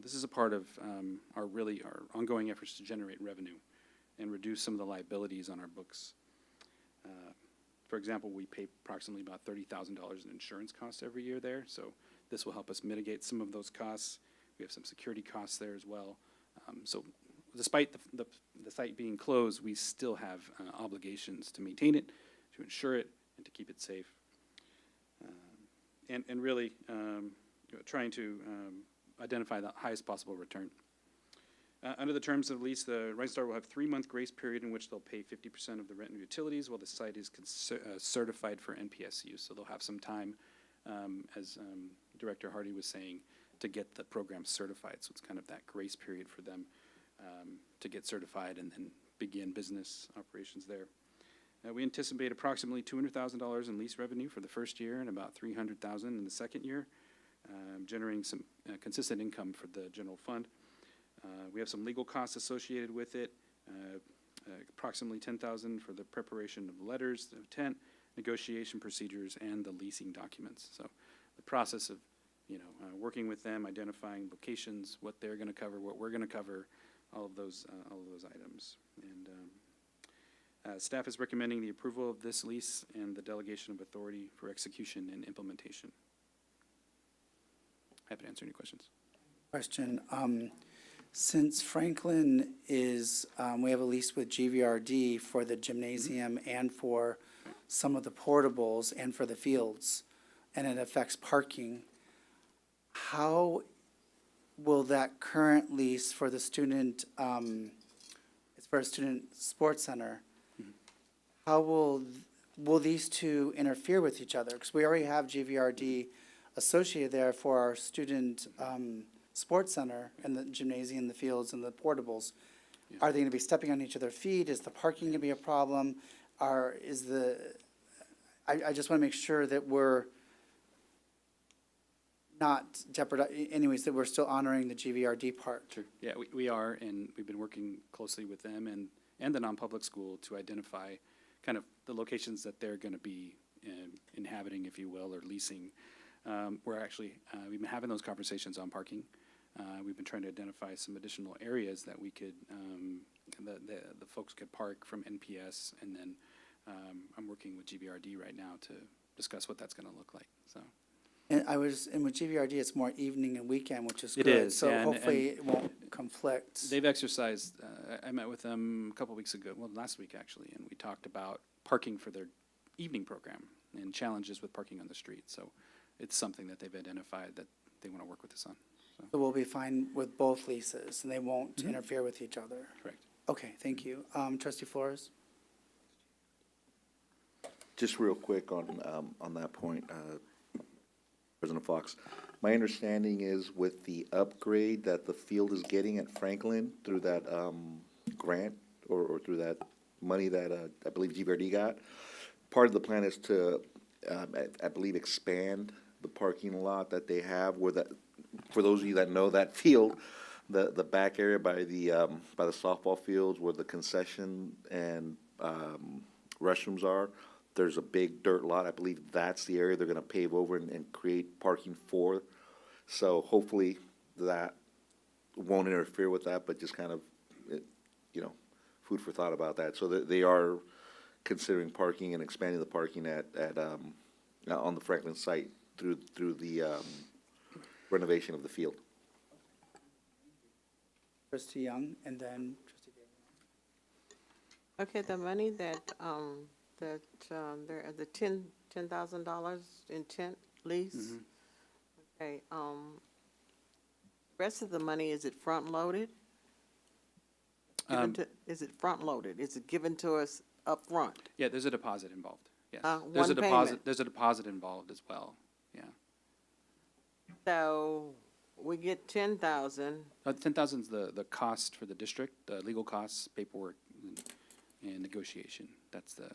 this is a part of our ongoing efforts to generate revenue and reduce some of the liabilities on our books. For example, we pay approximately about $30,000 in insurance costs every year there, so this will help us mitigate some of those costs. We have some security costs there as well. So despite the site being closed, we still have obligations to maintain it, to insure it, and to keep it safe. And really trying to identify the highest possible return. Under the terms of the lease, the Rising Star will have 3-month grace period in which they'll pay 50% of the rent and utilities while the site is certified for NPS use. So they'll have some time, as Director Hardy was saying, to get the program certified. So it's kind of that grace period for them to get certified and then begin business operations there. We anticipate approximately $200,000 in lease revenue for the first year and about $300,000 in the second year, generating some consistent income for the general fund. We have some legal costs associated with it, approximately $10,000 for the preparation of letters of intent, negotiation procedures, and the leasing documents. So the process of, working with them, identifying locations, what they're going to cover, what we're going to cover, all of those items. And staff is recommending the approval of this lease and the delegation of authority for execution and implementation. Happy to answer any questions. Question. Since Franklin is, we have a lease with GVRD for the gymnasium and for some of the portables and for the fields, and it affects parking, how will that current lease for the student, it's for a student sports center, how will these two interfere with each other? Because we already have GVRD associated there for our student sports center and the gymnasium, the fields, and the portables. Yeah. Are they going to be stepping on each other's feet? Is the parking going to be a problem? I just want to make sure that we're not jeopardizing, anyways, that we're still honoring the GVRD part. Sure. Yeah, we are, and we've been working closely with them and the non-public school to identify kind of the locations that they're going to be inhabiting, if you will, or leasing. We're actually, we've been having those conversations on parking. We've been trying to identify some additional areas that we could, the folks could park from NPS, and then I'm working with GVRD right now to discuss what that's going to look like, so. And with GVRD, it's more evening and weekend, which is It good. is, So yeah, and hopefully it won't conflict. They've exercised, I met with them a couple weeks ago, well, last week actually, and we talked about parking for their evening program and challenges with parking on the street. So it's something that they've identified that they want to work with us on. So we'll be fine with both leases, and they won't interfere with each other. Correct. Okay, thank you. Trustee Flores? Just real quick on that point, President Fox. My understanding is with the upgrade that the field is getting at Franklin through that grant or through that money that I believe GVRD got, part of the plan is to, I believe, expand the parking lot that they have where that, for those of you that know that field, the back area by the softball fields where the concession and restrooms are, there's a big dirt lot. I believe that's the area they're going to pave over and create parking for. So hopefully that won't interfere with that, but just kind of, food for thought about that. So they are considering parking and expanding the parking at on the Franklin site through the renovation of the field. Trustee Young, and then Trustee Gabriel. Okay, the money that there, the $10,000 in tent lease. Okay, rest of the money, is it front-loaded? Is it front-loaded? Is it given to us up front? Yeah, there's a deposit involved, yes. One payment. There's a deposit involved as well, yeah. So we get 10,000. 10,000 is the cost for the district, legal costs, paperwork, and negotiation. That's the,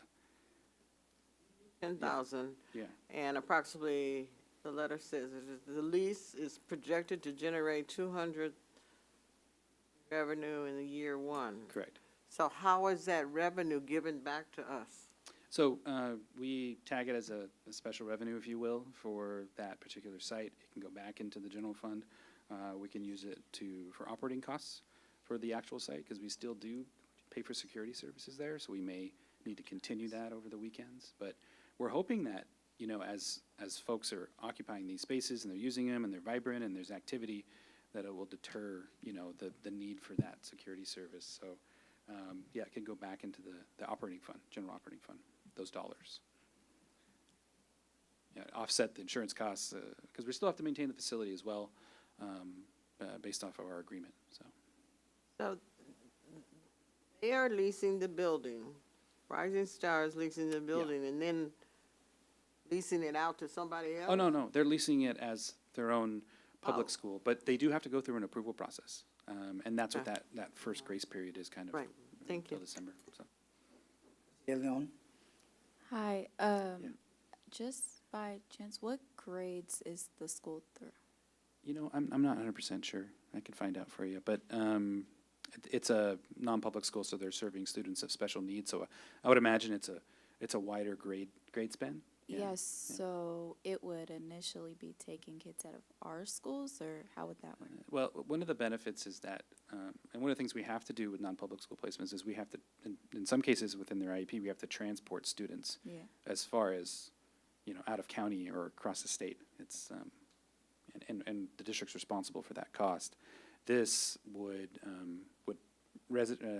10,000. yeah. And approximately, the letter says, the lease is projected to generate 200 revenue in the year one. Correct. So how is that revenue given back to us? So we tag it as a special revenue, if you will, for that particular site. It can go back into the general fund. We can use it for operating costs for the actual site, because we still do pay for security services there, so we may need to continue that over the weekends. But we're hoping that, you know, as folks are occupying these spaces and they're using them and they're vibrant and there's activity, that it will deter, you know, the need for that security service. So, yeah, it could go back into the operating fund, general operating fund, those dollars. Yeah, offset the insurance costs, because we still have to maintain the facility as well, based off of our agreement, so. So they are leasing the building, Rising Star is leasing the building, and then leasing it out to somebody else? Oh, no, they're leasing it as their own public Oh. school, but they do have to go through an approval process. And that's what Okay. that first grace period is kind of. Right. Thank Until you. December, so. Leon? Hi, just by chance, what grades is the school through? You know, I'm not 100% sure. I can find out for you, but it's a non-public school, so they're serving students of special needs. So I would imagine it's a wider grade span. Yeah, Yes, yeah. so it would initially be taking kids out of our schools, or how would that work? Well, one of the benefits is that, and one of the things we have to do with non-public school placements is we have to, in some cases within their IEP, we have to transport students Yeah. as far as, you know, out of county or across the state. It's, and the district's responsible for that cost. This would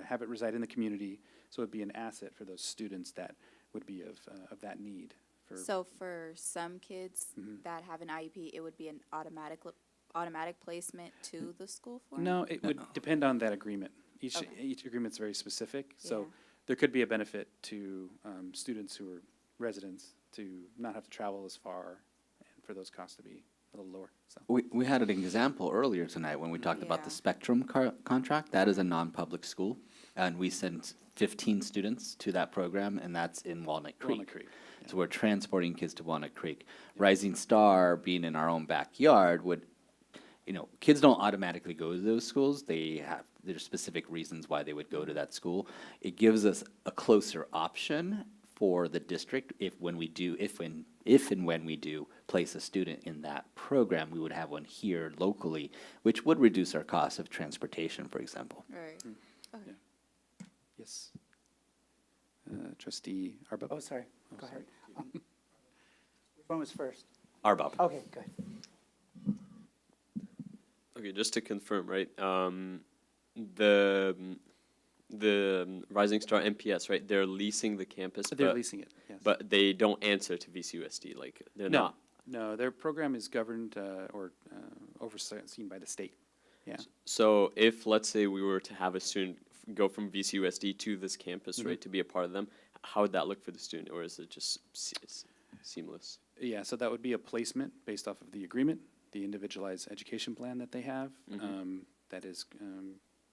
have it reside in the community, so it'd be an asset for those students that would be of that need. So for some kids Mhm. that have an IEP, it would be an automatic placement to the school for 'em? No, it would depend on that agreement. Each agreement's very specific, so Yeah. there could be a benefit to students who are residents to not have to travel as far, and for those costs to be a little lower, so. We had an example earlier tonight when we talked about the Yeah. Spectrum contract. That is a non-public school, and we sent 15 students to that program, and that's in Walnut Creek. Walnut Creek, So we're transporting kids to Walnut Creek. Rising Star, being in our own backyard, would, you know, kids don't automatically go to those schools. There's specific reasons why they would go to that school. It gives us a closer option for the district if and when we do place a student in that program, we would have one here locally, which would reduce our cost of transportation, for example. Right. Okay. Yeah. Yes. Trustee Arbuckle? Oh, sorry, go ahead. Which one was first? Arbob. Okay, good. Okay, just to confirm, right? The Rising Star MPS, right? They're leasing the campus. They're but- leasing it, yes. But they don't answer to VCUSD. Like they're No, not. no, their program is governed or overseen by the state. Yeah. So if, let's say, we were to have a student go from VCUSD to this campus, Mhm. right, to be a part of them, how would that look for the student, or is it just seamless? Yeah, so that would be a placement based off of the agreement, the individualized education plan that they have. Mhm. That is,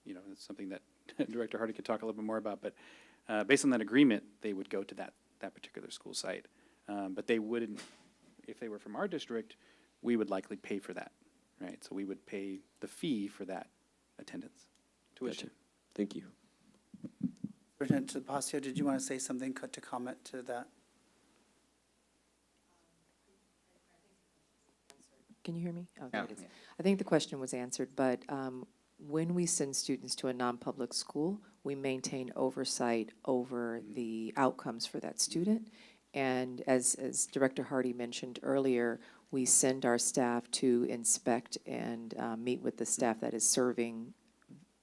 you know, it's something that Director Hardy could talk a little bit more about, but based on that agreement, they would go to that particular school site. But they wouldn't, if they were from our district, we would likely pay for that, right? So we would pay the fee for that attendance, tuition. Gotcha. Thank you. Superintendent Tapasio, did you want to say something to comment to that? Can you hear me? Oh, Yeah. there it is. I think the question was answered, but when we send students to a non-public school, we maintain oversight over the outcomes for that student. And as Director Hardy mentioned earlier, we send our staff to inspect and meet with the staff that is serving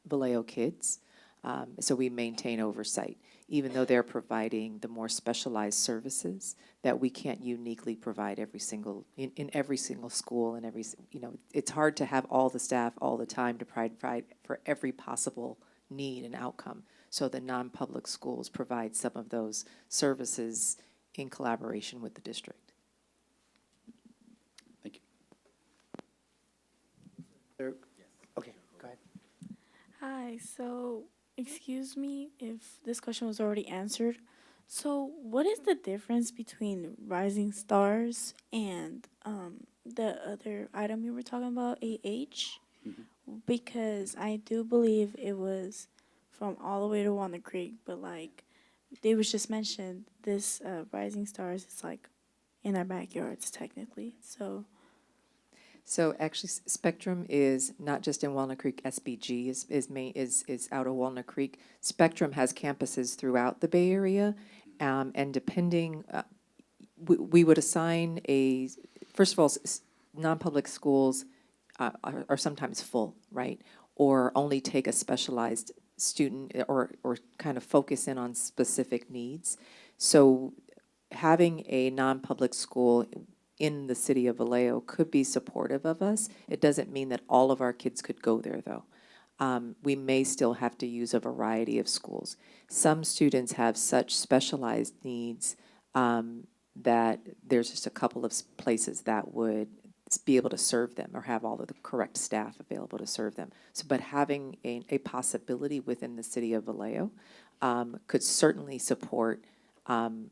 Vallejo kids. So we maintain oversight, even though they're providing the more specialized services that we can't uniquely provide in every single school and it's hard to have all the staff all the time to provide for every possible need and outcome. So the non-public schools provide some of those services in collaboration with the district. Thank you. Okay, go ahead. Hi, so excuse me if this question was already answered. So what is the difference between Rising Stars and the other item you were talking about, AH? Because I do believe it was from all the way to Walnut Creek, but like they was just mentioned, this Rising Stars is like in our backyards technically. So actually, Spectrum is not just in Walnut Creek. SBG is out of Walnut Creek. Spectrum has campuses throughout the Bay Area, and depending, we would assign first of all, non-public schools are sometimes full, right? Or only take a specialized student or kind of focus in on specific needs. So having a non-public school in the city of Vallejo could be supportive of us. It doesn't mean that all of our kids could go there, though. We may still have to use a variety of schools. Some students have such specialized needs that there's just a couple of places that would be able to serve them or have all of the correct staff available to serve them. So, but having a possibility within the city of Vallejo could certainly support VCUSD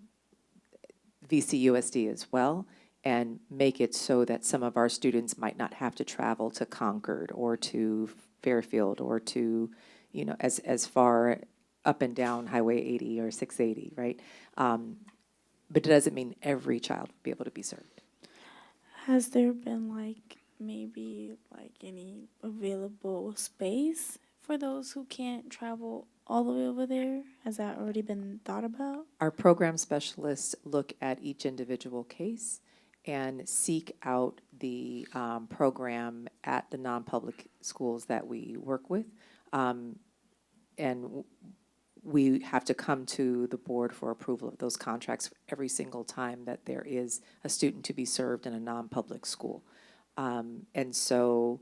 as well, and make it so that some of our students might not have to travel to Concord or to Fairfield or to, you know, as far up and down Highway 80 or 680, right? But it doesn't mean every child will be able to be served. Has there been like maybe like any available space for those who can't travel all the way over there? Has that already been thought about? Our program specialists look at each individual case and seek out the program at the non-public schools that we work with. And we have to come to the board for approval of those contracts every single time that there is a student to be served in a non-public school. And so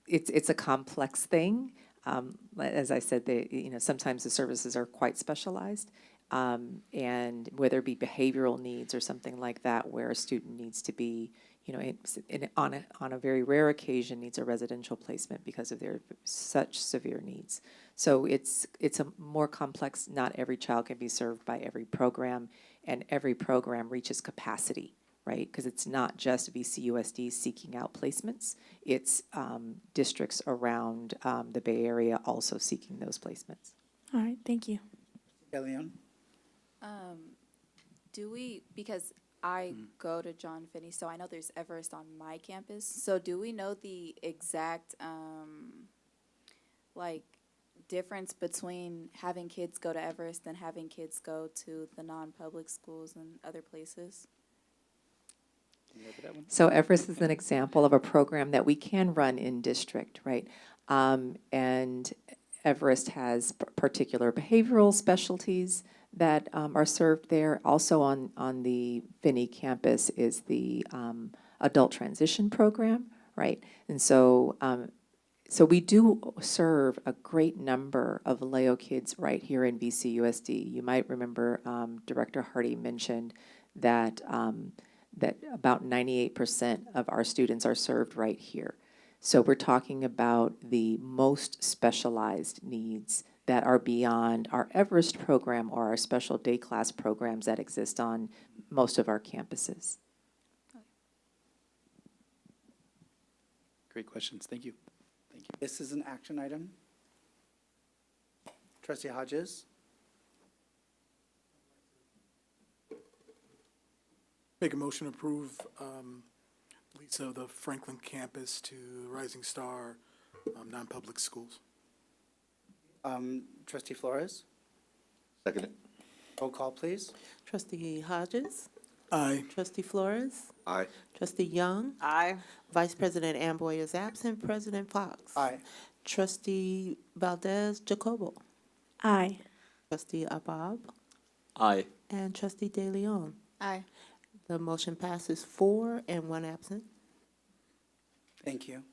it's a complex thing. As I said, sometimes the services are quite specialized. And whether it be behavioral needs or something like that, where a student needs to be, on a very rare occasion needs a residential placement because of their such severe needs. So it's a more complex. Not every child can be served by every program, and every program reaches capacity, right? Because it's not just VCUSD seeking out placements. It's districts around the Bay Area also seeking those placements. All right, thank you. Leon? Because I go to John Finney, so I know there's Everest on my campus. So do we know the exact, difference between having kids go to Everest and having kids go to the non-public schools and other places? So Everest is an example of a program that we can run in district, right? And Everest has particular behavioral specialties that are served there. Also on the Finney campus is the adult transition program, right? And so so we do serve a great number of Vallejo kids right here in VCUSD. You might remember Director Hardy mentioned that that about 98% of our students are served right here. So we're talking about the most specialized needs that are beyond our Everest program or our special day class programs that exist on most of our campuses. Great questions. Thank you. Thank you. This is an action item. Trustee Hodges? Make a motion to approve lease of the Franklin campus to Rising Star non-public schools. Trustee Flores? Second it. Roll call, please. Trustee Hodges? Aye. Trustee Flores? Aye. Trustee Young? Aye. Vice President Amboy is absent. President Fox? Aye. Trustee Valdez Jacobo? Aye. Trustee Abab? Aye. And Trustee De Leon? Aye. The motion passes 4 and 1 absent. Thank you.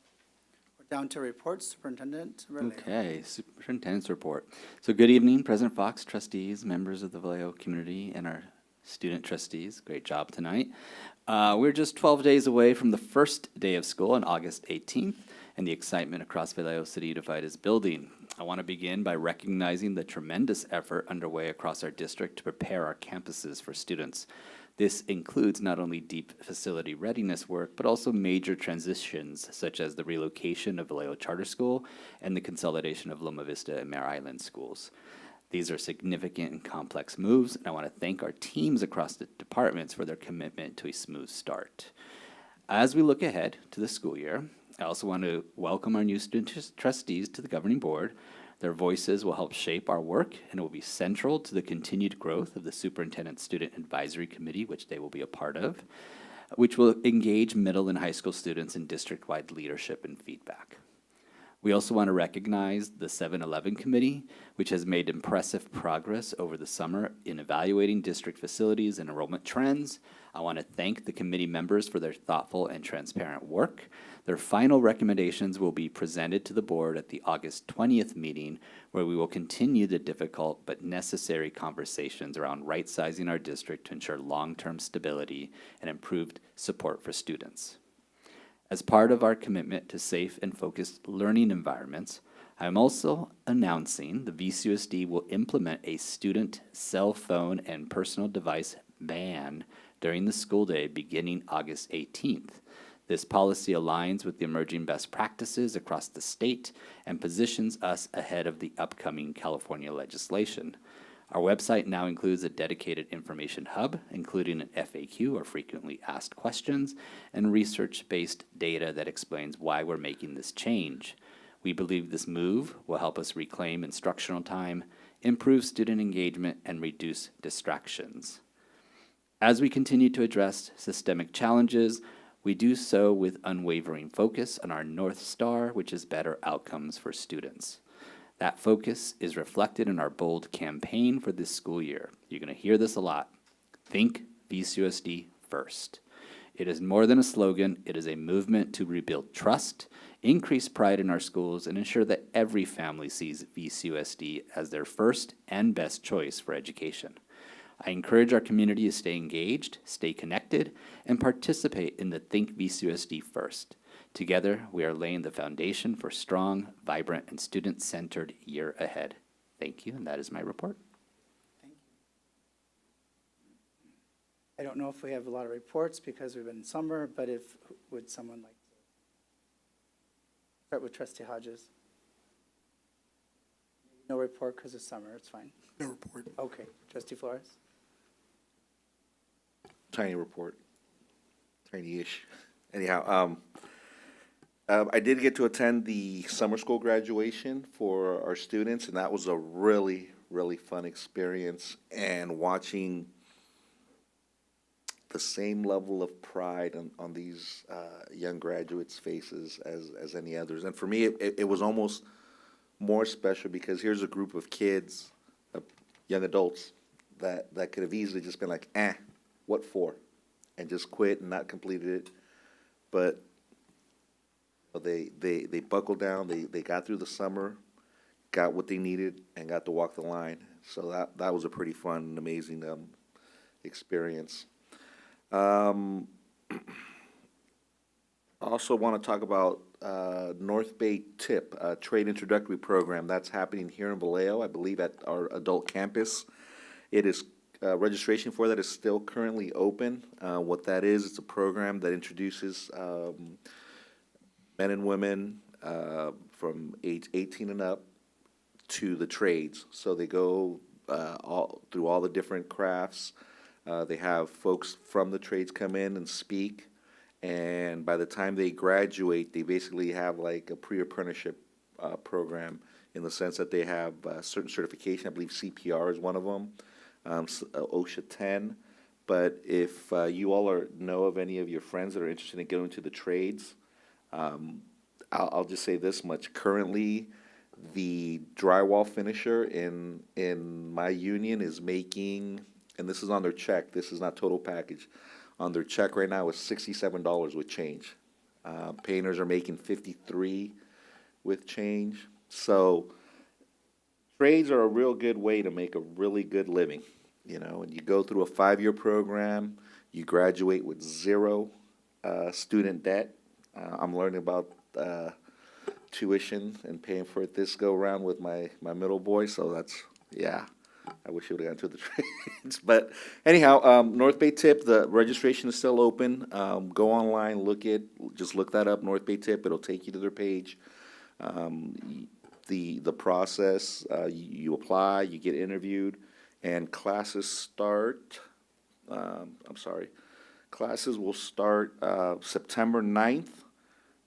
We're down to reports. Superintendent Vallejo. Okay, superintendent's report. So good evening, President Fox, trustees, members of the Vallejo community, and our student trustees. Great job tonight. We're just 12 days away from the first day of school on August 18th, and the excitement across Vallejo City Unified is building. I want to begin by recognizing the tremendous effort underway across our district to prepare our campuses for students. This includes not only deep facility readiness work, but also major transitions, such as the relocation of Vallejo Charter School and the consolidation of Loma Vista and Mare Island schools. These are significant and complex moves, and I want to thank our teams across the departments for their commitment to a smooth start. As we look ahead to the school year, I also want to welcome our new student trustees to the governing board. Their voices will help shape our work and will be central to the continued growth of the Superintendent Student Advisory Committee, which they will be a part of, which will engage middle and high school students in district-wide leadership and feedback. We also want to recognize the 7-Eleven Committee, which has made impressive progress over the summer in evaluating district facilities and enrollment trends. I want to thank the committee members for their thoughtful and transparent work. Their final recommendations will be presented to the board at the August 20th meeting, where we will continue the difficult but necessary conversations around right-sizing our district to ensure long-term stability and improved support for students. As part of our commitment to safe and focused learning environments, I am also announcing the VCUSD will implement a student cell phone and personal device ban during the school day beginning August 18th. This policy aligns with the emerging best practices across the state and positions us ahead of the upcoming California legislation. Our website now includes a dedicated information hub, including an FAQ, or frequently asked questions, and research-based data that explains why we're making this change. We believe this move will help us reclaim instructional time, improve student engagement, and reduce distractions. As we continue to address systemic challenges, we do so with unwavering focus on our North Star, which is better outcomes for students. That focus is reflected in our bold campaign for this school year. You're going to hear this a lot. Think VCUSD first. It is more than a slogan. It is a movement to rebuild trust, increase pride in our schools, and ensure that every family sees VCUSD as their first and best choice for education. I encourage our community to stay engaged, stay connected, and participate in the Think VCUSD first. Together, we are laying the foundation for strong, vibrant, and student-centered year ahead. Thank you, and that is my report. I don't know if we have a lot of reports because we've been in summer, but would someone like to start with Trustee Hodges? No report because of summer, it's fine. No report. Okay, Trustee Flores? Tiny report, tiny-ish. Anyhow, I did get to attend the summer school graduation for our students, and that was a really, really fun experience. And watching the same level of pride on these young graduates' faces as any others. And for me, it was almost more special because here's a group of kids, young adults, that could have easily just been like, what for? And just quit and not completed it. But they buckled down, they got through the summer, got what they needed, and got to walk the line. So that was a pretty fun and amazing experience. I also want to talk about North Bay TIP, Trade Introductory Program. That's happening here in Vallejo, I believe at our adult campus. It is registration for that is still currently open. What that is, it's a program that introduces men and women from age 18 and up to the trades. So they go through all the different crafts. They have folks from the trades come in and speak. And by the time they graduate, they basically have like a pre-apprenticeship program in the sense that they have certain certification. I believe CPR is one of them, OSHA 10. But if you all know of any of your friends that are interested in getting into the trades, I'll just say this much. Currently, the drywall finisher in my union is making, and this is on their check, this is not total package, on their check right now is $67 with change. Painters are making $53 with change. So trades are a real good way to make a really good living. You know, and you go through a 5-year program, you graduate with 0 student debt. I'm learning about tuition and paying for it this go around with my middle boy. So that's, yeah, I wish you would have gone to the trades. But anyhow, North Bay TIP, the registration is still open. Go online, just look that up, North Bay TIP. It'll take you to their page. The process, you apply, you get interviewed, and classes start, classes will start September 9th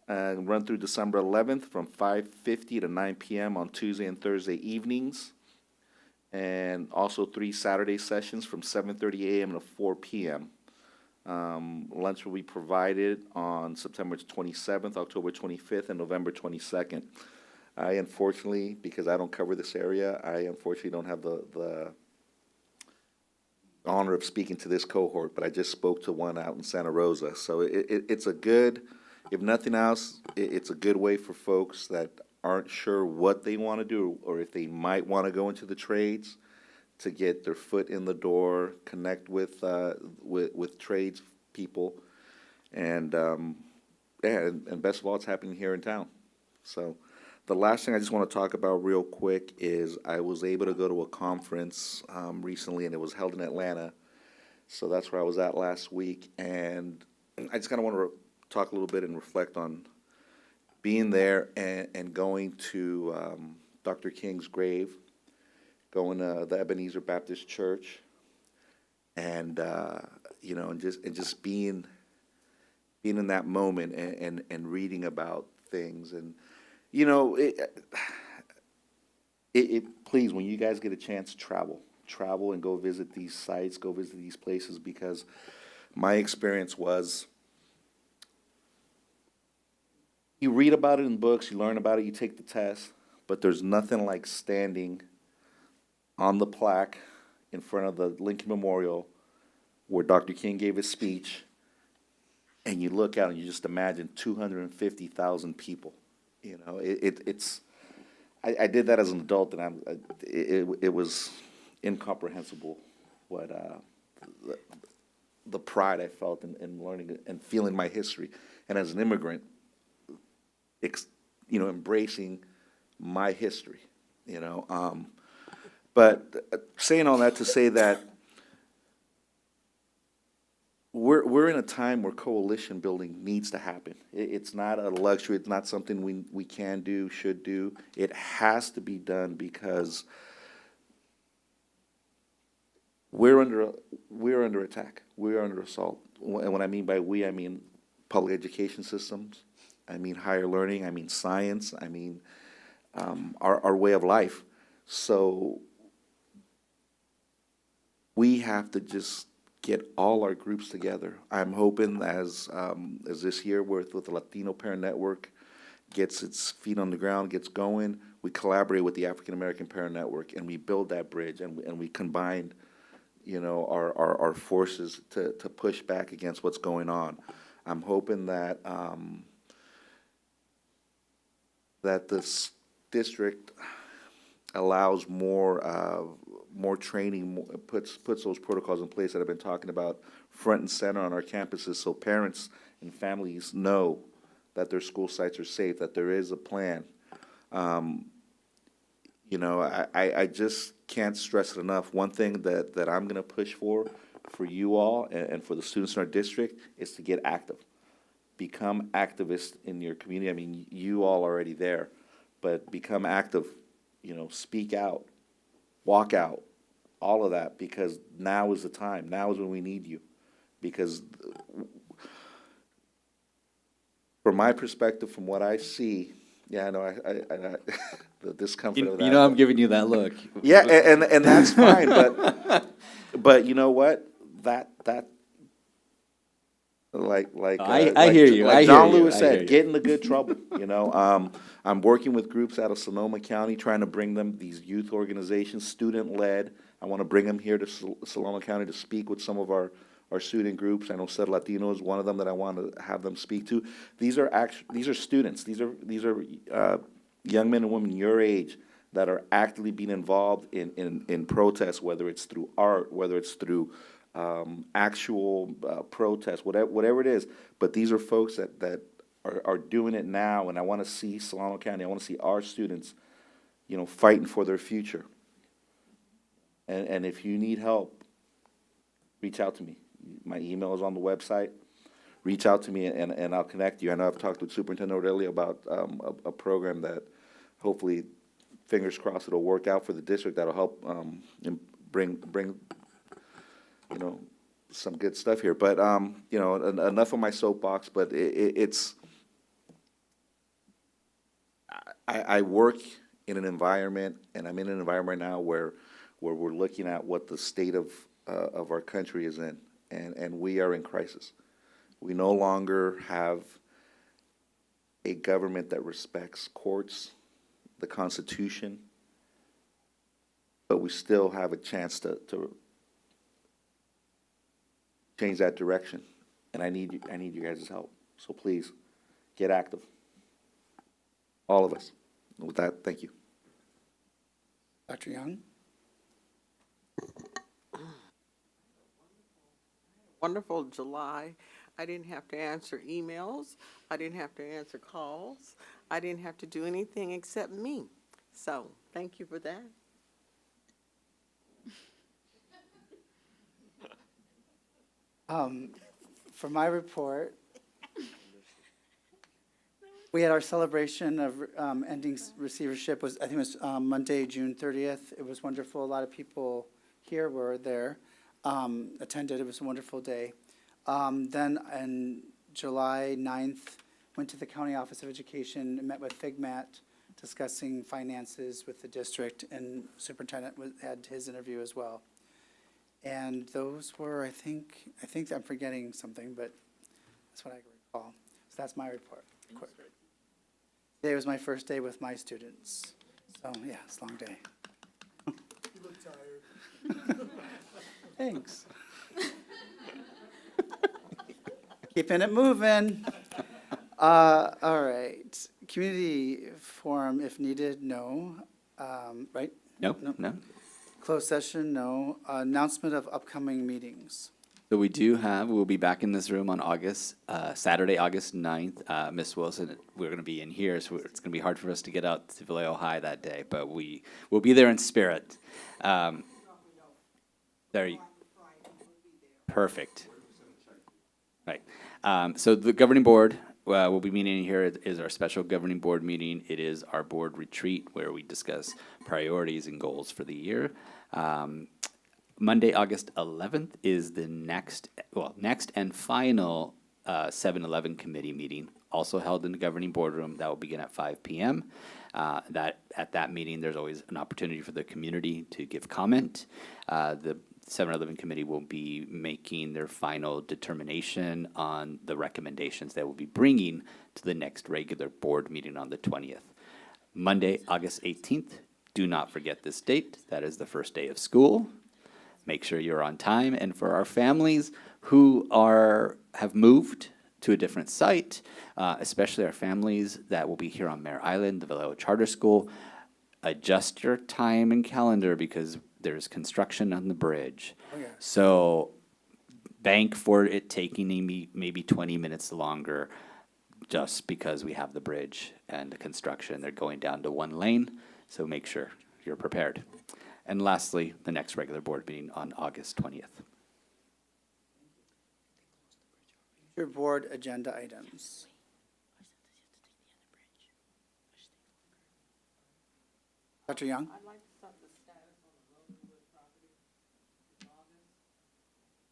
run through December 11th from 5:50 to 9 p.m. on Tuesday and Thursday evenings. And also 3 Saturday sessions from 7:30 a.m. to 4 p.m. Lunch will be provided on September 27th, October 25th, and November 22nd. I unfortunately, because I don't cover this area, I unfortunately don't have the honor of speaking to this cohort, but I just spoke to one out in Santa Rosa. So it's a good, if nothing else, it's a good way for folks that aren't sure what they want to do or if they might want to go into the trades to get their foot in the door, connect with trades people, and and best of all, it's happening here in town. So the last thing I just want to talk about real quick is I was able to go to a conference recently, and it was held in Atlanta. So that's where I was at last week, and I just kind of want to talk a little bit and reflect on being there and going to Dr. King's grave, going to the Ebenezer Baptist Church, and and just being in that moment and reading about things. And please, when you guys get a chance, travel and go visit these sites, go visit these places, because my experience was, you read about it in books, you learn about it, you take the test, but there's nothing like standing on the plaque in front of the Lincoln Memorial where Dr. King gave his speech, and you look out and you just imagine 250,000 people. I did that as an adult, and it was incomprehensible what the pride I felt in learning and feeling my history, and as an immigrant, embracing my history. But saying all that to say that we're in a time where coalition building needs to happen. It's not a luxury. It's not something we can do, should do. It has to be done because we're under attack. We're under assault. And when I mean by we, I mean public education systems. I mean higher learning. I mean science. I mean our way of life. So we have to just get all our groups together. I'm hoping as this year with the Latino Parent Network gets its feet on the ground, gets going, we collaborate with the African American Parent Network and we build that bridge, and we combine, our forces to push back against what's going on. I'm hoping that that this district allows more training, puts those protocols in place that I've been talking about front and center on our campuses, so parents and families know that their school sites are safe, that there is a plan. I just can't stress it enough. One thing that I'm going to push for you all and for the students in our district is to get active. Become activists in your community. I mean, you all are already there, but become active. Speak out, walk out, all of that, because now is the time. Now is when we need you. Because from my perspective, from what I see, yeah, I know, I the discomfort of that. I'm giving you that look. Yeah, and that's fine, but you know what? That I hear you. Like I John hear you. Lewis I said, hear you. get in the good trouble. I'm working with groups out of Sonoma County, trying to bring them these youth organizations, student-led. I want to bring them here to Sonoma County to speak with some of our student groups. I know Ser Latino is one of them that I want to have them speak to. These are students. These are young men and women your age that are actively being involved in protests, whether it's through art, whether it's through actual protests, whatever it is. But these are folks that are doing it now, and I want to see Solano County, I want to see our students, fighting for their future. And if you need help, reach out to me. My email is on the website. Reach out to me, and I'll connect you. I know I've talked with Superintendent Aurelio about a program that hopefully, fingers crossed, it'll work out for the district that'll help bring some good stuff here. But enough of my soapbox. But it's I work in an environment, and I'm in an environment now where we're looking at what the state of our country is in, and we are in crisis. We no longer have a government that respects courts, the Constitution, but we still have a chance to change that direction. And I need you guys' help. So please, get active. All of us. With that, thank you. Dr. Young? Wonderful July. I didn't have to answer emails. I didn't have to answer calls. I didn't have to do anything except me. So, thank you for that. For my report, we had our celebration of ending receivership was, I think it was Monday, June 30th. It was wonderful. A lot of people here were there, attended. It was a wonderful day. Then on July 9th, went to the County Office of Education and met with FIGMAT discussing finances with the district, and superintendent had his interview as well. And those were, I think I'm forgetting something, but that's what I recall. So that's my report. Today was my first day with my students. So, yeah, it's a long day. You look tired. Thanks. Keeping it moving. All right. Community forum, if needed, no. Right? No, no. Closed session, no. Announcement of upcoming meetings. So we'll be back in this room on Saturday, August 9th. Ms. Wilson, we're going to be in here, so it's going to be hard for us to get out to Vallejo High that day, but we'll be there in spirit. Perfect. Right. So the governing board will be meeting here. It is our special governing board meeting. It is our board retreat where we discuss priorities and goals for the year. Monday, August 11th is the next and final 7-11 committee meeting, also held in the governing boardroom. That will begin at 5 p.m. At that meeting, there's always an opportunity for the community to give comment. The 7-11 committee will be making their final determination on the recommendations they will be bringing to the next regular board meeting on the 20th. Monday, August 18th, do not forget this date. That is the first day of school. Make sure you're on time. And for our families who have moved to a different site, especially our families that will be here on Mare Island, the Vallejo Charter School, adjust your time and calendar because there's construction on the bridge. Oh, yeah. So bank for it taking maybe 20 minutes longer just because we have the bridge and the construction. They're going down to one lane, so make sure you're prepared. And lastly, the next regular board meeting on August 20th. Your board agenda items. Dr. Young? I'd like to set the status on the Rosenwood property in August,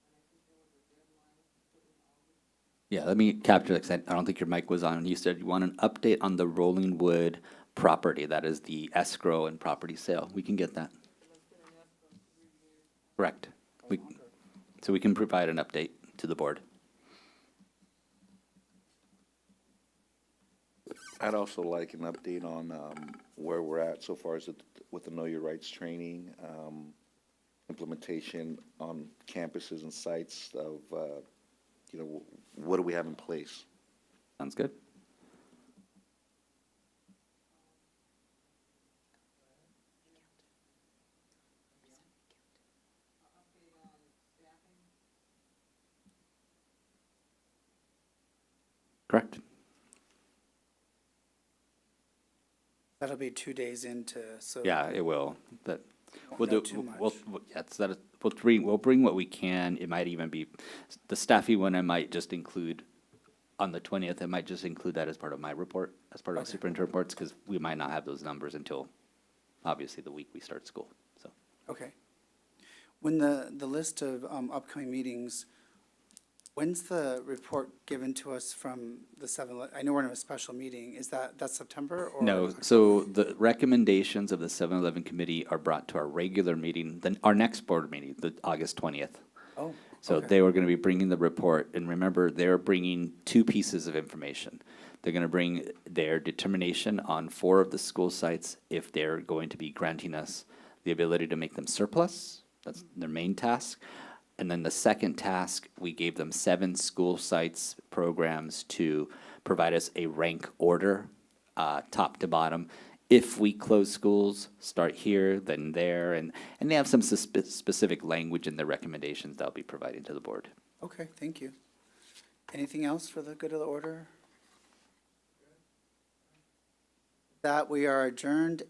and I think there was a deadline put in August. Yeah, let me capture that 'cause I don't think your mic was on. You said you want an update on the Rollingwood property. That is the escrow and property sale. We can get that. Correct. So we can provide an update to the board. I'd also like an update on where we're at so far as with the Know Your Rights training, implementation on campuses and sites of, what do we have in place? Sounds good. Correct. That'll be 2 days into, so. Yeah, it will. But we'll know do. too much. We'll bring what we can. It might even be the staffy one. I might just include on the 20th. I might just include that as part of my report, as part of the superintendent reports, because we might not have those numbers until obviously the week we start school. So Okay. When the list of upcoming meetings, When's the report given to us from the I know we're in a special meeting. Is that's September or? No, so the recommendations of the 7-Eleven committee are brought to our regular meeting, then our next board meeting, the August 20th. Oh, So okay. they were going to be bringing the report, and remember, they're bringing two pieces of information. They're going to bring their determination on 4 of the school sites if they're going to be granting us the ability to make them surplus. That's their main task. And then the second task, we gave them 7 school sites programs to provide us a rank order, top to bottom. If we close schools, start here, then there, and they have some specific language in their recommendations that I'll be providing to the board. Okay, thank you. Anything else for the good of the order? That we are adjourned